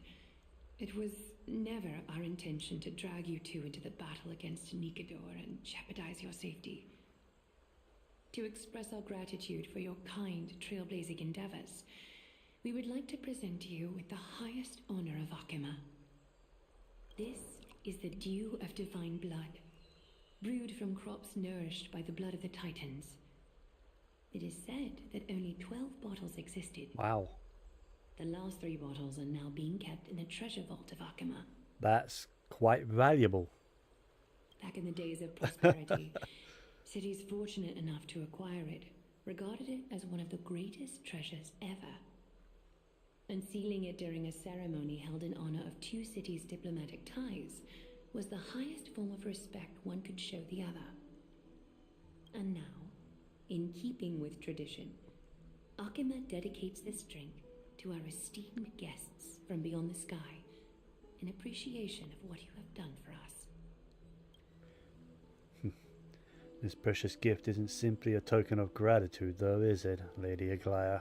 it was never our intention to drag you two into the battle against Nikador and jeopardize your safety. To express our gratitude for your kind, trailblazing endeavors, we would like to present you with the highest honor of Akima. This is the dew of divine blood, brewed from crops nourished by the blood of the Titans. It is said that only 12 bottles existed. Wow. The last 3 bottles are now being kept in the treasure vault of Akima. That's quite valuable. Back in the days of prosperity, cities fortunate enough to acquire it regarded it as one of the greatest treasures ever. Unsealing it during a ceremony held in honor of 2 cities' diplomatic ties was the highest form of respect one could show the other. And now, in keeping with tradition, Akima dedicates this drink to our esteemed guests from beyond the sky in appreciation of what you have done for us. This precious gift isn't simply a token of gratitude, though, is it, Lady Aglaya?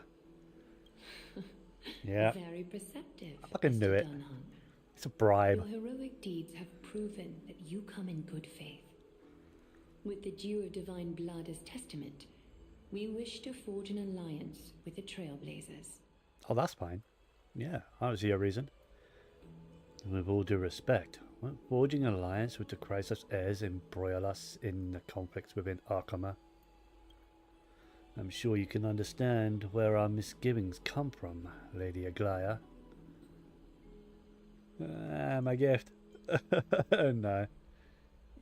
Yeah. Very perceptive. I fucking knew Mr. it. Dunham. It's a bribe. Your heroic deeds have proven that you come in good faith. With the dew of divine blood as testament, We wish to forge an alliance with the Trailblazers. Oh, that's fine. Yeah, I don't see a reason. With all due respect, won't forging an alliance with the Chrysos heirs embroil us in the conflicts within Arkama? I'm sure you can understand where our misgivings come from, Lady Aglaya. My gift. No.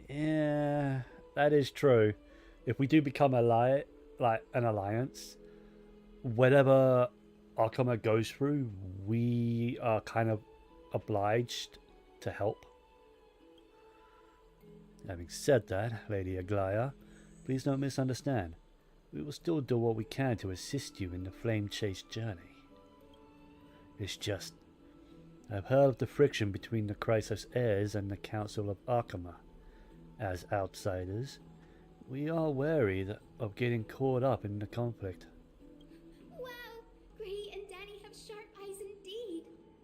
Yeah, that is true. If we do become an alliance, whatever Arkama goes through, we are kind of obliged to help. Having said that, Lady Aglaya, please don't misunderstand. We will still do what we can to assist you in the Flame Chase journey. It's just, I've heard of the friction between the Chrysos heirs and the Council of Arkama. As outsiders, we are wary of getting caught up in the conflict. Wow, Grady and Danny have sharp eyes indeed.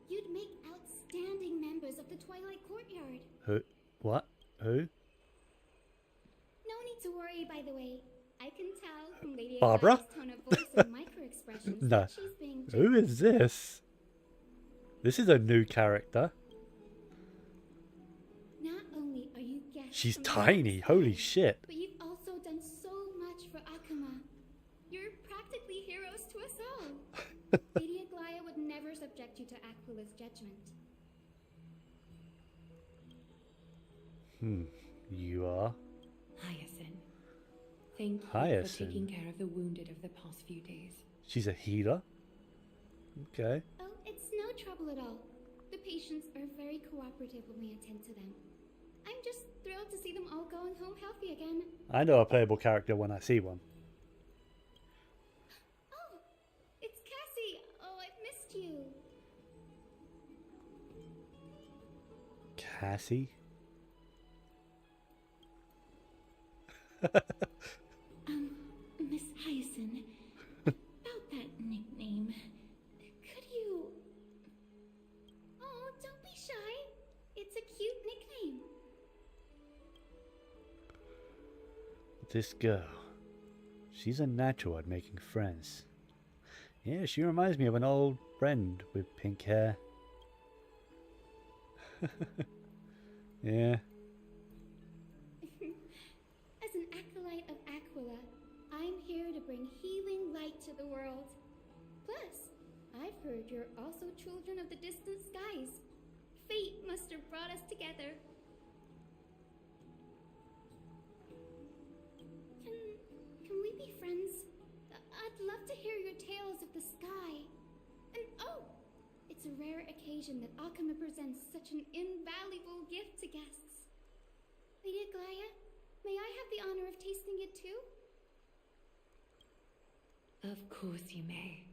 You'd make outstanding members of the Twilight Courtyard. Who? What? Who? No need to worry, by the way. I can tell from Lady Barbara? Aglaya's tone of voice and micro-expressions No. that she's being Who is this? This is a new character. Not only are you guests She's from tiny. Holy shit. but you've also done so much for Akama. You're practically heroes to us all. Lady Aglaya would never subject you to Aquila's judgment. You are? Hyacinth. Thank you Hyacinth. for taking care of the wounded of the past few days. She's a healer? Okay. Oh, it's no trouble at all. The patients are very cooperative when we attend to them. I'm just thrilled to see them all going home healthy again. I know a playable character when I see one. Oh, it's Cassie. Oh, I've missed you. Cassie? Miss Hyacinth, about that nickname, could you... Oh, don't be shy. It's a cute nickname. This girl. She's a natural at making friends. Yeah, she reminds me of an old friend with pink hair. Yeah. As an acolyte of Aquila, I'm here to bring healing light to the world. Plus, I've heard you're also children of the distant skies. Fate must have brought us together. Can we be friends? I'd love to hear your tales of the sky. And oh, it's a rare occasion that Akama presents such an invaluable gift to guests. Lady Aglaya, may I have the honor of tasting it too? Of course you may.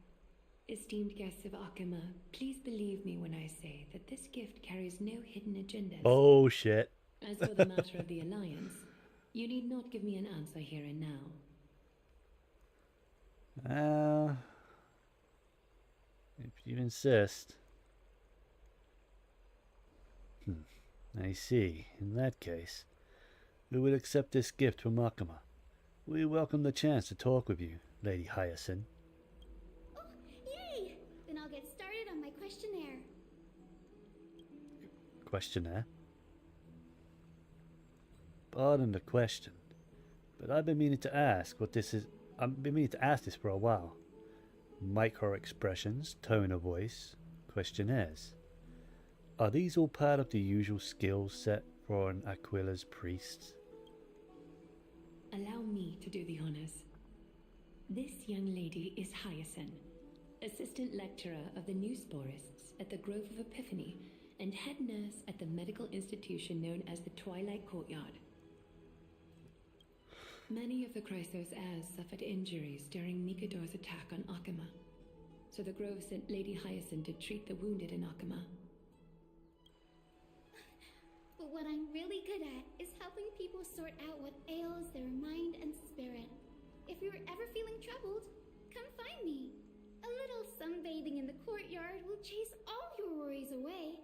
Esteemed guests of Akama, please believe me when I say that this gift carries no hidden agendas. Oh, shit. As for the matter of the alliance, you need not give me an answer here and now. If you insist. I see. In that case, we will accept this gift from Akama. We welcome the chance to talk with you, Lady Hyacinth. Oh, yay! Then I'll get started on my questionnaire. Questionnaire? Pardon the question, but I've been meaning to ask what this is. I've been meaning to ask this for a while. Micro expressions, tone of voice, questionnaires. Are these all part of the usual skill set for an Aquila's priest? Allow me to do the honors. This young lady is Hyacinth, assistant lecturer of the new sporists at the Grove of Epiphany and head nurse at the medical institution known as the Twilight Courtyard. Many of the Chrysos heirs suffered injuries during Mikador's attack on Akama, so the Grove sent Lady Hyacinth to treat the wounded in Akama. But what I'm really good at is helping people sort out what ails their mind and spirit. If you're ever feeling troubled, come find me. A little sunbathing in the courtyard will chase all your worries away.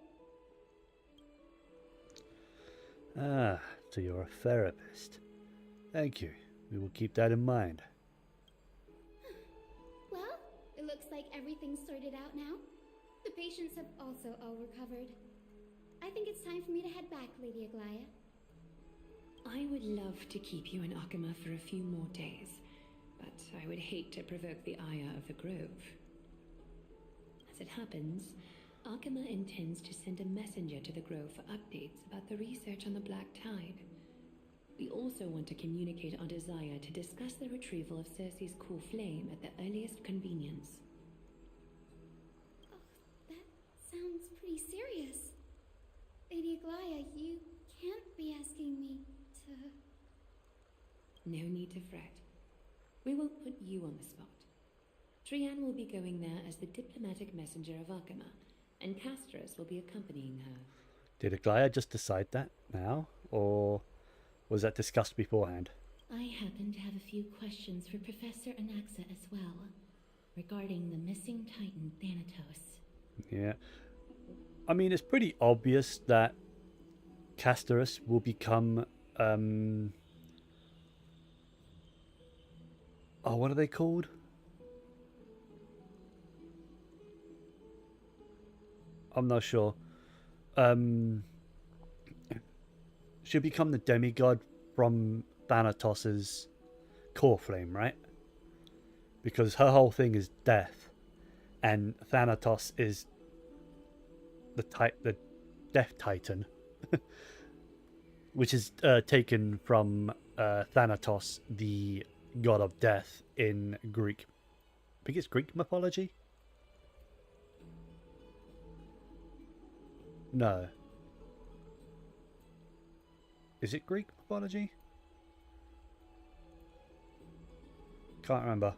Ah, so you're a therapist. Thank you. We will keep that in mind. looks like everything's sorted out now. The patients have also all recovered. I think it's time for me to head back, Lady Aglaya. I would love to keep you in Akama for a few more days, but I would hate to provoke the ire of the Grove. As it happens, Akama intends to send a messenger to the Grove for updates about the research on the Black Tide. We also want to communicate our desire to discuss the retrieval of Circe's core flame at the earliest convenience. Oh, that sounds pretty serious. Lady Aglaya, you can't be asking me to... No need to fret. We won't put you on the spot. Trianne will be going there as the diplomatic messenger of Akama, and Castros will be accompanying her. Did Aglaya just decide that now, or was that discussed beforehand? I happen to have a few questions for Professor Anaxa as well, regarding the missing Titan Thanatos. Yeah. I mean, it's pretty obvious that Castorus will become, oh, what are they called? I'm not sure. She'll become the demigod from Thanatos's core flame, right? Because her whole thing is death, and Thanatos is the Death Titan, which is taken from Thanatos, the god of death in Greek. I think it's Greek mythology. No. Is it Greek mythology? Can't remember.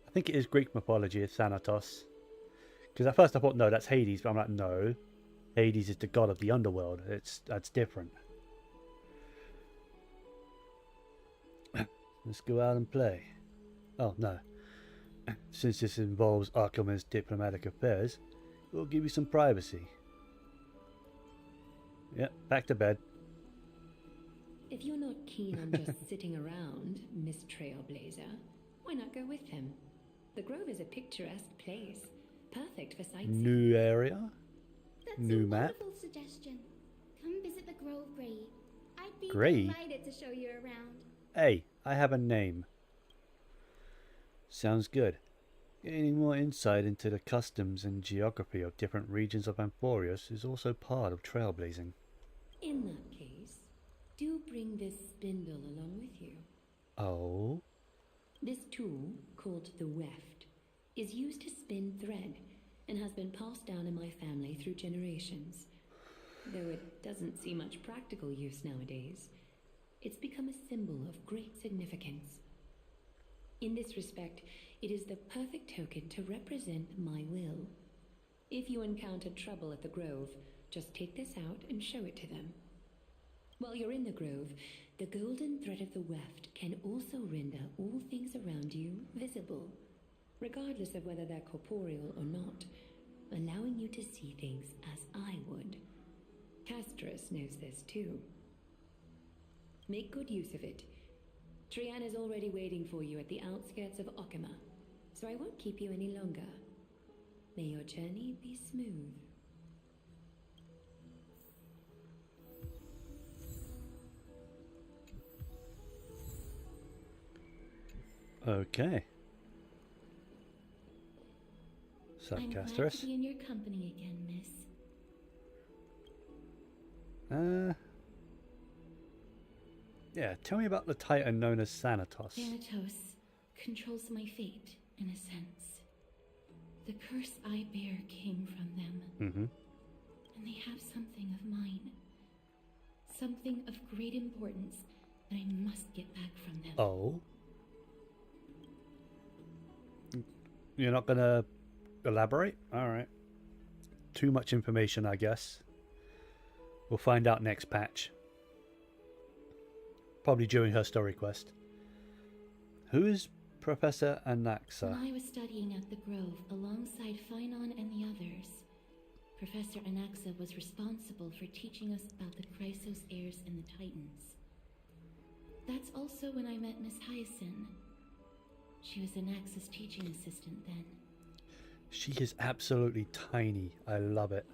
I think it is Greek mythology, it's Thanatos. Because at first I thought, no, that's Hades, but I'm like, no. Hades is the god of the underworld. That's different. Let's go out and play. Oh, no. Since this involves Akama's diplomatic affairs, we'll give you some privacy. Yep, back to bed. If you're not keen on just sitting around, Miss Trailblazer, why not go with him? The Grove is a picturesque place, perfect for sightseeing. New area? That's New a map? wonderful suggestion. Come visit the Grove, Grey. I'd be Grey? delighted to show you around. Hey, I have a name. Sounds good. Gaining more insight into the customs and geography of different regions of Amphorius is also part of trailblazing. In that case, do bring this spindle along with you. Oh? This tool, called the weft, is used to spin thread and has been passed down in my family through generations. Though it doesn't see much practical use nowadays, it's become a symbol of great significance. In this respect, it is the perfect token to represent my will. If you encounter trouble at the Grove, just take this out and show it to them. While you're in the Grove, the golden thread of the weft can also render all things around you visible, regardless of whether they're corporeal or not, allowing you to see things as I would. Castros knows this too. Make good use of it. Trianne is already waiting for you at the outskirts of Akama, so I won't keep you any longer. May your journey be smooth. Okay. So, I'm glad Castorus. to be in your company again, miss. Yeah, tell me about the Titan known as Thanatos. Thanatos controls my fate, in a sense. The curse I bear came from them. Mm-hmm. And they have something of mine. Something of great importance that I must get back from them. Oh? You're not gonna elaborate? Alright. Too much information, I guess. We'll find out next patch. Probably during her story quest. Who is Professor Anaxa? When I was studying at the Grove alongside Phynon and the others, Professor Anaxa was responsible for teaching us about the Chrysos heirs and the Titans. That's also when I met Miss Hyacinth. She was Anaxa's teaching assistant then. She is absolutely tiny. I love it.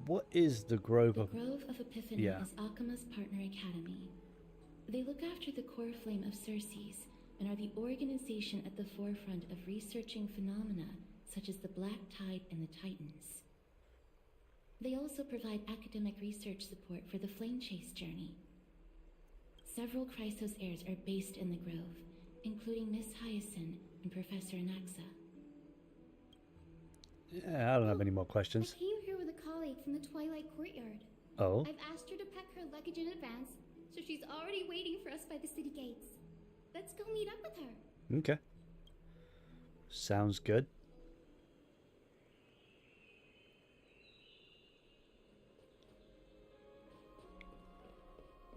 What is the Grove of... The Grove of Epiphany is Akima's partner academy. They look after the core flame of Circes and are the organization at the forefront of researching phenomena such as the Black Tide and the Titans. They also provide academic research support for the Flame Chase journey. Several Chrysos heirs are based in the Grove, including Miss Hyacinth and Professor Anaxa. Yeah, I don't have any more questions. I came here with a colleague from the Twilight Courtyard. Oh? I've asked her to pack her luggage in advance, so she's already waiting for us by the city gates. Let's go meet up with her. Okay. Sounds good.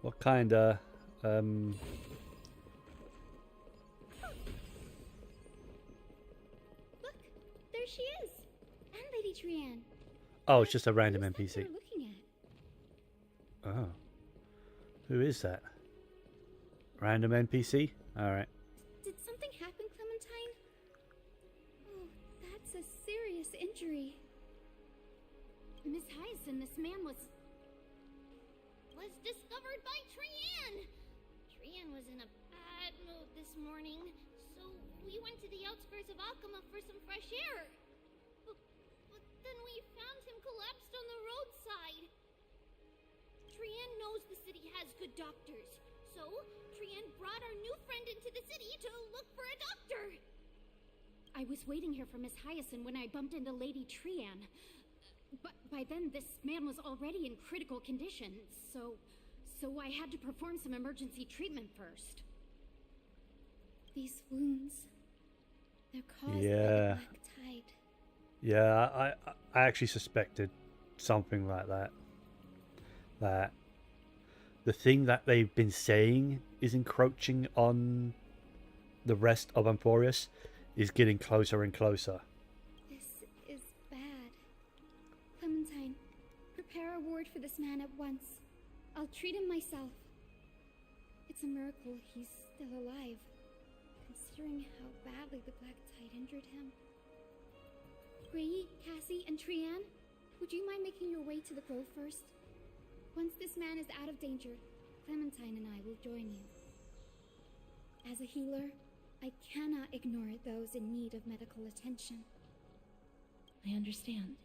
What kind of... Look, there she is. And Lady Trianne. Oh, it's just a random Who's that NPC. we're looking at? Oh. Who is that? Random NPC? Alright. Did something happen, Clementine? Oh, that's a serious injury. Miss Hyacinth, this man was discovered by Trianne. Trianne was in a bad mood this morning, so we went to the outskirts of Akama for some fresh air. But then we found him collapsed on the roadside. Trianne knows the city has good doctors, so Trianne brought our new friend into the city to look for a doctor. I was waiting here for Miss Hyacinth when I bumped into Lady Trianne. But by then, this man was already in critical condition, so I had to perform some emergency treatment first. These wounds, they're caused by the Black Tide. Yeah, I actually suspected something like that. That the thing that they've been saying is encroaching on the rest of Amphorius is getting closer and closer. This is bad. Clementine, prepare a ward for this man at once. I'll treat him myself. It's a miracle he's still alive, considering how badly the Black Tide injured him. Gray, Cassie, and Trianne, would you mind making your way to the Grove first? Once this man is out of danger, Clementine and I will join you. As a healer, I cannot ignore those in need of medical attention. I understand.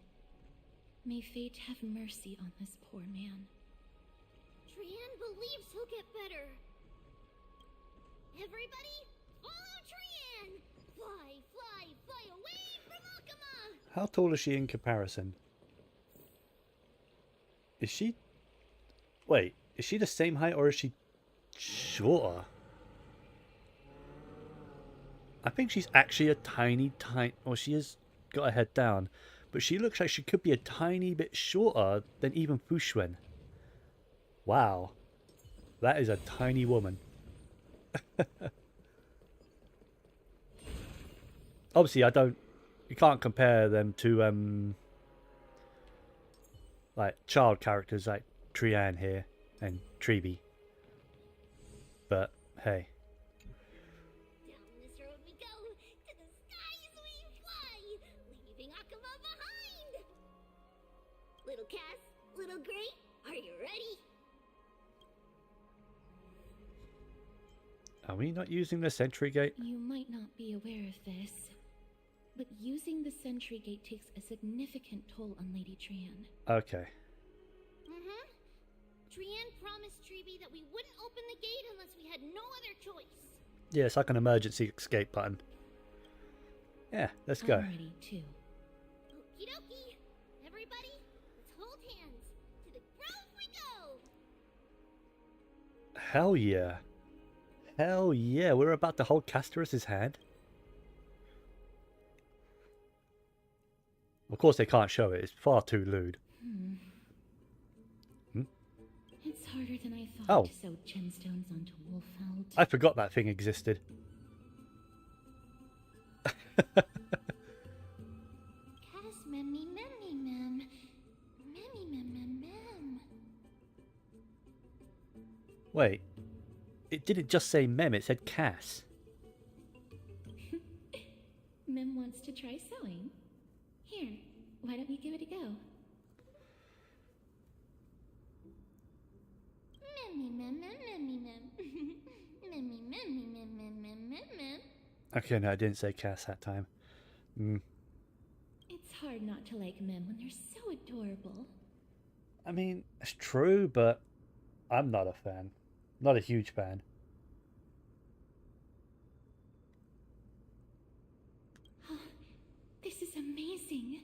May fate have mercy on this poor man. Trianne believes he'll get better. Everybody, follow Trianne! Fly, fly, fly away from Akama! How tall is she in comparison? Is she... Wait, is she the same height or is she shorter? I think she's actually a tiny... Well, she has got her head down. But she looks like she could be a tiny bit shorter than even Fushuen. Wow. That is a tiny woman. Obviously, you can't compare them to, like, child characters like Trianne here and Tribbie. But, hey. Down this road we go, to the skies we fly, leaving Akama behind! Little Cass, little Gray, are you ready? Are we not using the sentry gate? You might not be aware of this, but using the sentry gate takes a significant toll on Lady Trianne. Okay. Trianne promised Tribbie that we wouldn't open the gate unless we had no other choice. Yeah, it's like an emergency escape button. Yeah, let's go. I'm ready too. Okie dokie. Everybody, let's hold hands. To the Grove we go! Hell yeah. Hell yeah, we're about to hold Castorus's hand. Of course they can't show it, it's far too lewd. It's harder than I thought Oh. to sew gemstones onto Wolfeld. I forgot that thing existed. Wait, it didn't just say Mem, it said Cass. Mem wants to try sewing. Here, why don't you give it a go? Okay, no, I didn't say Cass that time. It's hard not to like Mem when they're so adorable. I mean, it's true, but I'm not a fan. Not a huge fan. Oh, this is amazing.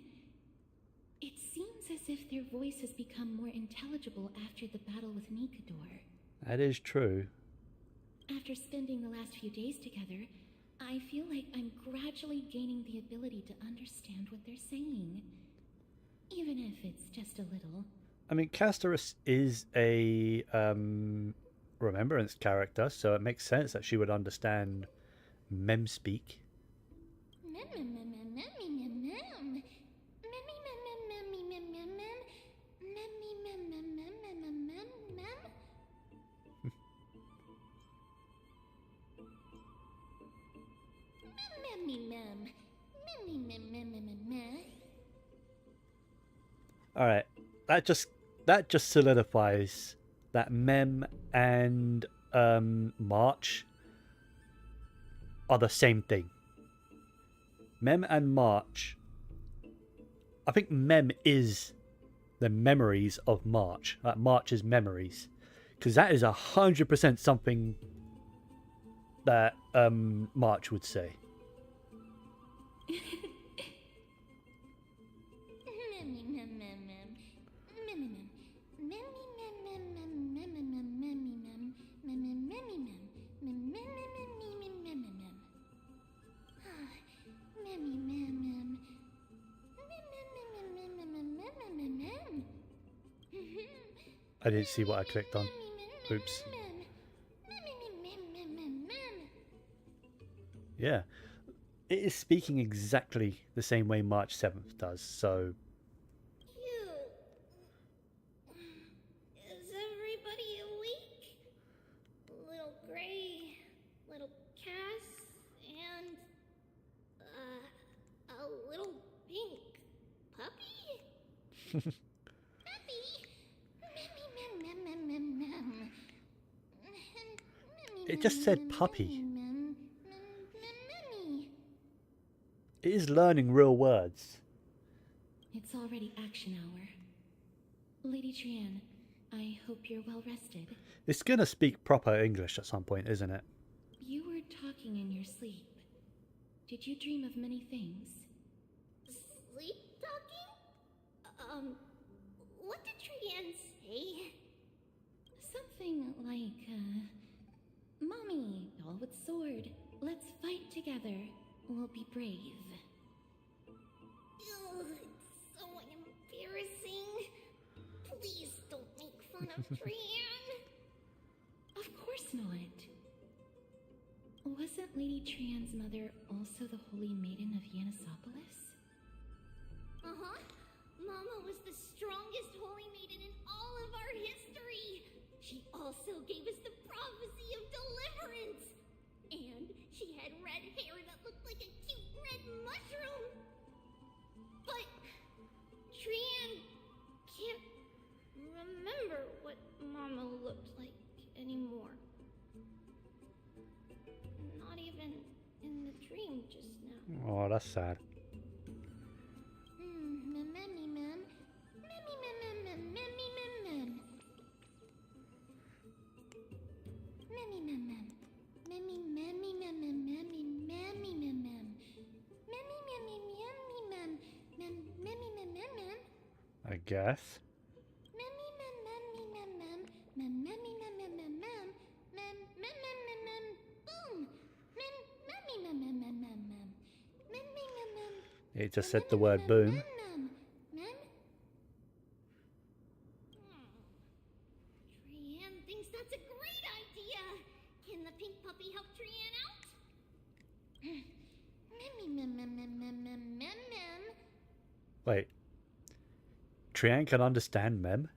It seems as if their voice has become more intelligible after the battle with Nikador. That is true. After spending the last few days together, I feel like I'm gradually gaining the ability to understand what they're saying. Even if it's just a little. I mean, Castorus is a remembrance character, so it makes sense that she would understand Mem speak. Alright, that just solidifies that Mem and March are the same thing. Mem and March, I think Mem is the memories of March, like March's memories, because that is 100% something that March would say. I didn't see what I clicked on. Oops. Yeah. It is speaking exactly the same way March 7th does, so... Is everybody awake? Little Gray, little Cass, and... a little pink puppy? It just said puppy. It is learning real words. It's already action hour. Lady Trian, I hope you're well rested. It's gonna speak proper English at some point, isn't it? You were talking in your sleep. Did you dream of many things? Sleep talking? What did Trian say? Something like, Mommy, doll with sword, let's fight together. We'll be brave. Ugh, it's so embarrassing. Please don't make fun of Trian. Of course not. Wasn't Lady Trian's mother also the Holy Maiden of Yanisopolis? Uh-huh. Mama was the strongest Holy Maiden in all of our history. She also gave us the prophecy of deliverance. And she had red hair that looked like a cute red mushroom. But Trian can't remember what Mama looked like anymore. Not even in the dream just now. Oh, that's sad. I guess. It just said the word boom. Trian thinks that's a great idea. Can the pink puppy help Trian out? Wait. Trian can understand Mem?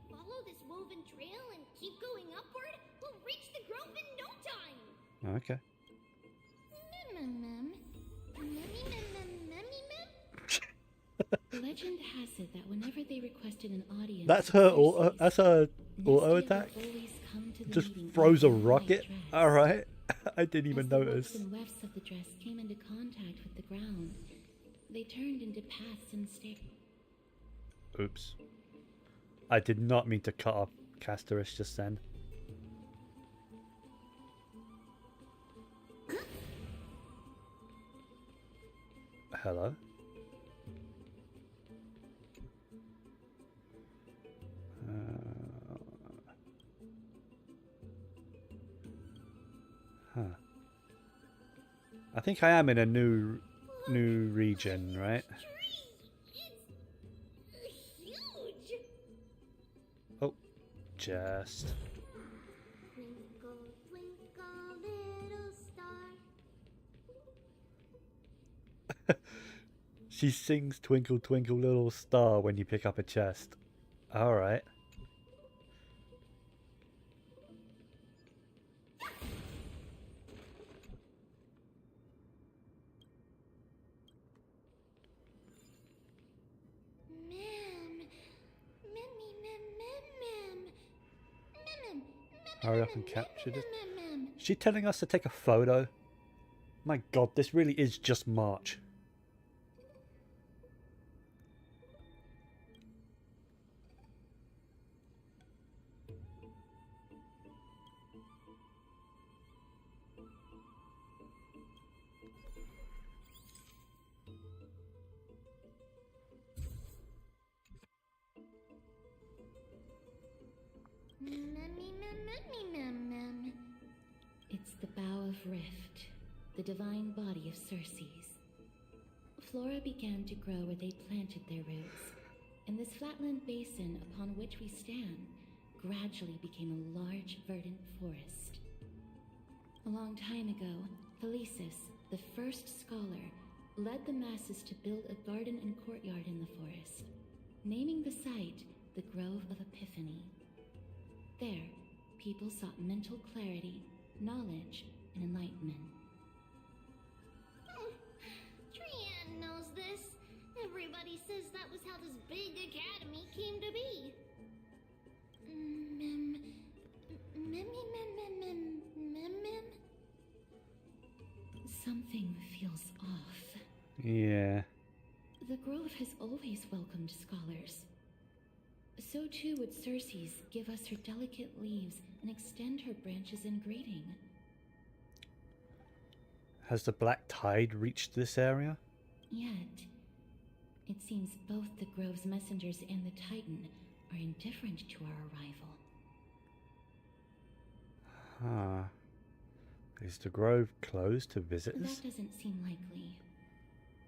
we follow this woven trail and keep going upward, we'll reach the grove in no time. Okay. Legend has it that whenever they requested an audience, That's her auto. That's her auto attack. Just throws a rocket. All right. I didn't even notice. The wefts of the dress came into contact with the ground. They turned into paths and stairs. Oops. I did not mean to cut off Castoris just then. Hello? Huh. I think I am in a new region, right? Huge. Oh, just. Twinkle, twinkle, little star. She sings Twinkle Twinkle Little Star when you pick up a chest. Alright. Hurry up and capture this. Is she telling us to take a photo? My god, this really is just March. It's the Bough of Rift, the divine body of Circe's. Flora began to grow where they planted their roots, and this flatland basin upon which we stand gradually became a large verdant forest. A long time ago, Felicis, the first scholar, led the masses to build a garden and courtyard in the forest, naming the site the Grove of Epiphany. There, people sought mental clarity, knowledge, and enlightenment. Trianne knows this. Everybody says that was how this big academy came to be. Something feels off. Yeah. The Grove has always welcomed scholars. So too would Circe's give us her delicate leaves and extend her branches in greeting. Has the black tide reached this area? Yet, it seems both the Grove's messengers and the Titan are indifferent to our arrival. Huh. Is the Grove closed to visitors? That doesn't seem likely.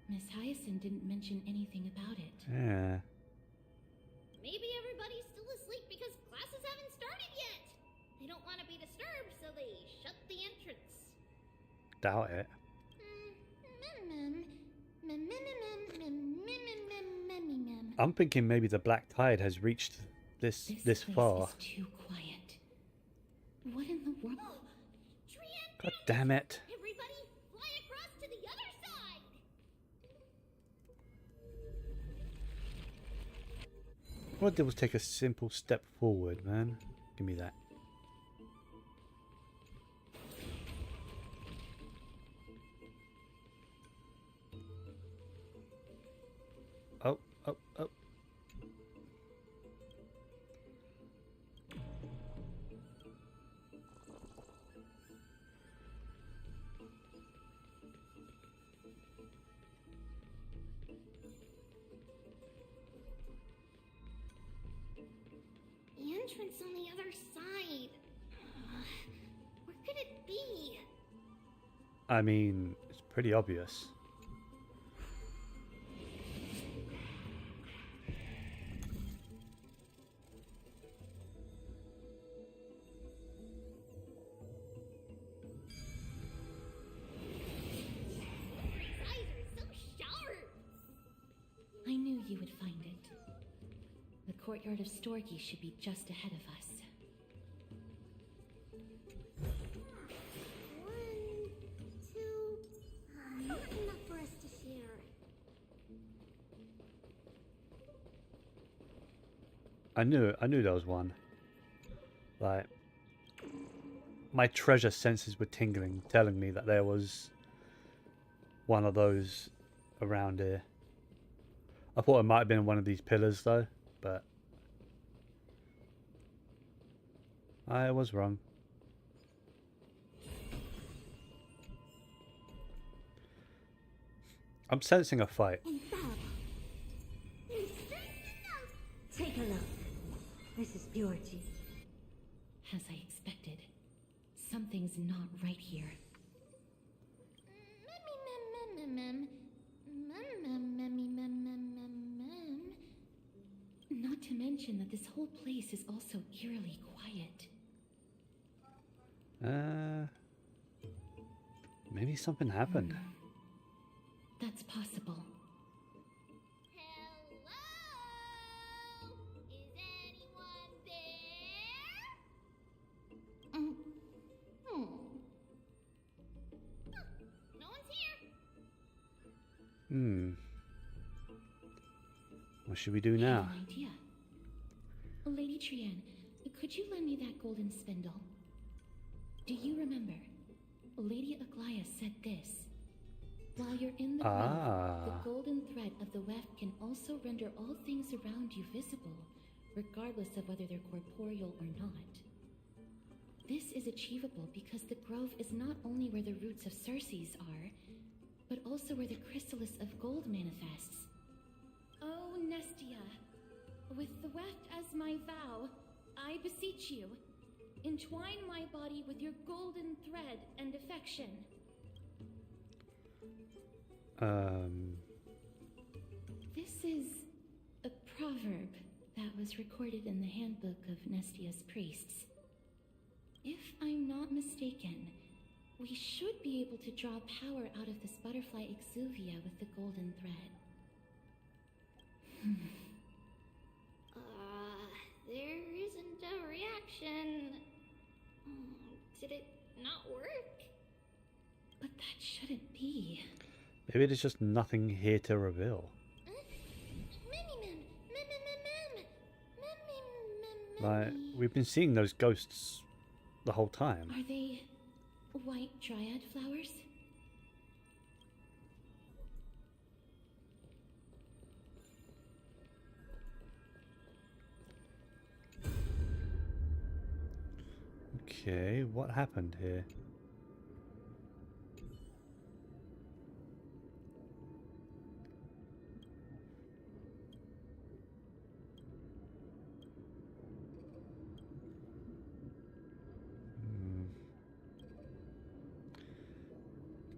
Miss Hyacinth didn't mention anything about it. Yeah. Maybe everybody's still asleep because classes haven't started yet. They don't want to be disturbed, so they shut the entrance. Doubt it. I'm thinking maybe the black tide has reached this far. Is too quiet. What in the world? God damn it. Everybody, fly across to the other side. What I did was take a simple step forward, man. Give me that. Oh, oh, oh. The entrance on the other side. Where could it be? I mean, it's pretty obvious. I knew you would find it. The courtyard of Storky should be just ahead of us. One, two, not enough for us to share. I knew there was one. Like, my treasure senses were tingling, telling me that there was one of those around here. I thought it might have been one of these pillars though, but I was wrong. I'm sensing a fight. Take a look. This is purity. As I expected, something's not right here. Not to mention that this whole place is also eerily quiet. Maybe something happened. That's possible. What should we do I now? have an idea. Lady Trienne, could you lend me that golden spindle? Do you remember? Lady Aglaia said this. While you're in the grove, the golden thread of the weft can also render all things around you visible, regardless of whether they're corporeal or not. This is achievable because the grove is not only where the roots of Circes are, but also where the chrysalis of gold manifests. Oh, Nestia, with the weft as my vow, I beseech you, entwine my body with your golden thread and affection. This is a proverb that was recorded in the handbook of Nestia's priests. If I'm not mistaken, we should be able to draw power out of this butterfly exuvia with the golden thread. There isn't a reaction. Did it not work? But that shouldn't be. Maybe there's just nothing here to reveal. Like, we've been seeing those ghosts the whole time. Are they white dryad flowers? Okay, what happened here?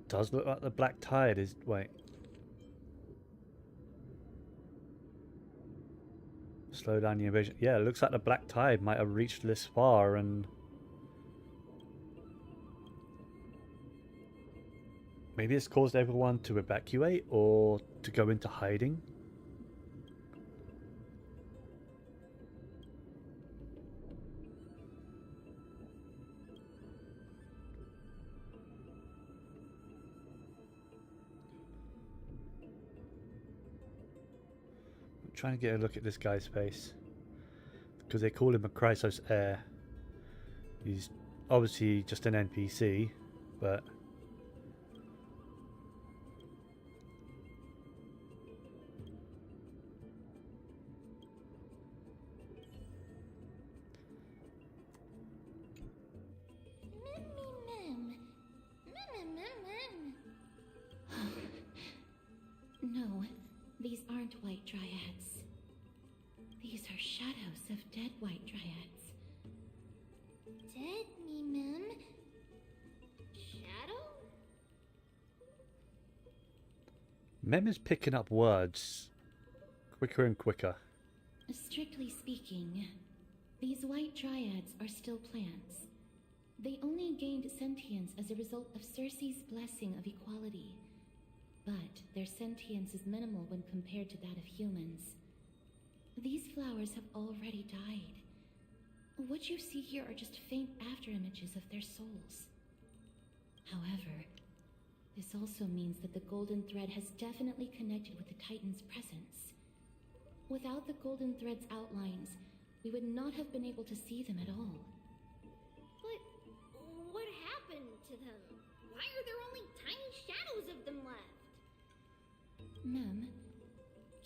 Does look like the black tide is... Wait. Slow down the invasion. Yeah, it looks like the black tide might have reached this far and... Maybe it's caused everyone to evacuate or to go into hiding. I'm trying to get a look at this guy's face. Because they call him a Chrysos heir. He's obviously just an NPC, but... No, these aren't white dryads. These are shadows of dead white dryads. Dead me, ma'am. Shadow? Mem is picking up words quicker and quicker. Strictly speaking, these white dryads are still plants. They only gained sentience as a result of Circe's blessing of equality. But their sentience is minimal when compared to that of humans. These flowers have already died. What you see here are just faint afterimages of their souls. However, this also means that the golden thread has definitely connected with the Titan's presence. Without the golden thread's outlines, we would not have been able to see them at all. But what happened to them? Why are there only tiny shadows of them left? Mem,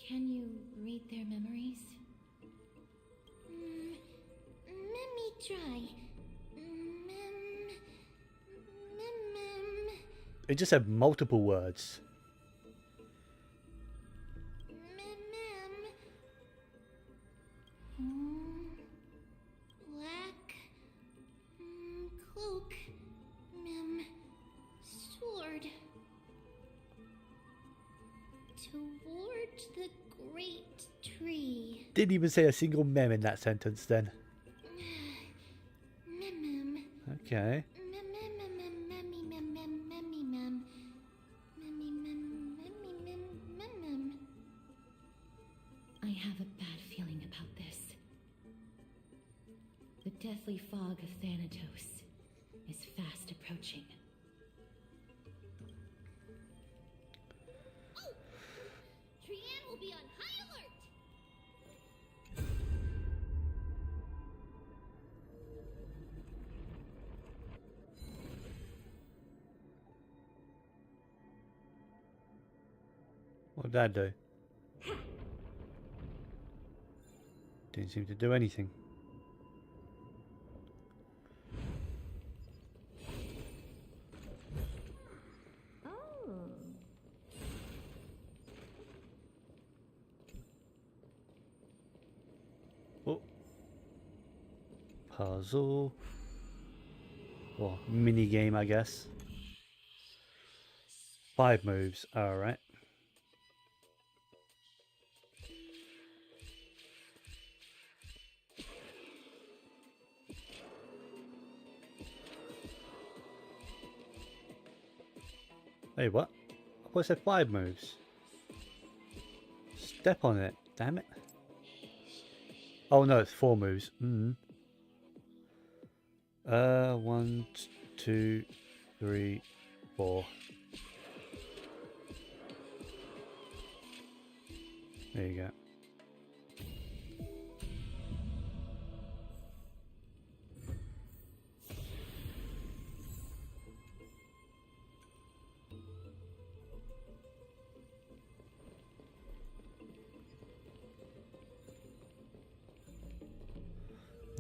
can you read their memories? Let me try. It just said multiple words. Black cloak, sword. Toward the great tree. Didn't even say a single mem in that sentence then. Okay. I have a bad feeling about this. The deathly fog of Thanatos is fast approaching. Oh! Trianne will be on high alert! What did that do? Didn't seem to do anything. Oh. Puzzle. Or mini game, I guess. 5 moves, alright. Hey, what? I thought I said 5 moves. Step on it, damn it. Oh no, it's 4 moves. 1, 2, 3, 4. There you go.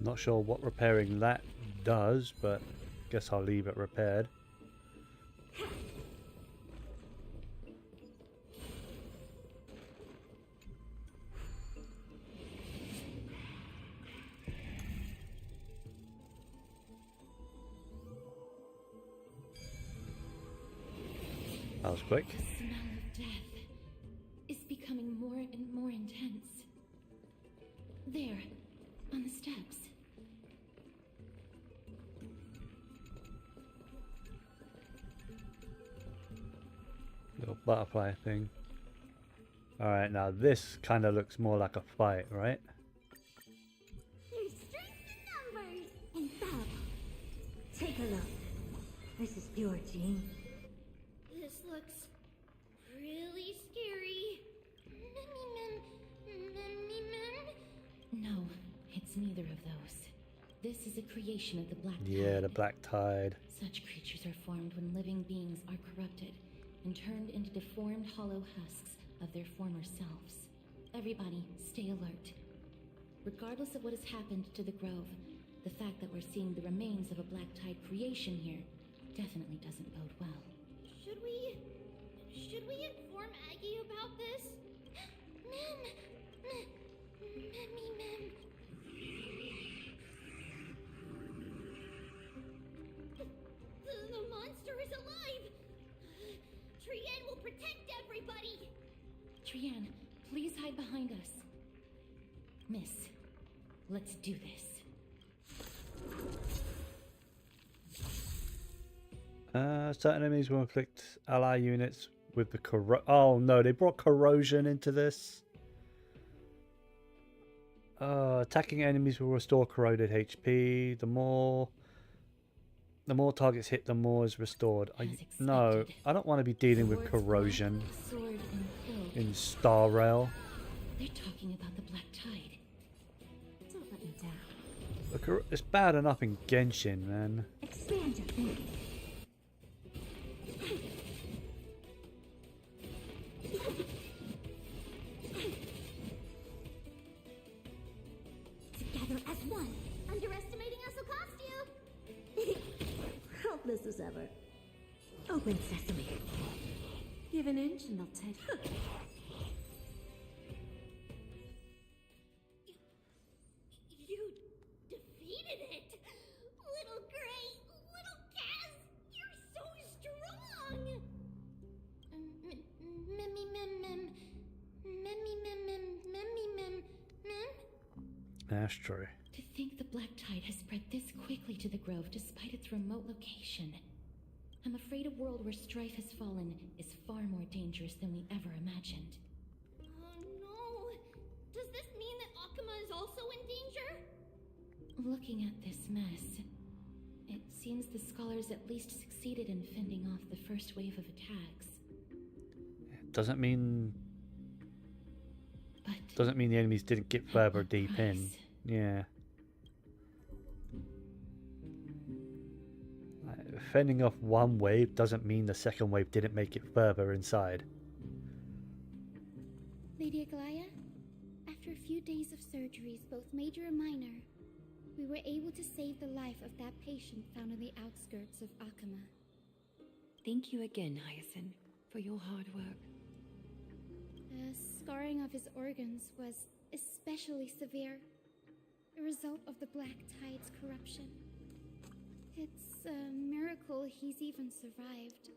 Not sure what repairing that does, but guess I'll leave it repaired. That was quick. The smell of death is becoming more and more intense. There, on the steps. Little butterfly thing. Alright, now this kind of looks more like a fight, right? There's strength in numbers and battle. Take a look. This is pure Jean. This looks really scary. No, it's neither of those. This is a creation of the Black Tide. Yeah, the Black Tide. Such creatures are formed when living beings are corrupted and turned into deformed hollow husks of their former selves. Everybody, stay alert. Regardless of what has happened to the Grove, the fact that we're seeing the remains of a Black Tide creation here definitely doesn't bode well. Should we inform Aggie about this? Mem! The monster is alive! Trianne will protect everybody! Trianne, please hide behind us. Miss, let's do this. Certain enemies will inflict ally units with the oh no, they brought corrosion into this. Attacking enemies will restore corroded HP. The more targets hit, the more is restored. No, I don't want to be dealing with corrosion in Star Rail. They're talking about the Black Tide. Don't let me down. Look, it's bad enough in Genshin, man. Expand your thinking. Together as one. Underestimating us will cost you. Helpless as ever. Open sesame. Give an inch and they'll take. You defeated it! Little Gray, little Kaz, you're so strong! That's true. To think the Black Tide has spread this quickly to the Grove despite its remote location. I'm afraid a world where strife has fallen is far more dangerous than we ever imagined. Oh no! Does this mean that Akuma is also in danger? Looking at this mess, it seems the scholars at least succeeded in fending off the first wave of attacks. Doesn't mean the enemies didn't get further deep in. Yeah. Fending off one wave doesn't mean the second wave didn't make it further inside. Lady Aglaya, after a few days of surgeries, both major and minor, we were able to save the life of that patient found on the outskirts of Akuma. Thank you again, Hyacinth, for your hard work. The scarring of his organs was especially severe, a result of the Black Tide's corruption. It's a miracle he's even survived.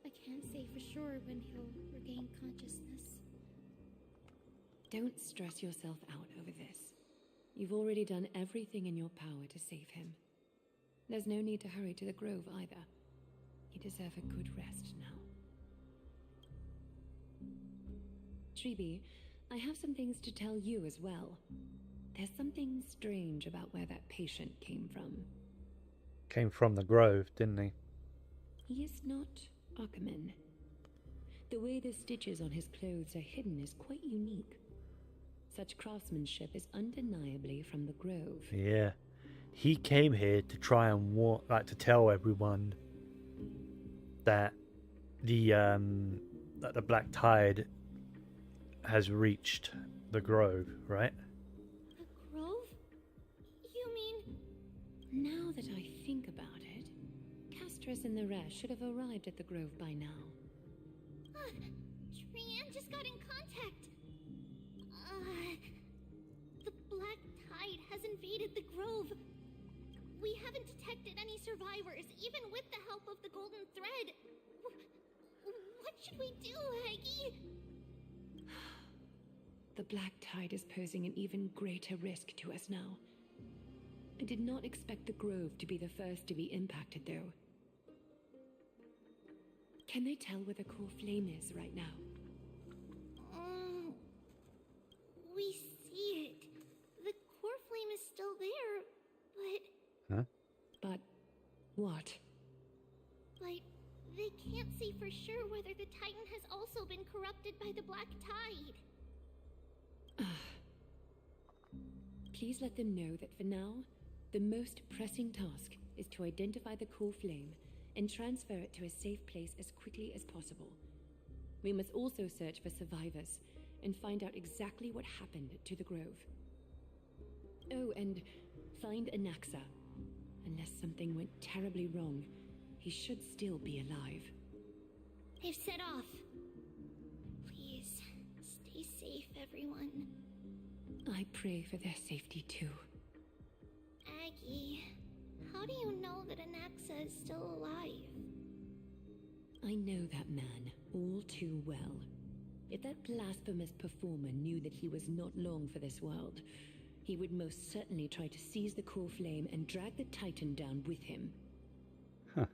I can't say for sure when he'll regain consciousness. Don't stress yourself out over this. You've already done everything in your power to save him. There's no need to hurry to the Grove either. You deserve a good rest now. Tribbie, I have some things to tell you as well. There's something strange about where that patient came from. Came from the Grove, didn't he? He is not Akuman. The way the stitches on his clothes are hidden is quite unique. Such craftsmanship is undeniably from the Grove. Yeah. He came here to try and to tell everyone that the Black Tide has reached the Grove, right? The Grove? You mean... Now that I think about it, Castress and the rest should have arrived at the Grove by now. Trianne just got in contact. The Black Tide has invaded the Grove. We haven't detected any survivors, even with the help of the Golden Thread. What should we do, Haggy? The Black Tide is posing an even greater risk to us now. I did not expect the Grove to be the first to be impacted, though. Can they tell where the core flame is right now? We see it. The core flame is still there, but... Huh? But what? But they can't say for sure whether the Titan has also been corrupted by the Black Tide. Please let them know that for now, the most pressing task is to identify the core flame and transfer it to a safe place as quickly as possible. We must also search for survivors and find out exactly what happened to the Grove. Oh, and find Anaxa. Unless something went terribly wrong, he should still be alive. They've set off. Please, stay safe, everyone. I pray for their safety too. Aggie, how do you know that Anaxa is still alive? I know that man all too well. If that blasphemous performer knew that he was not long for this world, he would most certainly try to seize the core flame and drag the Titan down with him. Huh.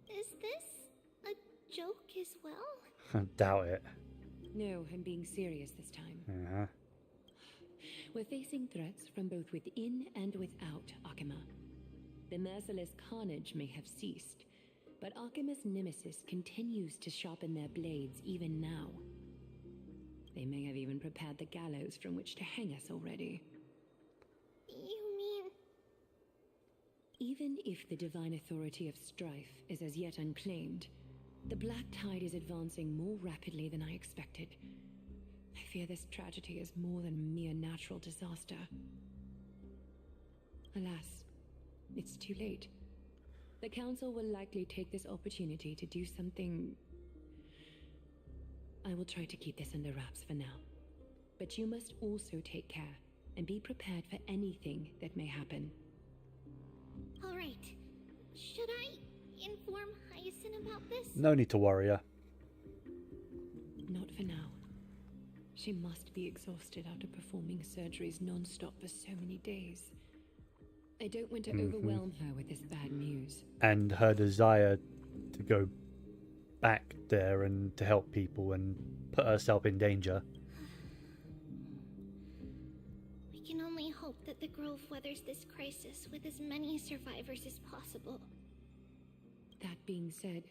Is this a joke as well? I doubt it. No, I'm being serious this time. Yeah. We're facing threats from both within and without Akima. The merciless carnage may have ceased, but Akima's nemesis continues to sharpen their blades even now. They may have even prepared the gallows from which to hang us already. You mean... Even if the divine authority of strife is as yet unclaimed, the Black Tide is advancing more rapidly than I expected. I fear this tragedy is more than a mere natural disaster. Alas, it's too late. The Council will likely take this opportunity to do something... I will try to keep this under wraps for now. But you must also take care and be prepared for anything that may happen. All right. Should I inform Hyacinth about this? No need to worry her. Not for now. She must be exhausted after performing surgeries non-stop for so many days. I don't want to overwhelm her with this bad news. And her desire to go back there and to help people and put herself in danger. We can only hope that the Grove weathers this crisis with as many survivors as possible. That being said,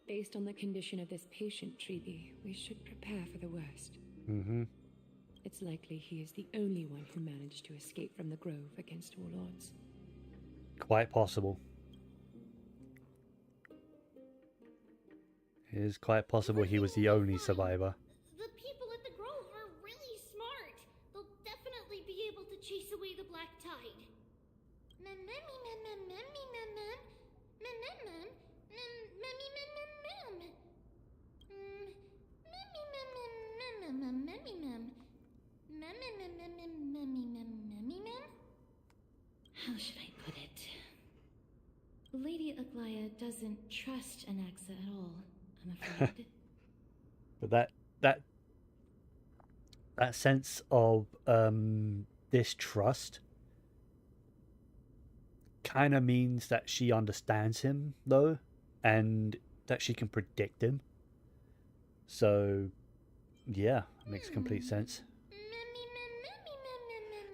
based on the condition of this patient, Tribbie, we should prepare for the worst. It's likely he is the only one who managed to escape from the Grove against all odds. Quite possible. It is quite possible he was the only survivor. The people at the Grove are really smart. They'll definitely be able to chase away the Black Tide. How should I put it? Lady Aglaya doesn't trust Anaxa at all, I'm afraid. But that sense of distrust kind of means that she understands him, though, and that she can predict him. So, yeah, makes complete sense.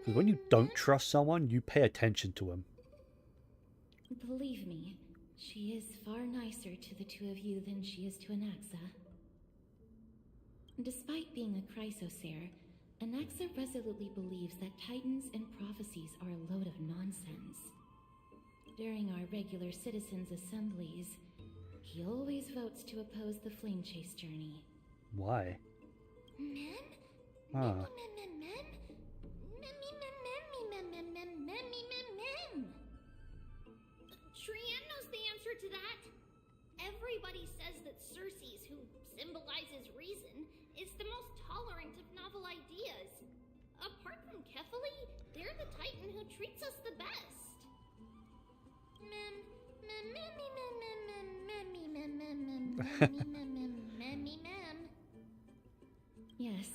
Because when you don't trust someone, you pay attention to them. Believe me, she is far nicer to the two of you than she is to Anaxa. Despite being a Chrysosaur, Anaxa resolutely believes that Titans and prophecies are a load of nonsense. During our regular citizens' assemblies, he always votes to oppose the Flame Chase journey. Why? Trienne knows the answer to that. Everybody says that Circes, who symbolizes reason, is the most tolerant of novel ideas. Apart from Kefali, they're the Titan who treats us the best. Yes,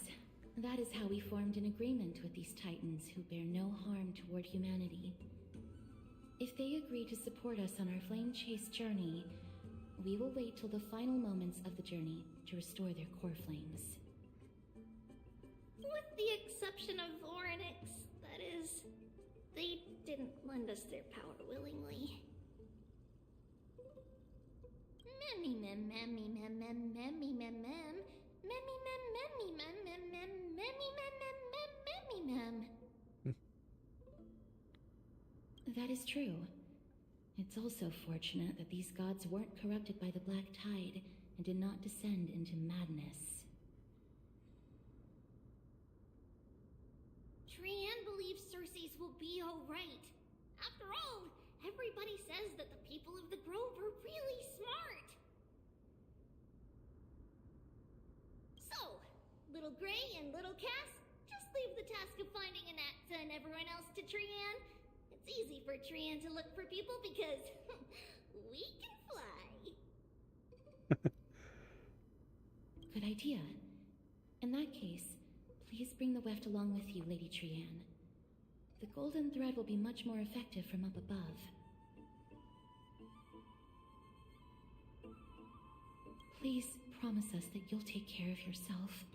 that is how we formed an agreement with these Titans who bear no harm toward humanity. If they agree to support us on our Flame Chase journey, we will wait till the final moments of the journey to restore their core flames. With the exception of Orynyx, that is. They didn't lend us their power willingly. That is true. It's also fortunate that these gods weren't corrupted by the Black Tide and did not descend into madness. Trienne believes Circes will be alright. After all, everybody says that the people of the Grove are really smart. So, Little Gray and Little Cass, just leave the task of finding Anaxa and everyone else to Trienne. It's easy for Trienne to look for people because we can fly. Good idea. In that case, please bring the weft along with you, Lady Trienne. The golden thread will be much more effective from up above. Please promise us that you'll take care of yourself.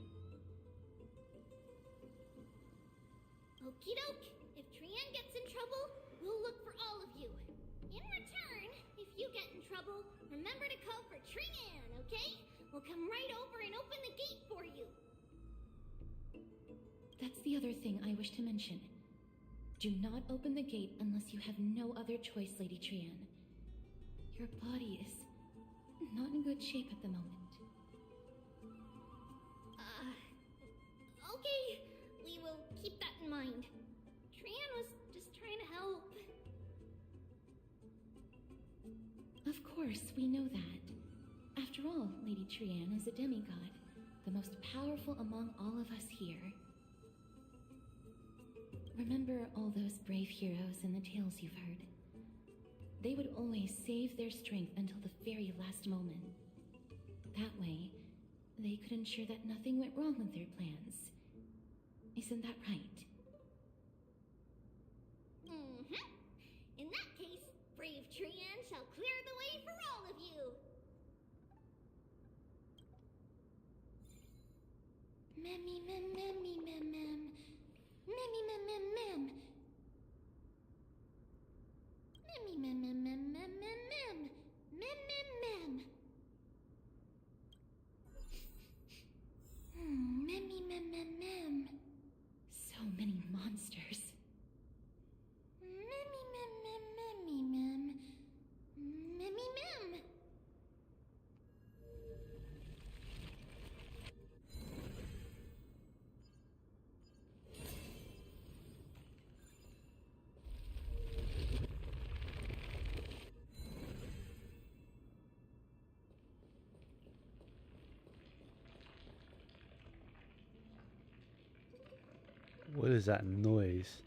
Okie doke. If Trian gets in trouble, we'll look for all of you. In return, if you get in trouble, remember to call for Trian, okay? We'll come right over and open the gate for you. That's the other thing I wish to mention. Do not open the gate unless you have no other choice, Lady Trian. Your body is not in good shape at the moment. Okay. We will keep that in mind. Trian was just trying to help. Of course, we know that. After all, Lady Trian is a demigod, the most powerful among all of us here. Remember all those brave heroes and the tales you've heard. They would always save their strength until the very last moment. That way, they could ensure that nothing went wrong with their plans. Isn't that right? Mm-hmm. In that case, brave Trian shall clear the way for all of you. Memmy mem memmy mem mem. Memmy mem mem mem. Memmy mem mem mem mem mem mem. Mem mem mem. Memmy mem mem mem. So many monsters. Memmy mem mem memmy mem. Memmy mem. What is that noise?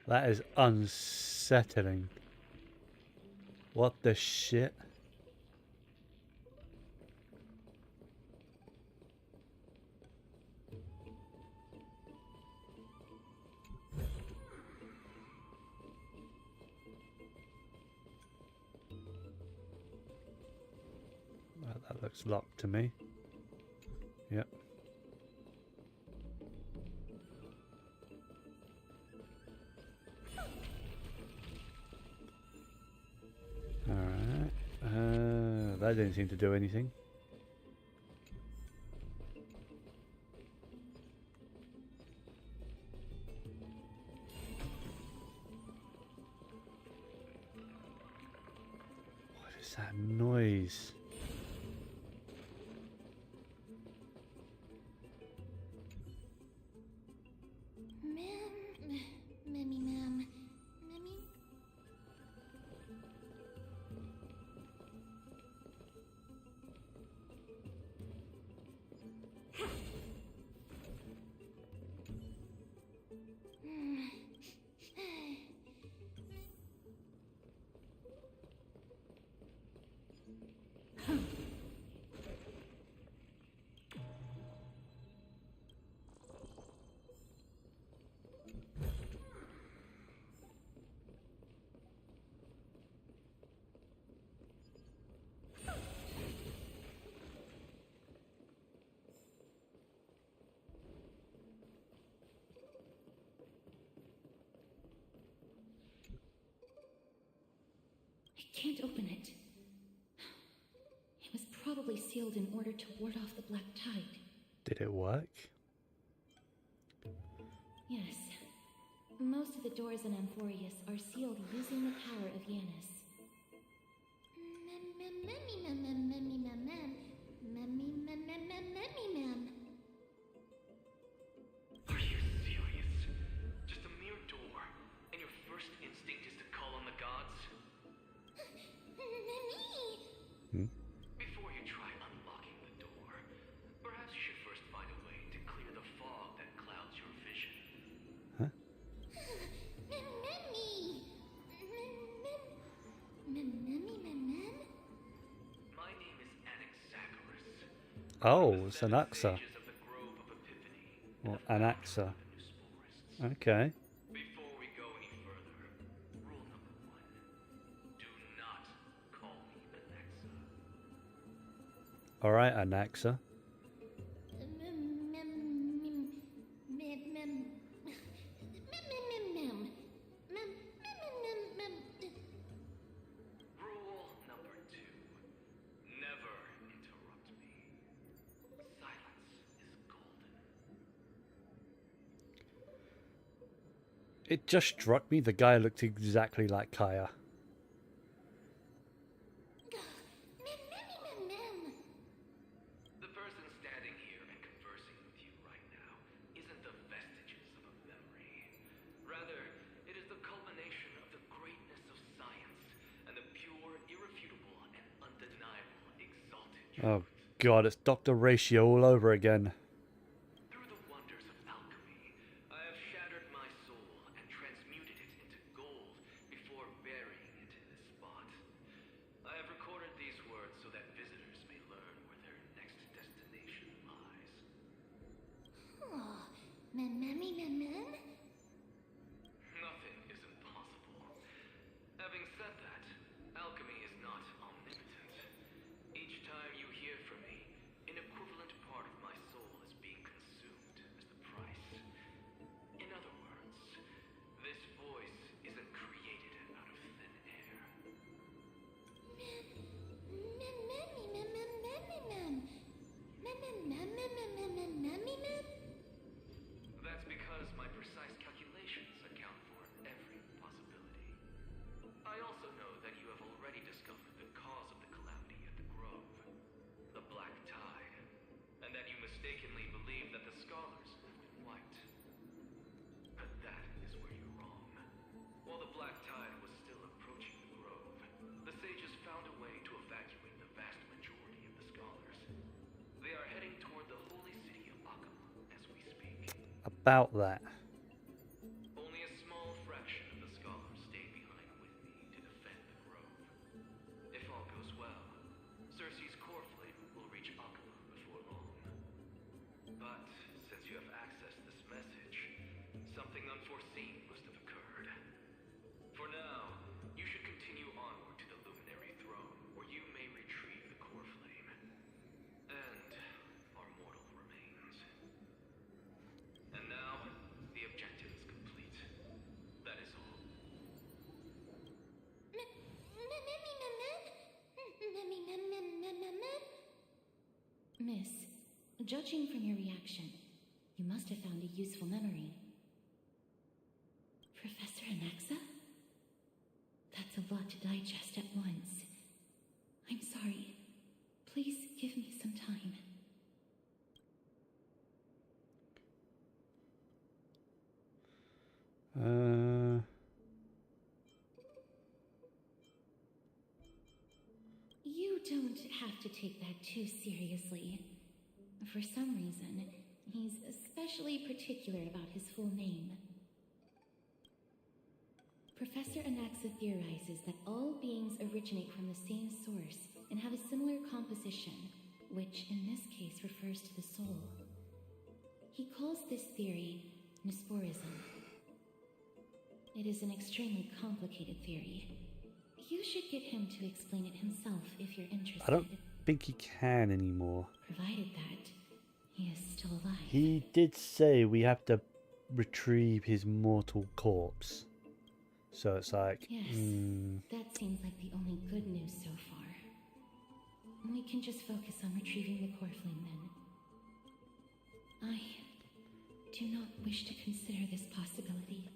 That is unsettling. What the shit? Well, that looks locked to me. Yep. Alright. That didn't seem to do anything. What is that noise? Memmy mem. Memmy. I can't open it. It was probably sealed in order to ward off the black tide. Did it work? Yes. Most of the doors in Amphorius are sealed using the power of Yanis. Memmy mem mem memmy mem mem. Memmy mem mem mem memmy mem. Are you serious? Just a mere door, and your first instinct is to call on the gods? Memmy! Before you try unlocking the door, perhaps you should first find a way to clear the fog that clouds your vision. Memmy! Memmy mem mem? My name is Anaxagoras. Oh, it's an Axa. Or Anaxa. Okay. Before we go any further, rule number 1. Do not call me Anaxa. Alright, Anaxa. It just struck me the guy looked exactly like Kaya. The person standing here and conversing with you right now isn't the vestiges of a memory. Rather, it is the culmination of the greatness of science and the pure, irrefutable, and undeniable exalted truth. Oh god, it's Dr. Ratio all over again. Through the wonders of alchemy, I have shattered my soul and transmuted it into gold before burying it in this spot. I have recorded these words so that visitors may learn where their next destination lies. Oh, mem. Nothing is impossible. Having said that, alchemy is not omnipotent. Each time you hear from me, an equivalent part of my soul is being consumed as the price. In other words, this voice isn't created out of thin air. That's because my precise calculations account for every possibility. I also know that you have already discovered the cause of the calamity at the Grove, the Black Tide, and that you mistakenly believe that the scholars have been wiped. But that is where you're wrong. While the Black Tide was still approaching the Grove, the sages found a way to evacuate the vast majority of the scholars. They are heading toward the holy city of Akama as we speak. About that. Only a small fraction of the scholars stayed behind with me to defend the Grove. If all goes well, Cersei's core flame will reach Akama before long. But since you have accessed this message, something unforeseen must have occurred. For now, you should continue onward to the Luminary Throne, where you may retrieve the core flame. And our mortal remains. And now, the objective is complete. That is all. Miss, judging from your reaction, you must have found a useful memory. Professor Anaxa? That's a lot to digest at once. I'm sorry. Please give me some time. You don't have to take that too seriously. For some reason, he's especially particular about his full name. Professor Anaxa theorizes that all beings originate from the same source and have a similar composition, which in this case refers to the soul. He calls this theory Nesporism. It is an extremely complicated theory. You should get him to explain it himself if you're interested. I don't think he can anymore. Provided that he is still alive. He did say we have to retrieve his mortal corpse. So it's like... Yes, that seems like the only good news so far. We can just focus on retrieving the core flame then. I do not wish to consider this possibility.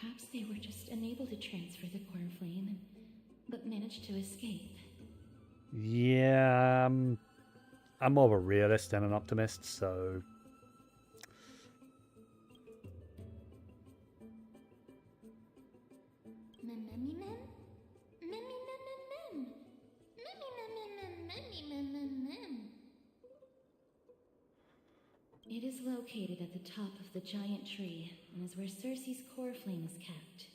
Perhaps they were just unable to transfer the core flame, but managed to escape. Yeah, I'm more of a realist than an optimist, so... It is located at the top of the giant tree and is where Cersei's core flame is kept.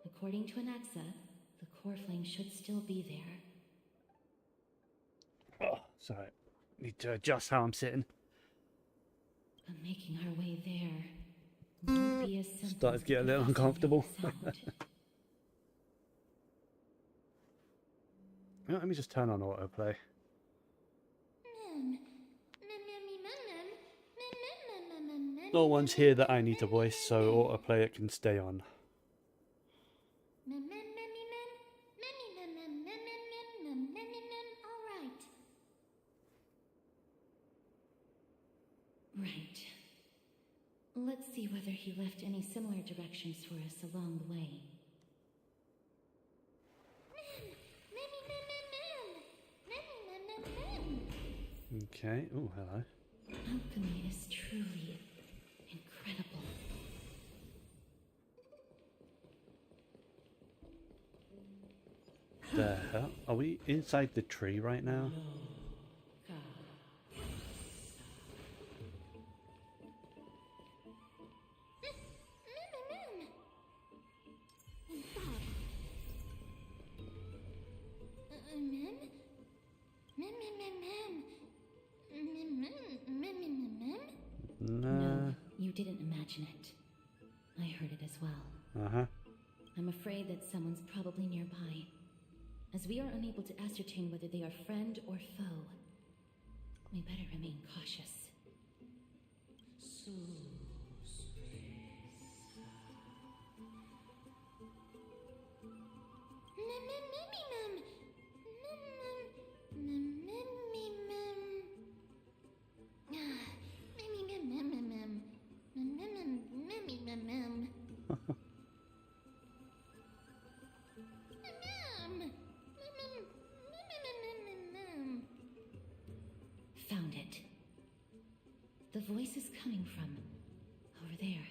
According to Anaxa, the core flame should still be there. Oh, sorry. Need to adjust how I'm sitting. But making our way there won't be as simple. Started to get a little uncomfortable. Let me just turn on autoplay. No one's here that I need to voice, so autoplay it can stay on. Right. Let's see whether he left any similar directions for us along the way. Okay. Oh, hello. Alchemy is truly incredible. The hell? Are we inside the tree right now? No, you didn't imagine it. I heard it as well. Uh-huh. I'm afraid that someone's probably nearby. As we are unable to ascertain whether they are friend or foe, we better remain cautious. Found it. The voice is coming from over there.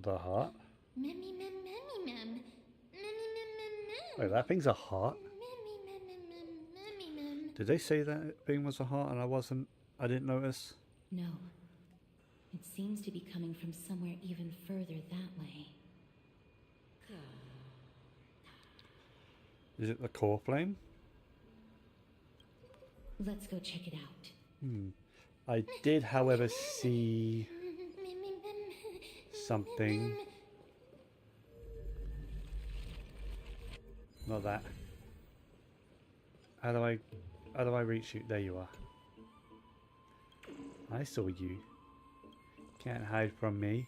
The heart? Wait, that thing's a heart? Did they say that thing was a heart and I didn't notice? No. It seems to be coming from somewhere even further that way. Is it the core flame? Let's go check it out. I did, however, see something. Not that. How do I reach you? There you are. I saw you. Can't hide from me.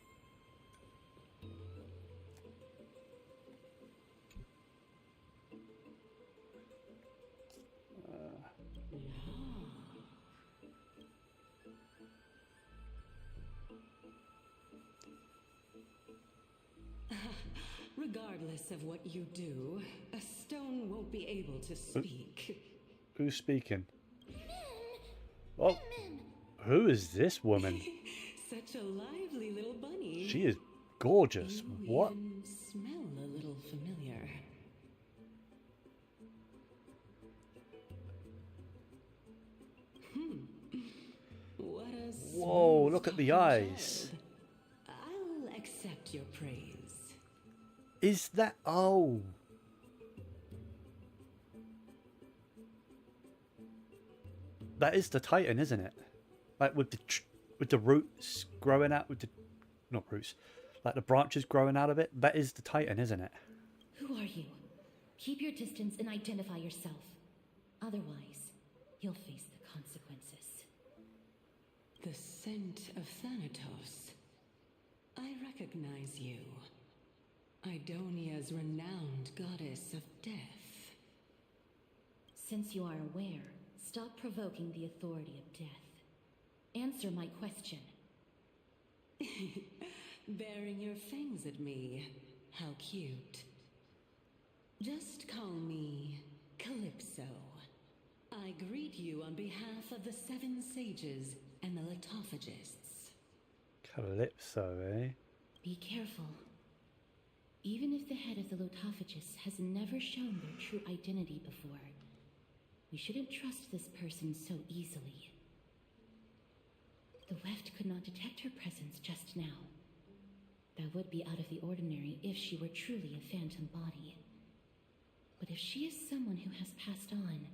Regardless of what you do, a stone won't be able to speak. Who's speaking? Oh, who is this woman? Such a lively little bunny. She is gorgeous. You What? even smell a little familiar. What a Whoa, smooth look at the talking eyes. child. I'll accept your praise. Is that... Oh. That is the Titan, isn't it? Like with the roots growing out, with the... Not roots. Like the branches growing out of it. That is the Titan, isn't it? Who are you? Keep your distance and identify yourself. Otherwise, you'll face the consequences. The scent of Thanatos. I recognize you. Idonia's renowned goddess of death. Since you are aware, stop provoking the authority of death. Answer my question. Baring your fangs at me. How cute. Just call me Calypso. I greet you on behalf of the 7 sages and the Litophagists. Calypso, eh? Be careful. Even if the head of the Litophagists has never shown their true identity before, we shouldn't trust this person so easily. The Weft could not detect her presence just now. That would be out of the ordinary if she were truly a phantom body. But if she is someone who has passed on,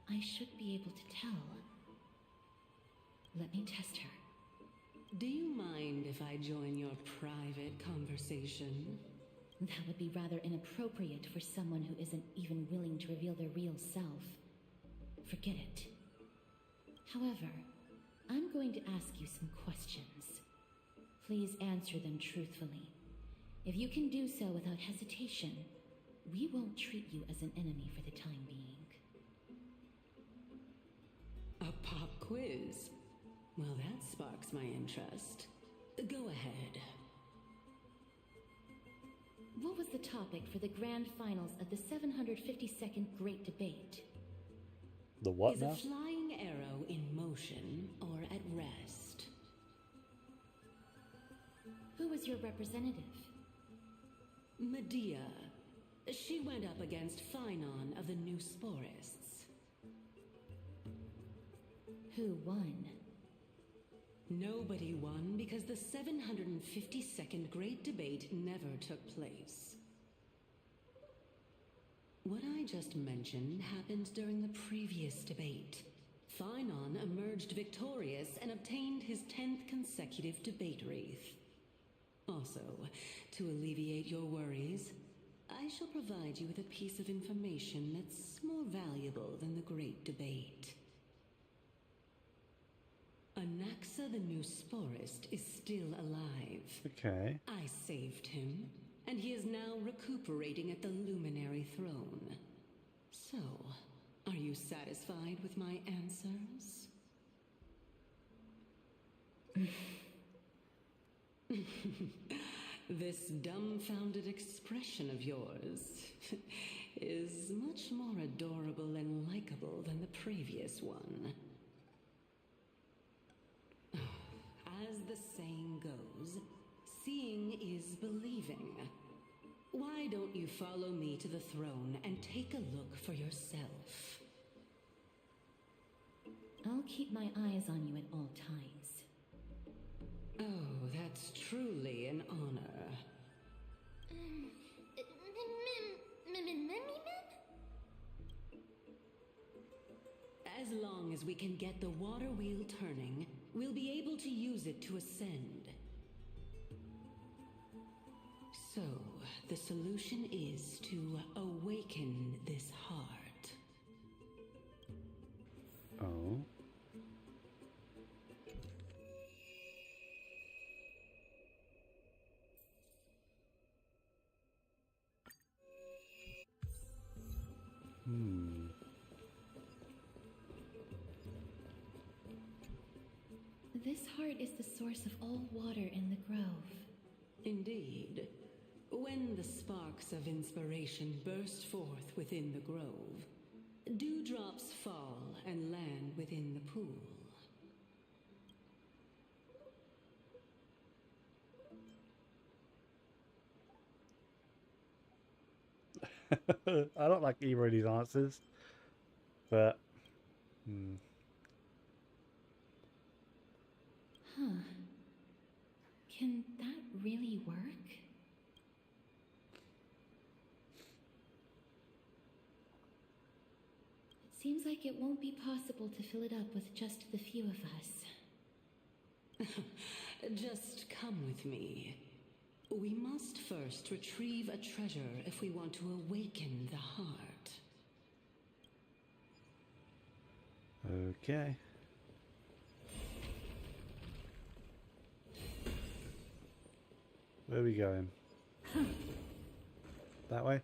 I should be able to tell. Let me test her. Do you mind if I join your private conversation? That would be rather inappropriate for someone who isn't even willing to reveal their real self. Forget it. However, I'm going to ask you some questions. Please answer them truthfully. If you can do so without hesitation, we won't treat you as an enemy for the time being. quiz. Well, that sparks my interest. Go ahead. What was the topic for the grand finals of the 752nd Great Debate? The what Is now? a flying arrow in motion or at rest? Who was your representative? Medea. She went up against Phynon of the New Sporists. Who won? Nobody won because the 752nd Great Debate never took place. What I just mentioned happened during the previous debate. Phynon emerged victorious and obtained his 10th consecutive debate wreath. Also, to alleviate your worries, I shall provide you with a piece of information that's more valuable than the Great Debate. Anaxa the New Sporist is still alive. Okay. I saved him, and he is now recuperating at the Luminary Throne. So, are you satisfied with my answers? This dumbfounded expression of yours is much more adorable and likable than the previous one. As the saying goes, seeing is believing. Why don't you follow me to the throne and take a look for yourself? I'll keep my eyes on you at all times. Oh, that's truly an honor. As long as we can get the water wheel turning, we'll be able to use it to ascend. So, the solution is to awaken this heart. Oh. This heart is the source of all water in the grove. Indeed. When the sparks of inspiration burst forth within the grove, dewdrops fall and land within the pool. I don't like either of these answers, but Huh. Can that really work? It seems like it won't be possible to fill it up with just the few of us. Just come with me. We must first retrieve a treasure if we want to awaken the heart. okay. Where are we going? That way?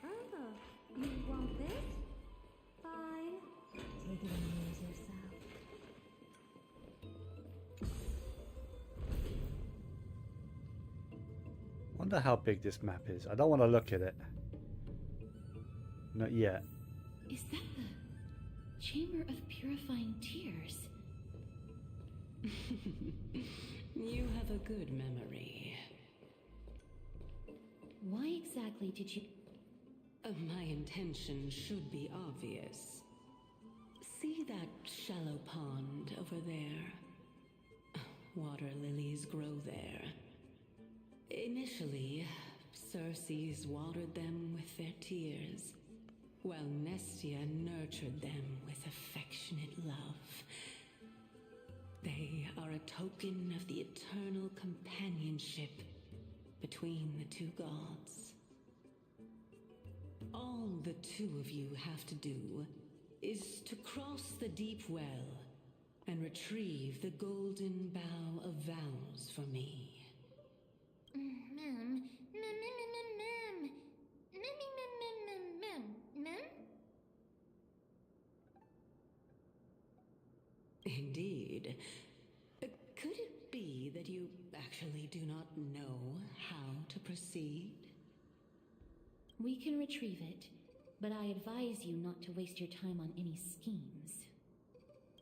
Oh, you want this? Fine. Take it and amuse yourself. Wonder how big this map is. I don't want to look at it. Not yet. Is that the Chamber of Purifying Tears? You have a good memory. Why exactly did you... My intention should be obvious. See that shallow pond over there? Water lilies grow there. Initially, Circes watered them with their tears, while Nestia nurtured them with affectionate love. They are a token of the eternal companionship between the two gods. All the two of you have to do is to cross the deep well and retrieve the golden bough of vows for me. Ma'am. Indeed. Could it be that you actually do not know how to proceed? We can retrieve it, but I advise you not to waste your time on any schemes.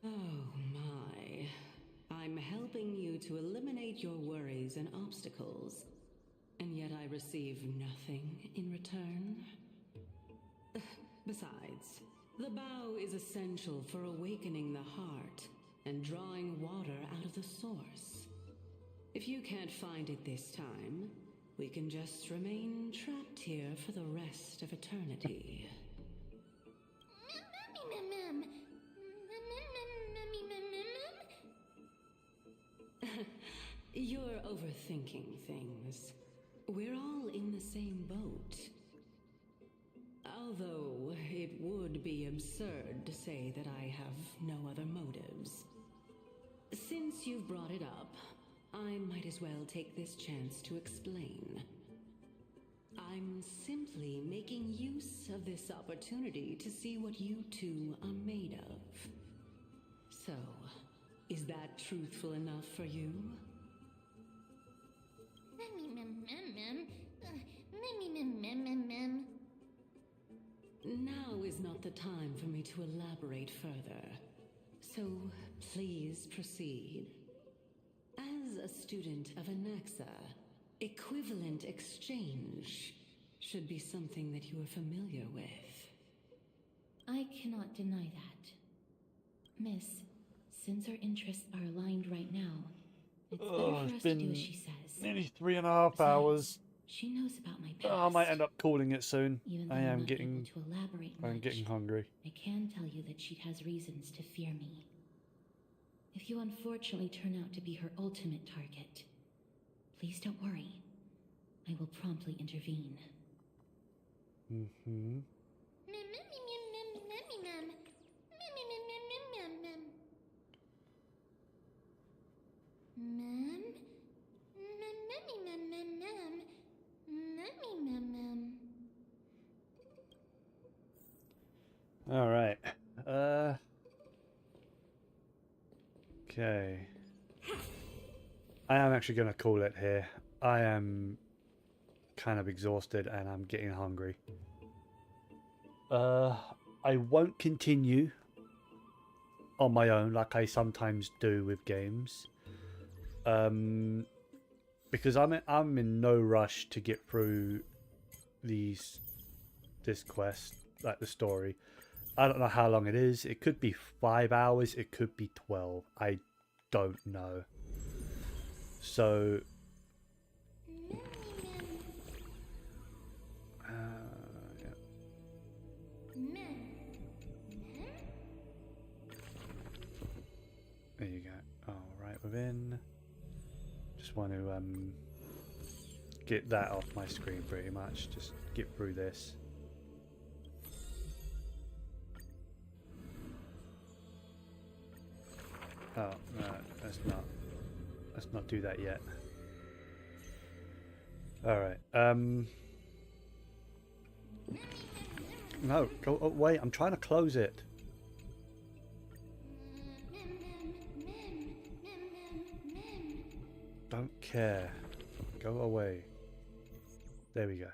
Oh my. I'm helping you to eliminate your worries and obstacles, and yet I receive nothing in return? Besides, the bow is essential for awakening the heart and drawing water out of the source. If you can't find it this time, we can just remain trapped here for the rest of eternity. You're overthinking things. We're all in the same boat. Although it would be absurd to say that I have no other motives. Since you've brought it up, I might as well take this chance to explain. I'm simply making use of this opportunity to see what you two are made of. So, is that truthful enough for you? Now is not the time for me to elaborate further. So, please proceed. As a student of Anaxa, equivalent exchange should be something that you are familiar with. I cannot deny that. Miss, since our interests are aligned right now, it's better for us to do as she says. Nearly 3.5 hours. She knows about my past. Oh, I might end up calling it soon. Even though I I'm am not getting. able to elaborate I'm much, getting hungry. I can tell you that she has reasons to fear me. If you unfortunately turn out to be her ultimate target, please don't worry. I will promptly intervene. Mm-hmm. All right. Okay. I am actually going to call it here. I am kind of exhausted and I'm getting hungry. I won't continue on my own like I sometimes do with games. Because I'm in no rush to get through this quest, like the story. I don't know how long it is. It could be 5 hours. It could be 12. I don't know. So, yeah. There you go. All right, within. Just want to get that off my screen pretty much. Just get through this. Oh, no, let's not do that yet. Alright, no, go away, I'm trying to close it. Don't care. Go away. There we go.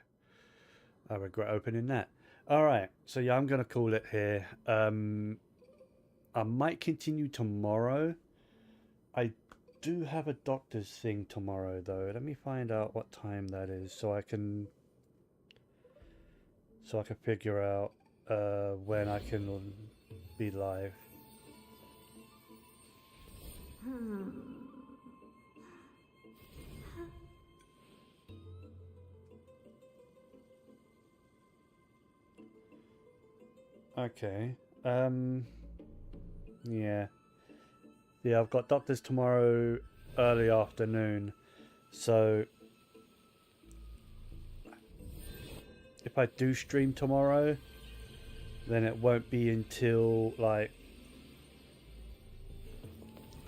I regret opening that. Alright, so yeah, I'm going to call it here. I might continue tomorrow. I do have a doctor's thing tomorrow, though. Let me find out what time that is, so I can figure out when I can be live. Okay. Yeah, I've got doctors tomorrow early afternoon, so if I do stream tomorrow, then it won't be until like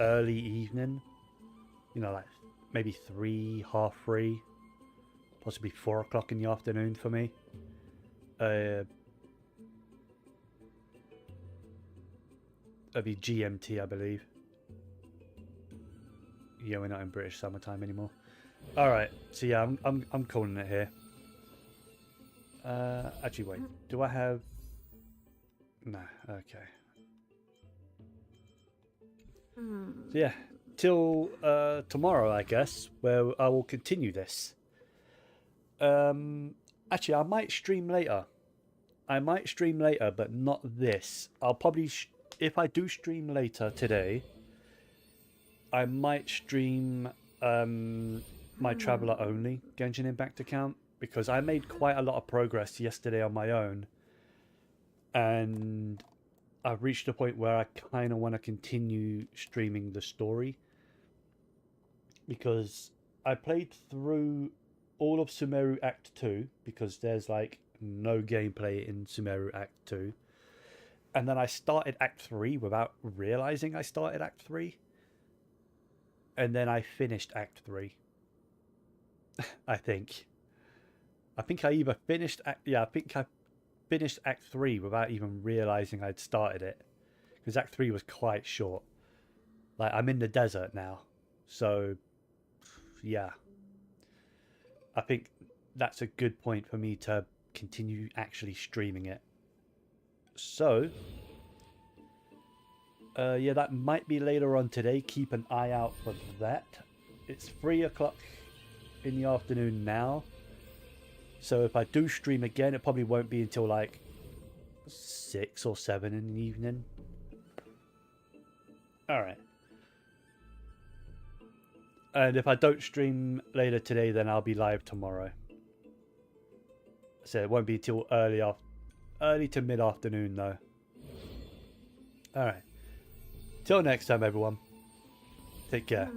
early evening. You know, like maybe 3, half 3, possibly 4 o'clock in the afternoon for me. It'll be GMT, I believe. Yeah, we're not in British summertime anymore. All right, so yeah, I'm calling it here. Actually, wait. Do I have? No. Okay. So yeah, till tomorrow, I guess, where I will continue this. Actually, I might stream later. But not this. I'll probably, if I do stream later today, I might stream my Traveler only Genshin Impact account, because I made quite a lot of progress yesterday on my own, and I've reached a point where I kind of want to continue streaming the story, because I played through all of Sumeru Act 2, because there's like no gameplay in Sumeru Act 2, and then I started Act 3 without realizing I started Act 3, and then I finished Act 3. I think I either finished I finished Act 3 without even realizing I'd started it, because Act 3 was quite short. Like, I'm in the desert now, so yeah, I think that's a good point for me to continue actually streaming it. So yeah, that might be later on today. Keep an eye out for that. It's 3 o'clock in the afternoon now, so if I do stream again, it probably won't be until like 6 or 7 in the evening. Alright. And if I don't stream later today, then I'll be live tomorrow. So it won't be till early to mid-afternoon though. Alright. Till next time, everyone. Take care.